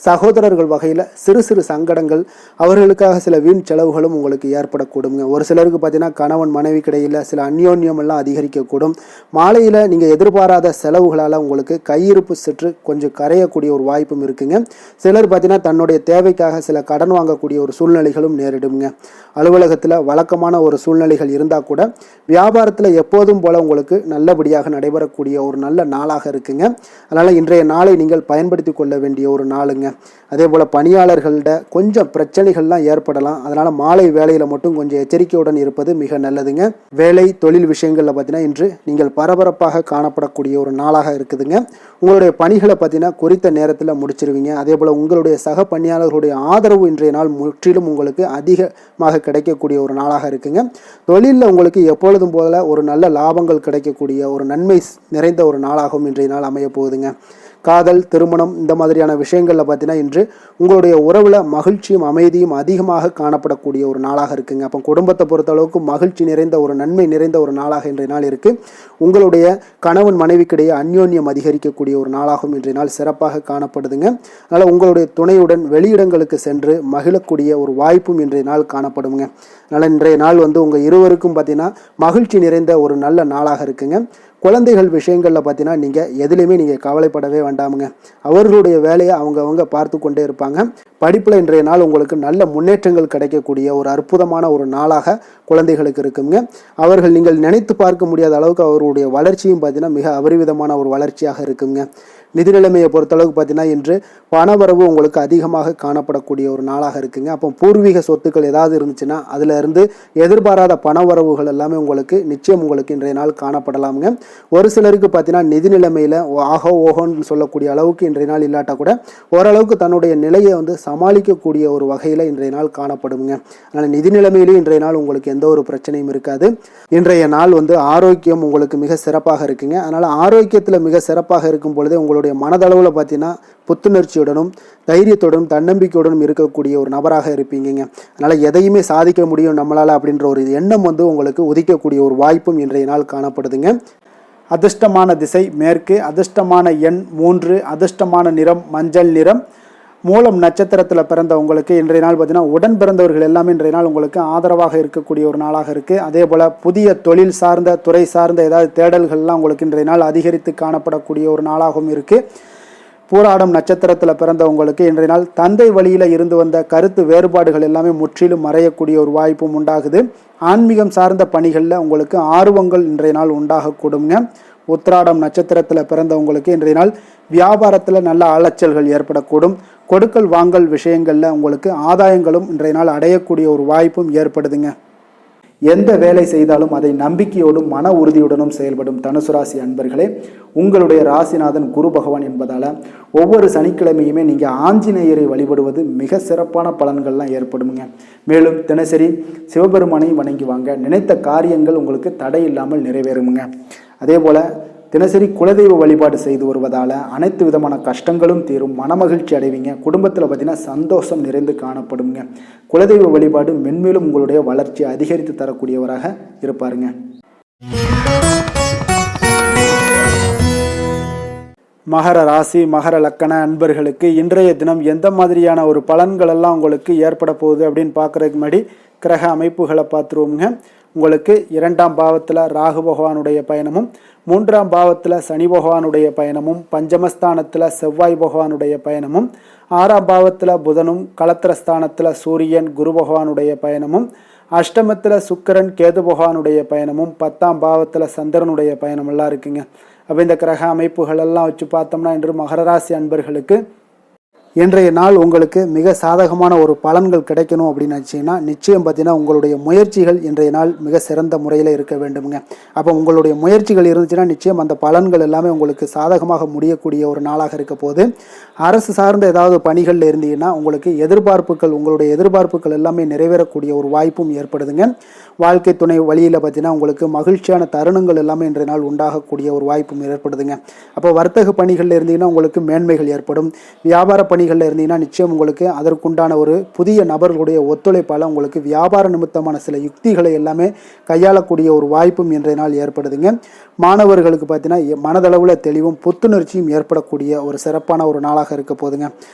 சகோதரர்கள் வகையில் சிறு சிறு சங்கடங்கள், அவர்களுக்காக சில வீண் செலவுகளும் உங்களுக்கு ஏற்படக்கூடுங்க. ஒரு சிலருக்கு பார்த்தீங்கன்னா கணவன் மனைவி கிடையில் சில அந்யோன்யம் எல்லாம் அதிகரிக்கக்கூடும். மாலையில் நீங்கள் எதிர்பாராத செலவுகளால் உங்களுக்கு கையிருப்பு சற்று கொஞ்சம் கரையக்கூடிய ஒரு வாய்ப்பும் இருக்குங்க. சிலர் பார்த்தீங்கன்னா தன்னுடைய தேவைக்காக சில கடன் வாங்கக்கூடிய ஒரு சூழ்நிலைகளும் நேரிடுங்க. அலுவலகத்தில் வழக்கமான ஒரு சூழ்நிலைகள் இருந்தால் கூட வியாபாரத்தில் எப்போதும் போல உங்களுக்கு நல்லபடியாக நடைபெறக்கூடிய ஒரு நல்ல நாளாக இருக்குங்க. அதனால் இன்றைய நாளை நீங்கள் பயன்படுத்தி கொள்ள வேண்டிய ஒரு நாளுங்க. அதே போல் பணியாளர்கள்ட கொஞ்சம் பிரச்சனைகள்லாம் ஏற்படலாம். அதனால் மாலை வேலையில் மட்டும் கொஞ்சம் எச்சரிக்கையுடன் இருப்பது மிக நல்லதுங்க. வேலை தொழில் விஷயங்களில் பார்த்தீங்கன்னா இன்று நீங்கள் பரபரப்பாக காணப்படக்கூடிய ஒரு நாளாக இருக்குதுங்க. உங்களுடைய பணிகளை பார்த்தீங்கன்னா குறித்த நேரத்தில் முடிச்சிருவீங்க. அதே போல் உங்களுடைய சக பணியாளர்களுடைய ஆதரவு இன்றைய நாள் முற்றிலும் உங்களுக்கு அதிகமாக கிடைக்கக்கூடிய ஒரு நாளாக இருக்குங்க. தொழிலில் உங்களுக்கு எப்பொழுதும் போல ஒரு நல்ல லாபங்கள் கிடைக்கக்கூடிய ஒரு நன்மை நிறைந்த ஒரு நாளாகவும் இன்றைய நாள் அமைய போகுதுங்க. காதல், திருமணம் இந்த மாதிரியான விஷயங்களில் பார்த்தீங்கன்னா இன்று உங்களுடைய உறவில் மகிழ்ச்சியும் அமைதியும் அதிகமாக காணப்படக்கூடிய ஒரு நாளாக இருக்குங்க. அப்போ குடும்பத்தை பொறுத்தளவுக்கு மகிழ்ச்சி நிறைந்த ஒரு நன்மை நிறைந்த ஒரு நாளாக இன்றைய நாள் இருக்குது. உங்களுடைய கணவன் மனைவிக்கிடையே அந்யோன்யம் அதிகரிக்கக்கூடிய ஒரு நாளாகவும் இன்றைய நாள் சிறப்பாக காணப்படுதுங்க. அதனால் உங்களுடைய துணையுடன் வெளியிடங்களுக்கு சென்று மகிழக்கூடிய ஒரு வாய்ப்பும் இன்றைய நாள் காணப்படுங்க. அதனால் இன்றைய நாள் உங்கள் இருவருக்கும் பார்த்தீங்கன்னா மகிழ்ச்சி நிறைந்த ஒரு நல்ல நாளாக இருக்குங்க. குழந்தைகள் விஷயங்களில் பார்த்தீங்கன்னா நீங்கள் எதுலேயுமே நீங்கள் கவலைப்படவே வேண்டாமுங்க. அவர்களுடைய வேலையை அவங்க பார்த்து கொண்டே இருப்பாங்க. படிப்பில் இன்றைய நாள் உங்களுக்கு நல்ல முன்னேற்றங்கள் கிடைக்கக்கூடிய ஒரு அற்புதமான ஒரு நாளாக குழந்தைகளுக்கு இருக்குங்க. அவர்கள் நீங்கள் நினைத்து பார்க்க முடியாத அளவுக்கு அவருடைய வளர்ச்சியும் பார்த்தீங்கன்னா மிக அபரிவிதமான ஒரு வளர்ச்சியாக இருக்குங்க. நிதி நிலைமையை பொறுத்தளவுக்கு பார்த்தீங்கன்னா இன்று பணவரவு உங்களுக்கு அதிகமாக காணப்படக்கூடிய ஒரு நாளாக இருக்குங்க. அப்போ பூர்வீக சொத்துக்கள் ஏதாவது இருந்துச்சுன்னா அதில் இருந்து எதிர்பாராத பணவரவுகள் எல்லாமே உங்களுக்கு நிச்சயம் உங்களுக்கு இன்றைய நாள் காணப்படலாமுங்க. ஒரு சிலருக்கு பார்த்தீங்கன்னா நிதி நிலைமையில் ஓஹோன்னு சொல்லக்கூடிய அளவுக்கு இன்றைய நாள் இல்லாட்டா கூட ஓரளவுக்கு தன்னுடைய நிலையை சமாளிக்கக்கூடிய ஒரு வகையில் இன்றைய நாள் காணப்படுங்க. அதனால் நிதி நிலைமையிலும் இன்றைய நாள் உங்களுக்கு எந்த ஒரு பிரச்சனையும் இருக்காது. இன்றைய நாள் ஆரோக்கியம் உங்களுக்கு மிக சிறப்பாக இருக்குங்க. அதனால் ஆரோக்கியத்தில் மிக சிறப்பாக இருக்கும் பொழுதே உங்களுடைய மனதளவில் பார்த்தீங்கன்னா புத்துணர்ச்சியுடனும் தைரியத்துடனும் தன்னம்பிக்கையுடனும் இருக்கக்கூடிய ஒரு நபராக இருப்பீங்க. அதனால் எதையுமே சாதிக்க முடியும் நம்மளால் அப்படின்ற ஒரு எண்ணம் உங்களுக்கு உதிக்கக்கூடிய ஒரு வாய்ப்பும் இன்றைய நாள் காணப்படுதுங்க. அதிர்ஷ்டமான திசை மேற்கு, அதிர்ஷ்டமான எண் 3, அதிர்ஷ்டமான நிறம் மஞ்சள் நிறம். மூலம் நட்சத்திரத்தில் பிறந்த உங்களுக்கு இன்றைய நாள் பார்த்தீங்கன்னா உடன் பிறந்தவர்கள் எல்லாமே இன்றைய நாள் உங்களுக்கு ஆதரவாக இருக்கக்கூடிய ஒரு நாளாக இருக்குது. அதே போல் புதிய தொழில் சார்ந்த துறை சார்ந்த ஏதாவது தேடல்கள்லாம் உங்களுக்கு இன்றைய நாள் அதிகரித்து காணப்படக்கூடிய ஒரு நாளாகவும் இருக்குது. பூராடம் நட்சத்திரத்தில் பிறந்த உங்களுக்கு இன்றைய நாள் தந்தை வழியில் இருந்து வந்த கருத்து வேறுபாடுகள் எல்லாமே முற்றிலும் மறையக்கூடிய ஒரு வாய்ப்பும் உண்டாகுது. ஆன்மீகம் சார்ந்த பணிகளில் உங்களுக்கு ஆர்வங்கள் இன்றைய நாள் உண்டாகக்கூடுங்க. உத்திராடம் நட்சத்திரத்தில் பிறந்தவங்களுக்கு இன்றைய நாள் வியாபாரத்தில் நல்ல அலைச்சல்கள் ஏற்படக்கூடும். கொடுக்கல் வாங்கல் விஷயங்களில் உங்களுக்கு ஆதாயங்களும் இன்றைய நாள் அடையக்கூடிய ஒரு வாய்ப்பும் ஏற்படுதுங்க. எந்த வேலை செய்தாலும் அதை நம்பிக்கையோடும் மன உறுதியுடனும் செயல்படும் தனுசு ராசி அன்பர்களே, உங்களுடைய ராசிநாதன் குரு பகவான் என்பதால் ஒவ்வொரு சனிக்கிழமையுமே நீங்கள் ஆஞ்சநேயரை வழிபடுவது மிக சிறப்பான பலன்கள்லாம் ஏற்படுங்க. மேலும் தினசரி சிவபெருமானை வணங்கி வாங்க, நினைத்த காரியங்கள் உங்களுக்கு தடை இல்லாமல் நிறைவேறுமுங்க. அதே போல் தினசரி குலதெய்வ வழிபாடு செய்து வருவதால் அனைத்து விதமான கஷ்டங்களும் தீரும், மனமகிழ்ச்சி அடைவீங்க. குடும்பத்தில் பார்த்தீங்கன்னா சந்தோஷம் நிறைந்து காணப்படுங்க. குலதெய்வ வழிபாடு மென்மேலும் உங்களுடைய வளர்ச்சி அதிகரித்து தரக்கூடியவராக இருப்பாருங்க. மகர ராசி மகர லக்கண அன்பர்களுக்கு இன்றைய தினம் எந்த மாதிரியான ஒரு பலன்கள் எல்லாம் உங்களுக்கு ஏற்பட போகுது அப்படின்னு பார்க்குறதுக்கு முன்னாடி கிரக அமைப்புகளை பார்த்துருவோங்க. உங்களுக்கு 2ஆம் பாவத்தில் ராகு பகவானுடைய பயணமும், 3ஆம் பாவத்தில் சனி பகவானுடைய பயணமும், பஞ்சமஸ்தானத்தில் செவ்வாய் பகவானுடைய பயணமும், 6ஆம் பாவத்தில் புதனும், களத்திரஸ்தானத்தில் சூரியன் குரு பகவானுடைய பயணமும், அஷ்டமத்தில் சுக்கிரன் கேது பகவானுடைய பயணமும், 10ஆம் பாவத்தில் சந்திரனுடைய பயணமெல்லாம் இருக்குங்க. அப்போ இந்த கிரக அமைப்புகள் எல்லாம் வச்சு பார்த்தோம்னா இன்று மகர ராசி அன்பர்களுக்கு இன்றைய நாள் உங்களுக்கு மிக சாதகமான ஒரு பலன்கள் கிடைக்கணும் அப்படின்னு நினச்சிங்கன்னா நிச்சயம் பார்த்தீங்கன்னா உங்களுடைய முயற்சிகள் இன்றைய நாள் மிக சிறந்த முறையில் இருக்க வேண்டுங்க. அப்போ உங்களுடைய முயற்சிகள் இருந்துச்சுன்னா நிச்சயம் அந்த பலன்கள் எல்லாமே உங்களுக்கு சாதகமாக முடியக்கூடிய ஒரு நாளாக இருக்க போது. அரசு சார்ந்த ஏதாவது பணிகளில் இருந்தீங்கன்னா உங்களுக்கு உங்களுடைய எதிர்பார்ப்புகள் எல்லாமே நிறைவேறக்கூடிய ஒரு வாய்ப்பும் ஏற்படுதுங்க. வாழ்க்கை துணை வழியில் பார்த்தீங்கன்னா உங்களுக்கு மகிழ்ச்சியான தருணங்கள் எல்லாமே இன்றைய நாள் உண்டாகக்கூடிய ஒரு வாய்ப்பும் ஏற்படுதுங்க. அப்போ வர்த்தக பணிகளில் இருந்தீங்கன்னா உங்களுக்கு மேன்மைகள் ஏற்படும். வியாபார பணிகளில் இருந்தீங்கன்னா நிச்சயம் உங்களுக்கு அதற்குண்டான ஒரு புதிய நபர்களுடைய ஒத்துழைப்பால் உங்களுக்கு வியாபார நிமித்தமான சில யுக்திகளை எல்லாமே கையாளக்கூடிய ஒரு வாய்ப்பும் இன்றைய நாள் ஏற்படுதுங்க. மாணவர்களுக்கு பார்த்தீங்கன்னா மனதளவில் தெளிவும் புத்துணர்ச்சியும் ஏற்படக்கூடிய ஒரு சிறப்பான ஒரு நாளாக இருக்க போதுங்க.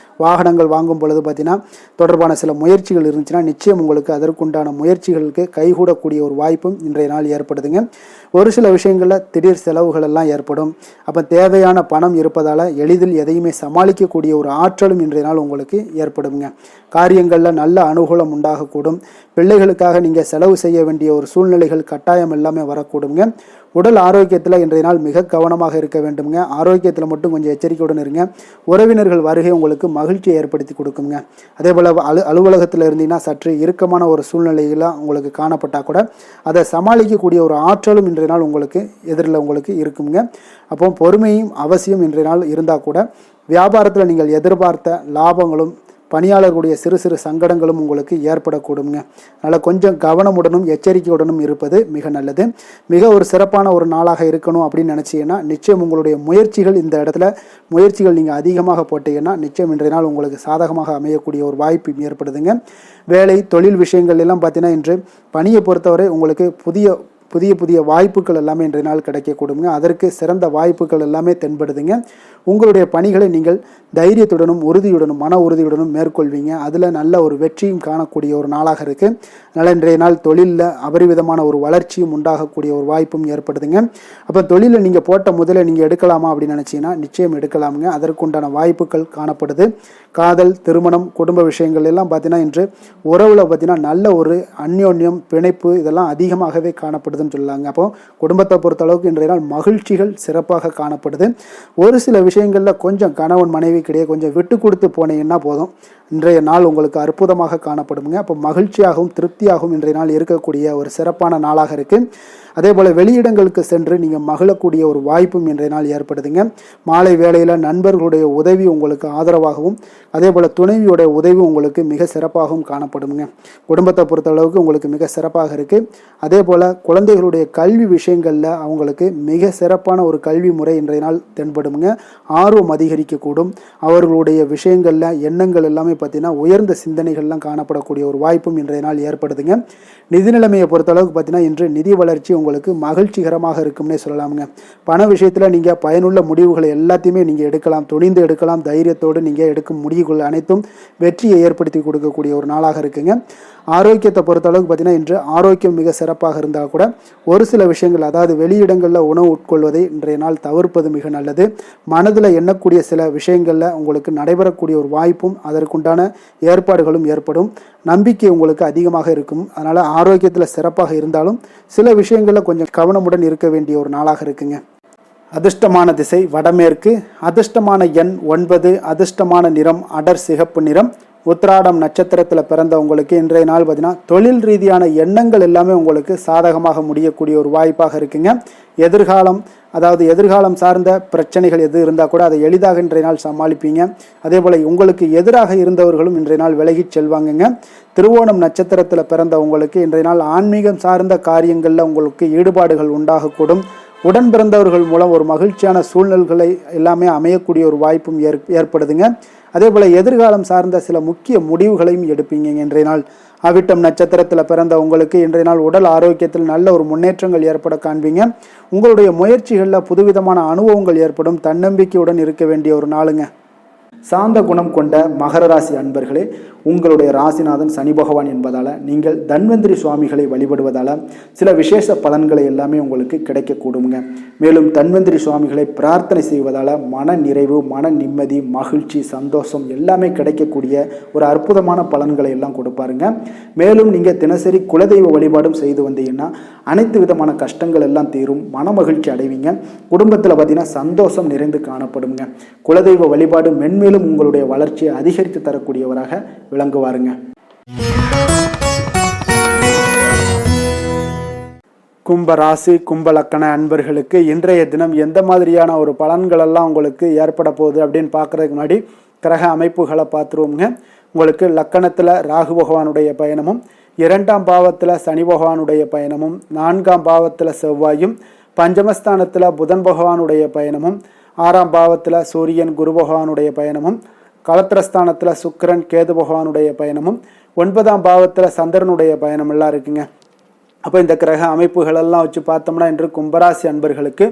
வாகனங்கள் வாங்கும் பொழுது பார்த்தீங்கன்னா தொடர்பான சில முயற்சிகள் இருந்துச்சுன்னா நிச்சயம் உங்களுக்கு அதற்குண்டான முயற்சிகளுக்கு கைகூடக்கூடிய ஒரு வாய்ப்பும் இன்றைய நாள் ஏற்படுதுங்க. ஒரு சில விஷயங்களில் திடீர் செலவுகள் எல்லாம் ஏற்படும். அப்போ தேவையான பணம் இருப்பதால் எளிதில் எதையுமே சமாளிக்கக்கூடிய ஒரு ஆற்றலும் இன்றைய நாள் உங்களுக்கு ஏற்படுங்க. காரியங்களில் நல்ல அனுகூலம் உண்டாகக்கூடும். பிள்ளைகளுக்காக நீங்கள் செலவு செய்ய வேண்டிய ஒரு சூழ்நிலைகள் கட்டாயம் எல்லாமே வரக்கூடுங்க. உடல் ஆரோக்கியத்தில் இன்றைய நாள் மிக கவனமாக இருக்க வேண்டுங்க. ஆரோக்கியத்தில் மட்டும் கொஞ்சம் எச்சரிக்கையுடன் இருங்க. உறவினர்கள் வருகை உங்களுக்கு மகிழ்ச்சியை ஏற்படுத்தி கொடுக்குங்க. அதே போல் அலுவலகத்தில் இருந்தீங்கன்னா சற்று இறுக்கமான ஒரு சூழ்நிலையெல்லாம் உங்களுக்கு காணப்பட்டால் கூட அதை சமாளிக்கக்கூடிய ஒரு ஆற்றலும் இன்றைய நாள் உங்களுக்கு எதிரில் உங்களுக்கு இருக்குங்க. அப்போ பொறுமையும் அவசியம் இன்றைய நாள் இருந்தால் கூட வியாபாரத்தில் நீங்கள் எதிர்பார்த்த லாபங்களும் பணியாளர்களுடைய சிறு சிறு சங்கடங்களும் உங்களுக்கு ஏற்படக்கூடுங்க. அதனால் கொஞ்சம் கவனமுடனும் எச்சரிக்கையுடனும் இருப்பது மிக நல்லது. மிக ஒரு சிறப்பான ஒரு நாளாக இருக்கணும் அப்படின்னு நினச்சிங்கன்னா நிச்சயம் உங்களுடைய முயற்சிகள் இந்த இடத்துல நீங்கள் அதிகமாக போட்டீங்கன்னா நிச்சயம் இன்றைய நாள் உங்களுக்கு சாதகமாக அமையக்கூடிய ஒரு வாய்ப்பு ஏற்படுதுங்க. வேலை தொழில் விஷயங்கள் எல்லாம் பார்த்தீங்கன்னா இன்று பணியை பொறுத்தவரை உங்களுக்கு புதிய புதிய புதிய வாய்ப்புகள் எல்லாமே இன்றைய நாள் கிடைக்கக்கூடுங்க. அதற்கு சிறந்த வாய்ப்புகள் எல்லாமே தென்படுதுங்க. உங்களுடைய பணிகளை நீங்கள் தைரியத்துடனும் உறுதியுடனும் மன உறுதியுடனும் மேற்கொள்வீங்க. அதில் நல்ல ஒரு வெற்றியும் காணக்கூடிய ஒரு நாளாக இருக்குது. அதனால் இன்றைய நாள் தொழிலில் அபரிவிதமான ஒரு வளர்ச்சியும் உண்டாகக்கூடிய ஒரு வாய்ப்பும் ஏற்படுதுங்க. அப்போ தொழிலில் நீங்கள் போட்ட முதல்ல நீங்கள் எடுக்கலாமா அப்படின்னு நினச்சிங்கன்னா நிச்சயம் எடுக்கலாமுங்க. அதற்குண்டான வாய்ப்புகள் காணப்படுது. காதல், திருமணம், குடும்ப விஷயங்கள் எல்லாம் பார்த்தீங்கன்னா இன்று உறவில் பார்த்தீங்கன்னா நல்ல ஒரு அந்யோன்யம், பிணைப்பு இதெல்லாம் அதிகமாகவே காணப்படுதுன்னு சொல்லலாங்க. அப்போ குடும்பத்தை பொறுத்தளவுக்கு இன்றைய நாள் மகிழ்ச்சிகள் சிறப்பாக காணப்படுது. ஒரு சில விஷயங்களில் கொஞ்சம் கணவன் மனைவிக்கிடையே கொஞ்சம் விட்டு கொடுத்து போனீங்கன்னா போதும், இன்றைய நாள் உங்களுக்கு அற்புதமாக காணப்படுங்க. அப்போ மகிழ்ச்சியாகவும் திருப்தியாகவும் இன்றைய நாள் இருக்கக்கூடிய ஒரு சிறப்பான நாளாக இருக்குது. அதே போல் வெளியிடங்களுக்கு சென்று நீங்கள் மகிழக்கூடிய ஒரு வாய்ப்பும் இன்றைய நாள் ஏற்படுதுங்க. மாலை வேளையில் நண்பர்களுடைய உதவி உங்களுக்கு ஆதரவாகவும் அதே போல் துணைவியோடைய உதவி உங்களுக்கு மிக சிறப்பாகவும் காணப்படுங்க. குடும்பத்தை பொறுத்தளவுக்கு உங்களுக்கு மிக சிறப்பாக இருக்குது. அதே போல் குழந்தைகளுடைய கல்வி விஷயங்களில் அவங்களுக்கு மிக சிறப்பான ஒரு கல்வி முறை இன்றைய நாள் தென்படுங்க. ஆர்வம் அதிகரிக்கக்கூடும். அவர்களுடைய விஷயங்களில் எண்ணங்கள் எல்லாமே பார்த்தீங்கன்னா உயர்ந்த சிந்தனைகள்லாம் காணப்படக்கூடிய ஒரு வாய்ப்பும் இன்றைய நாள் ஏற்படுதுங்க. நிதி நிலைமையை பொறுத்தளவுக்கு பார்த்தீங்கன்னா இன்று நிதி வளர்ச்சி உங்களுக்கு மகிழ்ச்சிகரமாக இருக்கும்னே சொல்லலாமுங்க. பண விஷயத்தில் நீங்கள் பயனுள்ள முடிவுகளை எல்லாத்தையுமே நீங்கள் எடுக்கலாம், துணிந்து எடுக்கலாம். தைரியத்தோடு நீங்கள் எடுக்கும் முடிவுகள் அனைத்தும் வெற்றியை ஏற்படுத்தி கொடுக்கக்கூடிய ஒரு நாளாக இருக்குங்க. ஆரோக்கியத்தை பொறுத்தளவுக்கு பார்த்தீங்கன்னா இன்று ஆரோக்கியம் மிக சிறப்பாக இருந்தால் கூட ஒரு சில விஷயங்கள், அதாவது வெளியிடங்களில் உணவு உட்கொள்வதை இன்றைய நாள் தவிர்ப்பது மிக நல்லது. மனதில் எண்ணக்கூடிய சில விஷயங்களில் உங்களுக்கு நடைபெறக்கூடிய ஒரு வாய்ப்பும் அதற்குண்டான ஏற்பாடுகளும் ஏற்படும். நம்பிக்கை உங்களுக்கு அதிகமாக இருக்கும். அதனால் ஆரோக்கியத்தில் சிறப்பாக இருந்தாலும் சில விஷயங்களில் கொஞ்சம் கவனமுடன் இருக்க வேண்டிய ஒரு நாளாக இருக்குங்க. அதிர்ஷ்டமான திசை வடமேற்கு. அதிர்ஷ்டமான எண் 9. அதிர்ஷ்டமான நிறம் அடர் சிகப்பு நிறம். உத்திராடம் நட்சத்திரத்தில் பிறந்த உங்களுக்கு இன்றைய நாள் பார்த்தீங்கன்னா தொழில் ரீதியான எண்ணங்கள் எல்லாமே உங்களுக்கு சாதகமாக முடியக்கூடிய ஒரு வாய்ப்பாக இருக்குங்க. எதிர்காலம், அதாவது எதிர்காலம் சார்ந்த பிரச்சனைகள் எது இருந்தால் கூட அதை எளிதாக இன்றைய நாள் சமாளிப்பீங்க. அதே போல் உங்களுக்கு எதிராக இருந்தவர்களும் இன்றைய நாள் விலகிச் செல்வாங்கங்க. திருவோணம் நட்சத்திரத்தில் பிறந்த உங்களுக்கு இன்றைய நாள் ஆன்மீகம் சார்ந்த காரியங்களில் உங்களுக்கு ஈடுபாடுகள் உண்டாகக்கூடும். உடன் பிறந்தவர்கள் மூலம் ஒரு மகிழ்ச்சியான சூழ்நிலைகளை எல்லாமே அமையக்கூடிய ஒரு வாய்ப்பும் ஏற்படுதுங்க. அதே போல் எதிர்காலம் சார்ந்த சில முக்கிய முடிவுகளையும் எடுப்பீங்க இன்றைய நாள். அவிட்டம் நட்சத்திரத்தில் பிறந்த உங்களுக்கு இன்றைய நாள் உடல் ஆரோக்கியத்தில் நல்ல ஒரு முன்னேற்றங்கள் ஏற்பட காண்பீங்க. உங்களுடைய முயற்சிகளில் புதுவிதமான அனுபவங்கள் ஏற்படும். தன்னம்பிக்கையுடன் இருக்க வேண்டிய ஒரு நாளுங்க. சாந்த குணம் கொண்ட மகர ராசி அன்பர்களே, உங்களுடைய ராசிநாதன் சனி பகவான் என்பதால் நீங்கள் தன்வந்திரி சுவாமிகளை வழிபடுவதால் சில விசேஷ பலன்களை எல்லாமே உங்களுக்கு கிடைக்கக்கூடுங்க. மேலும் தன்வந்திரி சுவாமிகளை பிரார்த்தனை செய்வதால் மன நிறைவு, மன நிம்மதி, மகிழ்ச்சி, சந்தோஷம் எல்லாமே கிடைக்கக்கூடிய ஒரு அற்புதமான பலன்களை எல்லாம் கொடுப்பாருங்க. மேலும் நீங்கள் தினசரி குலதெய்வ வழிபாடும் செய்து வந்தீங்கன்னா அனைத்து விதமான கஷ்டங்கள் எல்லாம் தீரும், மன மகிழ்ச்சி அடைவீங்க. குடும்பத்தில் பார்த்தீங்கன்னா சந்தோஷம் நிறைந்து காணப்படுங்க. குலதெய்வ வழிபாடு மென்மேலும் உங்களுடைய வளர்ச்சியை அதிகரித்து தரக்கூடியவராக விளங்குவாருங்க. கும்ப ராசி, கும்ப லக்கண அன்பர்களுக்கு இன்றைய தினம் எந்த மாதிரியான ஒரு பலன்கள் எல்லாம் உங்களுக்கு ஏற்பட போகுது அப்படின்னு பார்க்கறதுக்கு முன்னாடி கிரக அமைப்புகளை பார்த்துருவோங்க. உங்களுக்கு லக்கணத்தில் ராகு பகவானுடைய பயணமும், 2ஆம் பாவத்தில் சனி பகவானுடைய பயணமும், 4ஆம் பாவத்தில் செவ்வாயும், பஞ்சமஸ்தானத்தில் புதன் பகவானுடைய பயணமும், 6ஆம் பாவத்தில் சூரியன் குரு பகவானுடைய பயணமும், களத்திரஸ்தானத்தில் சுக்கிரன் கேது பகவானுடைய பயணமும், 9ஆம் பாவத்தில் சந்திரனுடைய பயணம் எல்லாம் இருக்குங்க. அப்போ இந்த கிரக அமைப்புகள் எல்லாம் வச்சு பார்த்தோம்னா இன்று கும்பராசி அன்பர்களுக்கு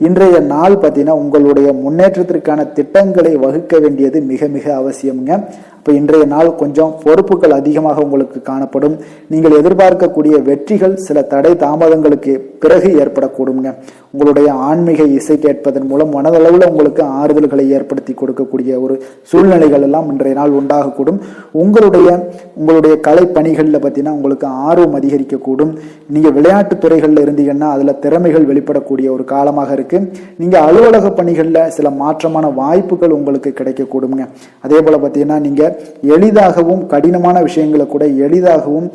இன்றைய நாள் பார்த்தீங்கன்னா உங்களுடைய முன்னேற்றத்திற்கான திட்டங்களை வகுக்க வேண்டியது மிக மிக அவசியம்ங்க. இப்போ இன்றைய நாள் கொஞ்சம் பொறுப்புகள் அதிகமாக உங்களுக்கு காணப்படும். நீங்கள் எதிர்பார்க்கக்கூடிய வெற்றிகள் சில தடை தாமதங்களுக்கு பிறகு ஏற்படக்கூடுங்க. உங்களுடைய ஆன்மீக இசை கேட்பதன் மூலம் மனதளவில் உங்களுக்கு ஆறுதல்களை ஏற்படுத்தி கொடுக்கக்கூடிய ஒரு சூழ்நிலைகள் எல்லாம் இன்றைய நாள் உண்டாகக்கூடும். உங்களுடைய கலை பணிகளில் பார்த்தீங்கன்னா உங்களுக்கு ஆர்வம் அதிகரிக்கக்கூடும். நீங்கள் விளையாட்டு துறைகளில் இருந்தீங்கன்னா அதில் திறமைகள் வெளிப்படக்கூடிய ஒரு காலமாக இருக்கு. நீங்கள் அலுவலக பணிகளில் சில மாற்றமான வாய்ப்புகள் உங்களுக்கு கிடைக்கக்கூடுங்க. அதே போல் பார்த்தீங்கன்னா நீங்கள் எளிதாகவும் கடினமான விஷயங்களை கூட எளிதாகவும்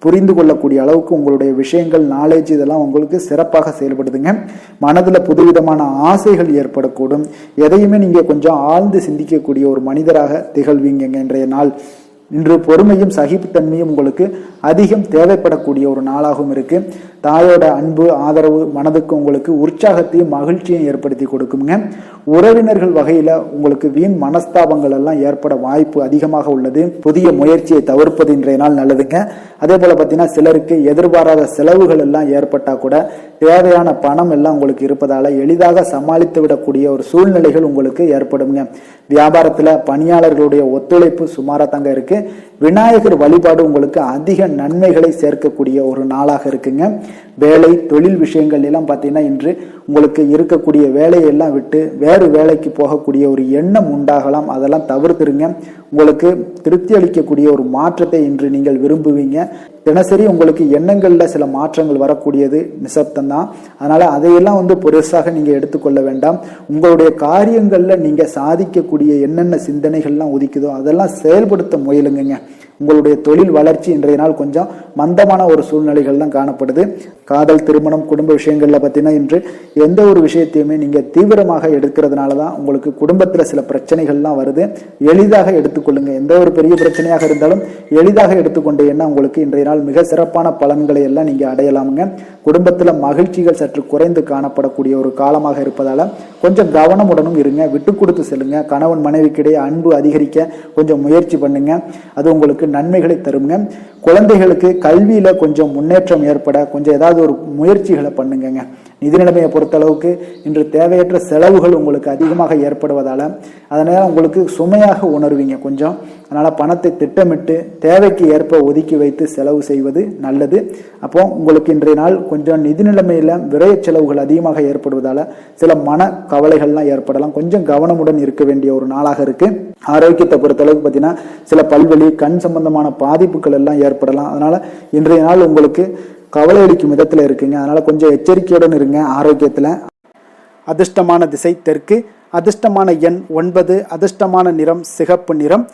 புரிந்து கொள்ளக்கூடிய அளவுக்கு உங்களுடைய விஷயங்கள், நாலேஜ் இதெல்லாம் உங்களுக்கு சிறப்பாக செயல்படுதுங்க. மனதில் புதுவிதமான ஆசைகள் ஏற்படக்கூடும். எதையுமே நீங்கள் கொஞ்சம் ஆழ்ந்து சிந்திக்கக்கூடிய ஒரு மனிதராக திகழ்வீங்க இன்றைய நாள். இன்று பொறுமையும் சகிப்புத்தன்மையும் உங்களுக்கு அதிகம் தேவைப்படக்கூடிய ஒரு நாளாகவும் இருக்கு. தாயோட அன்பு, ஆதரவு மனதுக்கு உங்களுக்கு உற்சாகத்தையும் மகிழ்ச்சியும் ஏற்படுத்தி கொடுக்குங்க. உறவினர்கள் வகையில உங்களுக்கு வீண் மனஸ்தாபங்கள் எல்லாம் ஏற்பட வாய்ப்பு அதிகமாக உள்ளது. புதிய முயற்சியை தவிர்ப்பது இன்றைய நாள் நல்லதுங்க. அதே போல பார்த்தீங்கன்னா சிலருக்கு எதிர்பாராத செலவுகள் எல்லாம் ஏற்பட்டா கூட தேவையான பணம் எல்லாம் உங்களுக்கு இருப்பதால எளிதாக சமாளித்து விடக்கூடிய ஒரு சூழ்நிலைகள் உங்களுக்கு ஏற்படுங்க. வியாபாரத்துல பணியாளர்களுடைய ஒத்துழைப்பு சுமாரா தாங்க இருக்கு. விநாயகர் வழிபாடு உங்களுக்கு அதிக நன்மைகளை சேர்க்கக்கூடிய ஒரு நாளாக இருக்குங்க. வேலை தொழில் விஷயங்கள் எல்லாம் பார்த்தீங்கன்னா இன்று உங்களுக்கு இருக்கக்கூடிய வேலையெல்லாம் விட்டு வேறு வேலைக்கு போகக்கூடிய ஒரு எண்ணம் உண்டாகலாம். அதெல்லாம் தவிர்த்துருங்க. உங்களுக்கு திருப்தி அளிக்கக்கூடிய ஒரு மாற்றத்தை இன்று நீங்கள் விரும்புவீங்க. தினசரி உங்களுக்கு எண்ணங்கள்ல சில மாற்றங்கள் வரக்கூடியது நிசப்தம் தான். அதனால அதையெல்லாம் பெருசாக நீங்க எடுத்துக்கொள்ள வேண்டாம். உங்களுடைய காரியங்கள்ல நீங்க சாதிக்கக்கூடிய என்னென்ன சிந்தனைகள்லாம் உதிக்குதோ அதெல்லாம் செயல்படுத்த முயலுங்க. உங்களுடைய தொழில் வளர்ச்சி இன்றைய நாள் கொஞ்சம் மந்தமான ஒரு சூழ்நிலைகள் தான் காணப்படுது. காதல், திருமணம், குடும்ப விஷயங்கள்ல பார்த்தீங்கன்னா இன்று எந்த ஒரு விஷயத்தையுமே நீங்க தீவிரமாக எடுக்கிறதுனால தான் உங்களுக்கு குடும்பத்துல சில பிரச்சனைகள்லாம் வருது. எளிதாக எடுத்துக்கொள்ளுங்க. எந்த ஒரு பெரிய பிரச்சனையாக இருந்தாலும் எளிதாக எடுத்துக்கொண்டீங்கன்னா உங்களுக்கு இன்றைய நாள் மிக சிறப்பான பலன்களை எல்லாம் நீங்க அடையலாமுங்க. குடும்பத்துல மகிழ்ச்சிகள் சற்று குறைந்து காணப்படக்கூடிய ஒரு காலமாக இருப்பதால கொஞ்சம் கவனமுடனும் இருங்க. விட்டு கொடுத்து செல்லுங்க. கணவன் மனைவிக்கிடையே அன்பு அதிகரிக்க கொஞ்சம் முயற்சி பண்ணுங்க. அது உங்களுக்கு நன்மைகளை தருங்க. குழந்தைகளுக்கு கல்வியில கொஞ்சம் முன்னேற்றம் ஏற்பட கொஞ்சம் ஏதாவது ஒரு முயற்சிகளை பண்ணுங்க. நிதி நிலைமையை பொறுத்த அளவுக்கு இன்று தேவையற்ற செலவுகள் உங்களுக்கு அதிகமாக ஏற்படுவதால அதனால உங்களுக்கு சுமையாக உணர்வீங்க கொஞ்சம். அதனால பணத்தை திட்டமிட்டு தேவைக்கு ஏற்ப ஒதுக்கி வைத்து செலவு செய்வது நல்லது. அப்போ உங்களுக்கு இன்றைய நாள் கொஞ்சம் நிதி நிலைமையில விரைய செலவுகள் அதிகமாக ஏற்படுவதால சில மன கவலைகள்லாம் ஏற்படலாம். கொஞ்சம் கவனமுடன் இருக்க வேண்டிய ஒரு நாளாக இருக்கு. ஆரோக்கியத்தை பொறுத்த அளவுக்கு பார்த்தீங்கன்னா சில பல்வலி, கண் சம்பந்தமான பாதிப்புகள் எல்லாம் ஏற்படலாம். அதனால இன்றைய நாள் உங்களுக்கு கவலை அளிக்கும் விதத்துல இருக்குங்க. அதனால கொஞ்சம் எச்சரிக்கையுடன் இருங்க ஆரோக்கியத்துல. அதிர்ஷ்டமான திசை தெற்கு, அதிர்ஷ்டமான எண் 9, அதிர்ஷ்டமான நிறம் சிகப்பு நிறம்.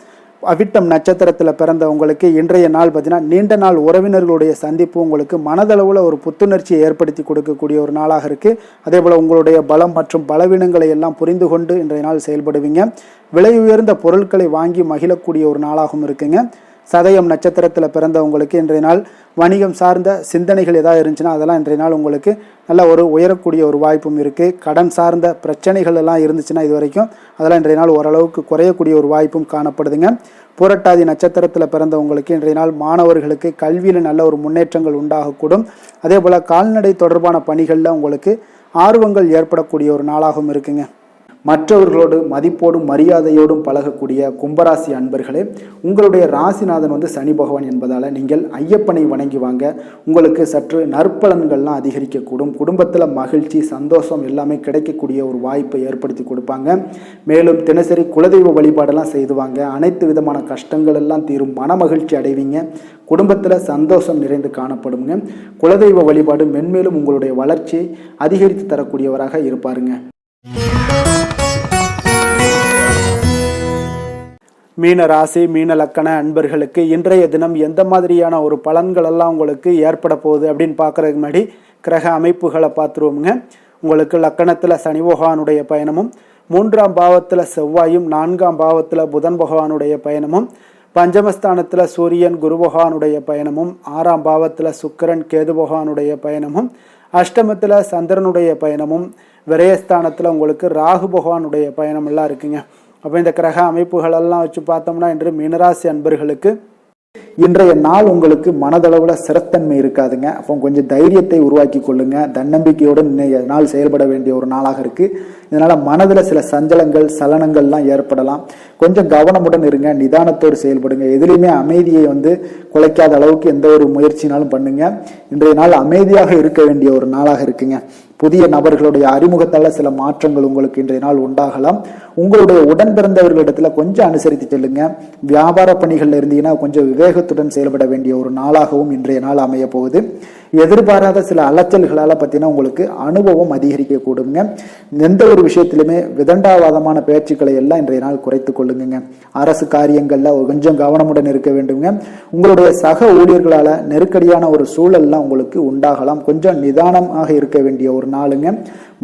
அவிட்டம் நட்சத்திரத்தில் பிறந்த உங்களுக்கு இன்றைய நாள் பார்த்தீங்கன்னா நீண்ட நாள் உறவினர்களுடைய சந்திப்பு உங்களுக்கு மனதளவில் ஒரு புத்துணர்ச்சியை ஏற்படுத்தி கொடுக்கக்கூடிய ஒரு நாளாக இருக்குது. அதே போல் உங்களுடைய பலம் மற்றும் பலவீனங்களை எல்லாம் புரிந்து கொண்டு இன்றைய நாள் செயல்படுவீங்க. விலை உயர்ந்த பொருட்களை வாங்கி மகிழக்கூடிய ஒரு நாளாகவும் இருக்குங்க. சதயம் நட்சத்திரத்தில் பிறந்த உங்களுக்கு இன்றைய நாள் வணிகம் சார்ந்த சிந்தனைகள் ஏதாவது இருந்துச்சுன்னா அதெல்லாம் இன்றைய நாள் உங்களுக்கு நல்ல ஒரு உயரக்கூடிய ஒரு வாய்ப்பும் இருக்குது. கடன் சார்ந்த பிரச்சனைகள் எல்லாம் இருந்துச்சுன்னா இது வரைக்கும் அதெல்லாம் இன்றைய நாள் ஓரளவுக்கு குறையக்கூடிய ஒரு வாய்ப்பும் காணப்படுதுங்க. புரட்டாதி நட்சத்திரத்தில் பிறந்தவங்களுக்கு இன்றைய நாள் மாணவர்களுக்கு கல்வியில் நல்ல ஒரு முன்னேற்றங்கள் உண்டாகக்கூடும். அதே போல் கால்நடை தொடர்பான பணிகளில் உங்களுக்கு ஆர்வங்கள் ஏற்படக்கூடிய ஒரு நாளாகவும் இருக்குங்க. மற்றவர்களோடு மதிப்போடும் மரியாதையோடும் பழகக்கூடிய கும்பராசி அன்பர்களே, உங்களுடைய ராசிநாதன் சனி பகவான் என்பதால் நீங்கள் ஐயப்பனை வணங்கி வாங்க. உங்களுக்கு சற்று நற்பலன்கள்லாம் அதிகரிக்கக்கூடும். குடும்பத்தில் மகிழ்ச்சி, சந்தோஷம் எல்லாமே கிடைக்கக்கூடிய ஒரு வாய்ப்பை ஏற்படுத்தி கொடுப்பாங்க. மேலும் தினசரி குலதெய்வ வழிபாடெல்லாம் செய்துவாங்க. அனைத்து விதமான கஷ்டங்கள் எல்லாம் தீரும். மன மகிழ்ச்சி அடைவீங்க. குடும்பத்தில் சந்தோஷம் நிறைந்து காணப்படுங்க. குலதெய்வ வழிபாடு மென்மேலும் உங்களுடைய வளர்ச்சியை அதிகரித்து தரக்கூடியவராக இருப்பாருங்க. மீன ராசி, மீன லக்கண அன்பர்களுக்கு இன்றைய தினம் எந்த மாதிரியான ஒரு பலன்கள் எல்லாம் உங்களுக்கு ஏற்பட போகுது அப்படின்னு பார்க்கறதுக்கு முன்னாடி கிரக அமைப்புகளை பார்த்துருவோமுங்க. உங்களுக்கு லக்கணத்தில் சனி பகவானுடைய பயணமும், 3ஆம் பாவத்தில் செவ்வாயும், 4ஆம் பாவத்தில் புதன் பகவானுடைய பயணமும், பஞ்சமஸ்தானத்தில் சூரியன் குரு பகவானுடைய பயணமும், 6ஆம் பாவத்தில் சுக்கிரன் கேது பகவானுடைய பயணமும், அஷ்டமத்தில் சந்திரனுடைய பயணமும், விரயஸ்தானத்தில் உங்களுக்கு ராகு பகவானுடைய பயணம் எல்லாம் இருக்குங்க. அப்போ இந்த கிரக அமைப்புகளெல்லாம் வச்சு பார்த்தோம்னா இன்று மீனராசி அன்பர்களுக்கு இன்றைய நாள் உங்களுக்கு மனதளவுல சிறத்தன்மை இருக்காதுங்க. அப்போ கொஞ்சம் தைரியத்தை உருவாக்கி கொள்ளுங்க. தன்னம்பிக்கையோடு இன்றைய நாள் செயல்பட வேண்டிய ஒரு நாளாக இருக்கு. இதனால மனதில் சில சஞ்சலங்கள், சலனங்கள்லாம் ஏற்படலாம். கொஞ்சம் கவனமுடன் இருங்க. நிதானத்தோடு செயல்படுங்க. எதுலையுமே அமைதியை குலைக்காத அளவுக்கு எந்த ஒரு முயற்சினாலும் பண்ணுங்க. இன்றைய நாள் அமைதியாக இருக்க வேண்டிய ஒரு நாளாக இருக்குங்க. புதிய நபர்களுடைய அறிமுகத்தால சில மாற்றங்கள் உங்களுக்கு இன்றைய நாள் உண்டாகலாம். உங்களுடைய உடன் பிறந்தவர்களிடத்துல கொஞ்சம் அனுசரித்து செல்லுங்க. வியாபார பணிகள்ல இருந்தீங்கன்னா கொஞ்சம் விவேகத்துடன் செயல்பட வேண்டிய ஒரு நாளாகவும் இன்றைய நாள் அமைய போகுது. எதிர்பாராத சில அலைச்சல்களால பார்த்தீங்கன்னா உங்களுக்கு அனுபவம் அதிகரிக்க கூடுங்க. எந்த ஒரு விஷயத்திலுமே விதண்டாவாதமான பேச்சுக்களை எல்லாம் இன்றைய நாள் குறைத்து கொள்ளுங்க. அரசு காரியங்கள்ல கொஞ்சம் கவனமுடன் இருக்க வேண்டுங்க. உங்களுடைய சக ஊழியர்களால நெருக்கடியான ஒரு சூழல்லாம் உங்களுக்கு உண்டாகலாம். கொஞ்சம் நிதானமாக இருக்க வேண்டிய ஒரு நாளுங்க.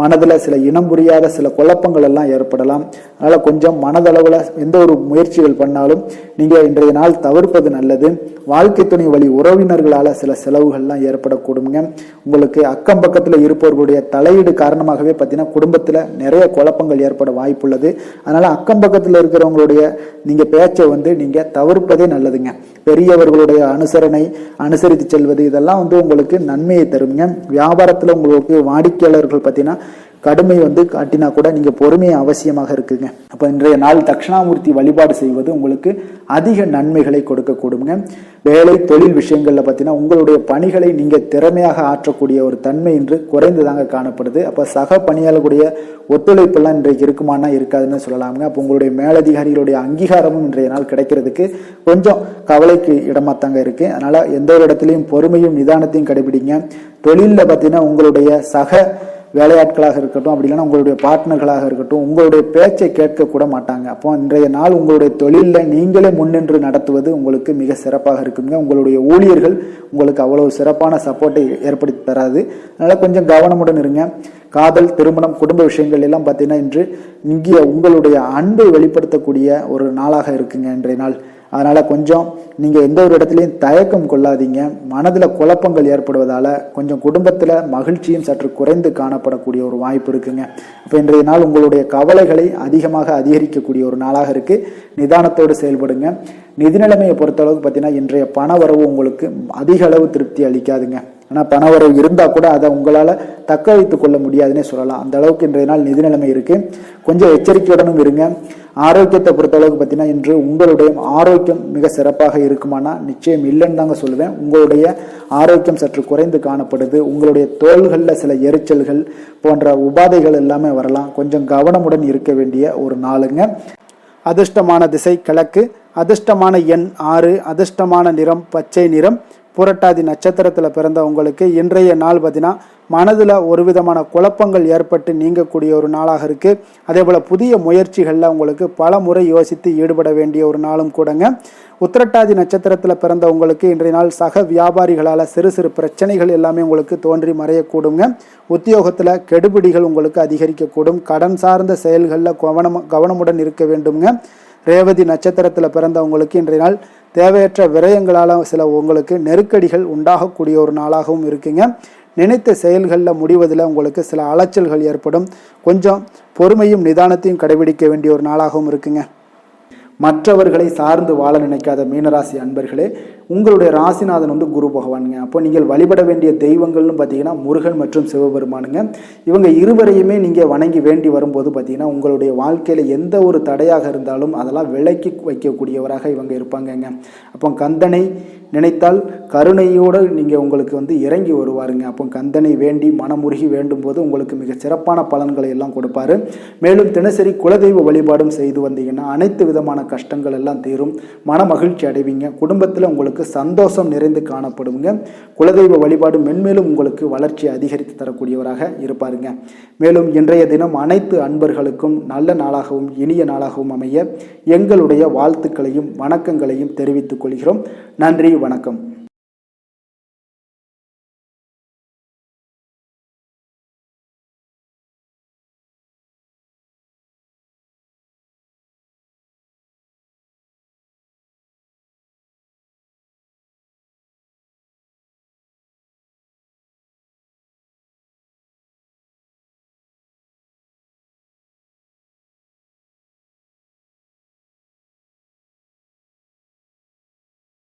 மனதில் சில இனம் புரியாத சில குழப்பங்கள் எல்லாம் ஏற்படலாம். அதனால கொஞ்சம் மனதளவில் எந்த ஒரு முயற்சிகள் பண்ணாலும் நீங்க இன்றைய நாள் தவிர்ப்பது நல்லது. வாழ்க்கை துணை வழி உறவினர்களால சில செலவுகள்லாம் ஏற்படக்கூடுங்க. உங்களுக்கு அக்கம் பக்கத்துல இருப்பவர்களுடைய தலையீடு காரணமாகவே பார்த்தீங்கன்னா குடும்பத்துல நிறைய குழப்பங்கள் ஏற்பட வாய்ப்புள்ளது. அதனால அக்கம் பக்கத்துல இருக்கிறவங்களுடைய நீங்க பேச்சை நீங்க தவிர்ப்பதே நல்லதுங்க. பெரியவர்களுடைய அனுசரித்து செல்வது இதெல்லாம் உங்களுக்கு நன்மையை தருங்க. வியாபாரத்துல உங்களுக்கு வாடிக்கையாளர்கள் பார்த்தீங்கன்னா கடுமை காட்டினா கூட நீங்க பொறுமை அவசியமாக இருக்குங்க. அப்ப இன்றைய நாள் தட்சிணாமூர்த்தி வழிபாடு செய்வது உங்களுக்கு அதிக நன்மைகளை கொடுக்கக்கூடுங்க. வேலை தொழில் விஷயங்கள்ல பார்த்தீங்கன்னா உங்களுடைய பணிகளை நீங்க திறமையாக ஆற்றக்கூடிய ஒரு தன்மை இன்று குறைந்துதாங்க காணப்படுது. அப்ப சக பணியாளர்களுடைய ஒத்துழைப்பெல்லாம் இன்றைக்கு இருக்குமானா இருக்காதுன்னு சொல்லலாமுங்க. அப்போ உங்களுடைய மேலதிகாரிகளுடைய அங்கீகாரமும் இன்றைய நாள் கிடைக்கிறதுக்கு கொஞ்சம் கவலைக்கு இடமா தாங்க இருக்கு. அதனால எந்த ஒரு இடத்துலையும் பொறுமையும் நிதானத்தையும் கடைபிடிங்க. தொழில பார்த்தீங்கன்னா உங்களுடைய சக வேலையாட்களாக இருக்கட்டும், அப்படி இல்லைன்னா உங்களுடைய பார்ட்னர்களாக இருக்கட்டும், உங்களுடைய பேச்சை கேட்க கூட மாட்டாங்க. அப்போ இன்றைய நாள் உங்களுடைய தொழிலில் நீங்களே முன்னின்று நடத்துவது உங்களுக்கு மிக சிறப்பாக இருக்குங்க. உங்களுடைய ஊழியர்கள் உங்களுக்கு அவ்வளவு சிறப்பான சப்போர்ட்டை ஏற்படுத்தி தராது. அதனால கொஞ்சம் கவனமுடன் இருங்க. காதல், திருமணம், குடும்ப விஷயங்கள் எல்லாம் பார்த்தீங்கன்னா இன்று இங்கே உங்களுடைய அன்பை வெளிப்படுத்தக்கூடிய ஒரு நாளாக இருக்குங்க இன்றைய நாள். அதனால கொஞ்சம் நீங்க எந்த ஒரு இடத்துலையும் தயக்கம் கொள்ளாதீங்க. மனதுல குழப்பங்கள் ஏற்படுவதால கொஞ்சம் குடும்பத்துல மகிழ்ச்சியும் சற்று குறைந்து காணப்படக்கூடிய ஒரு வாய்ப்பு இருக்குங்க. இப்ப இன்றைய நாள் உங்களுடைய கவலைகளை அதிகமாக அதிகரிக்கக்கூடிய ஒரு நாளாக இருக்கு. நிதானத்தோடு செயல்படுங்க. நிதி நிலைமையை பொறுத்தளவுக்கு பார்த்தீங்கன்னா இன்றைய பண வரவு உங்களுக்கு அதிக அளவு திருப்தி அளிக்காதுங்க. ஆனா பணவரவு இருந்தா கூட அதை உங்களால தக்க வைத்துக் கொள்ள முடியாதுன்னே சொல்லலாம். அந்த அளவுக்கு இன்றைய நாள் நிதி நிலைமை இருக்கு. கொஞ்சம் எச்சரிக்கையுடனும் இருங்க. ஆரோக்கியத்தை பொறுத்தளவுக்கு பார்த்தீங்கன்னா இன்று உங்களுடைய ஆரோக்கியம் மிக சிறப்பாக இருக்குமானா நிச்சயம் இல்லைன்னு தாங்க சொல்லுவேன். உங்களுடைய ஆரோக்கியம் சற்று குறைந்து காணப்படுது. உங்களுடைய தோள்களில் சில எரிச்சல்கள் போன்ற உபாதைகள் எல்லாமே வரலாம். கொஞ்சம் கவனமுடன் இருக்க வேண்டிய ஒரு நாளுங்க. அதிர்ஷ்டமான திசை கிழக்கு, அதிர்ஷ்டமான எண் 6, அதிர்ஷ்டமான நிறம் பச்சை நிறம். புரட்டாதி நட்சத்திரத்தில் பிறந்த உங்களுக்கு இன்றைய நாள் பார்த்தீங்கன்னா மனதில் ஒரு விதமான குழப்பங்கள் ஏற்பட்டு நீங்கக்கூடிய ஒரு நாளாக இருக்குது. அதே போல் புதிய முயற்சிகளில் உங்களுக்கு பல முறை யோசித்து ஈடுபட வேண்டிய ஒரு நாளும் கூடங்க. உத்திரட்டாதி நட்சத்திரத்தில் பிறந்த உங்களுக்கு இன்றைய நாள் சக வியாபாரிகளால் சிறு சிறு பிரச்சனைகள் எல்லாமே உங்களுக்கு தோன்றி மறையக்கூடுங்க. உத்தியோகத்தில் கெடுபிடிகள் உங்களுக்கு அதிகரிக்கக்கூடும். கடன் சார்ந்த செயல்களில் கவனமுடன் இருக்க வேண்டுங்க. ரேவதி நட்சத்திரத்தில் பிறந்தவங்களுக்கு இன்றைய நாள் தேவையற்ற விரயங்களால் சில உங்களுக்கு நெருக்கடிகள் உண்டாகக்கூடிய ஒரு நாளாகவும் இருக்குங்க. நினைத்த செயல்களில் முடிவதில் உங்களுக்கு சில அலைச்சல்கள் ஏற்படும். கொஞ்சம் பொறுமையும் நிதானத்தையும் கடைபிடிக்க வேண்டிய ஒரு நாளாகவும் இருக்குங்க. மற்றவர்களை சார்ந்து வாழ நினைக்காத மீனராசி அன்பர்களே, உங்களுடைய ராசிநாதன் குரு பகவானுங்க. அப்போ நீங்கள் வழிபட வேண்டிய தெய்வங்கள்னு பார்த்தீங்கன்னா முருகன் மற்றும் சிவபெருமானுங்க. இவங்க இருவரையுமே நீங்கள் வணங்கி வேண்டி வரும்போது பார்த்தீங்கன்னா உங்களுடைய வாழ்க்கையில் எந்த ஒரு தடையாக இருந்தாலும் அதெல்லாம் விலக்கி வைக்கக்கூடியவராக இவங்க இருப்பாங்கங்க. அப்போ கந்தனை நினைத்தால் கருணையோடு நீங்கள் உங்களுக்கு இறங்கி வருவாருங்க. அப்போ கந்தனை வேண்டி மனமுருகி வேண்டும் போது உங்களுக்கு மிக சிறப்பான பலன்களை எல்லாம் கொடுப்பாரு. மேலும் தினசரி குலதெய்வ வழிபாடும் செய்து வந்தீங்கன்னா அனைத்து விதமான கஷ்டங்கள் எல்லாம் தீரும். மன மகிழ்ச்சி அடைவீங்க. குடும்பத்தில் உங்களுக்கு சந்தோஷம் நிறைந்து காணப்படுங்க. குலதெய்வ வழிபாடு மென்மேலும் உங்களுக்கு வளர்ச்சி அதிகரித்து தரக்கூடியவராக இருப்பாருங்க. மேலும் இன்றைய தினம் அனைத்து அன்பர்களுக்கும் நல்ல நாளாகவும் இனிய நாளாகவும் அமைய எங்களுடைய வாழ்த்துக்களையும் வணக்கங்களையும் தெரிவித்துக் கொள்கிறோம். நன்றி, வணக்கம்.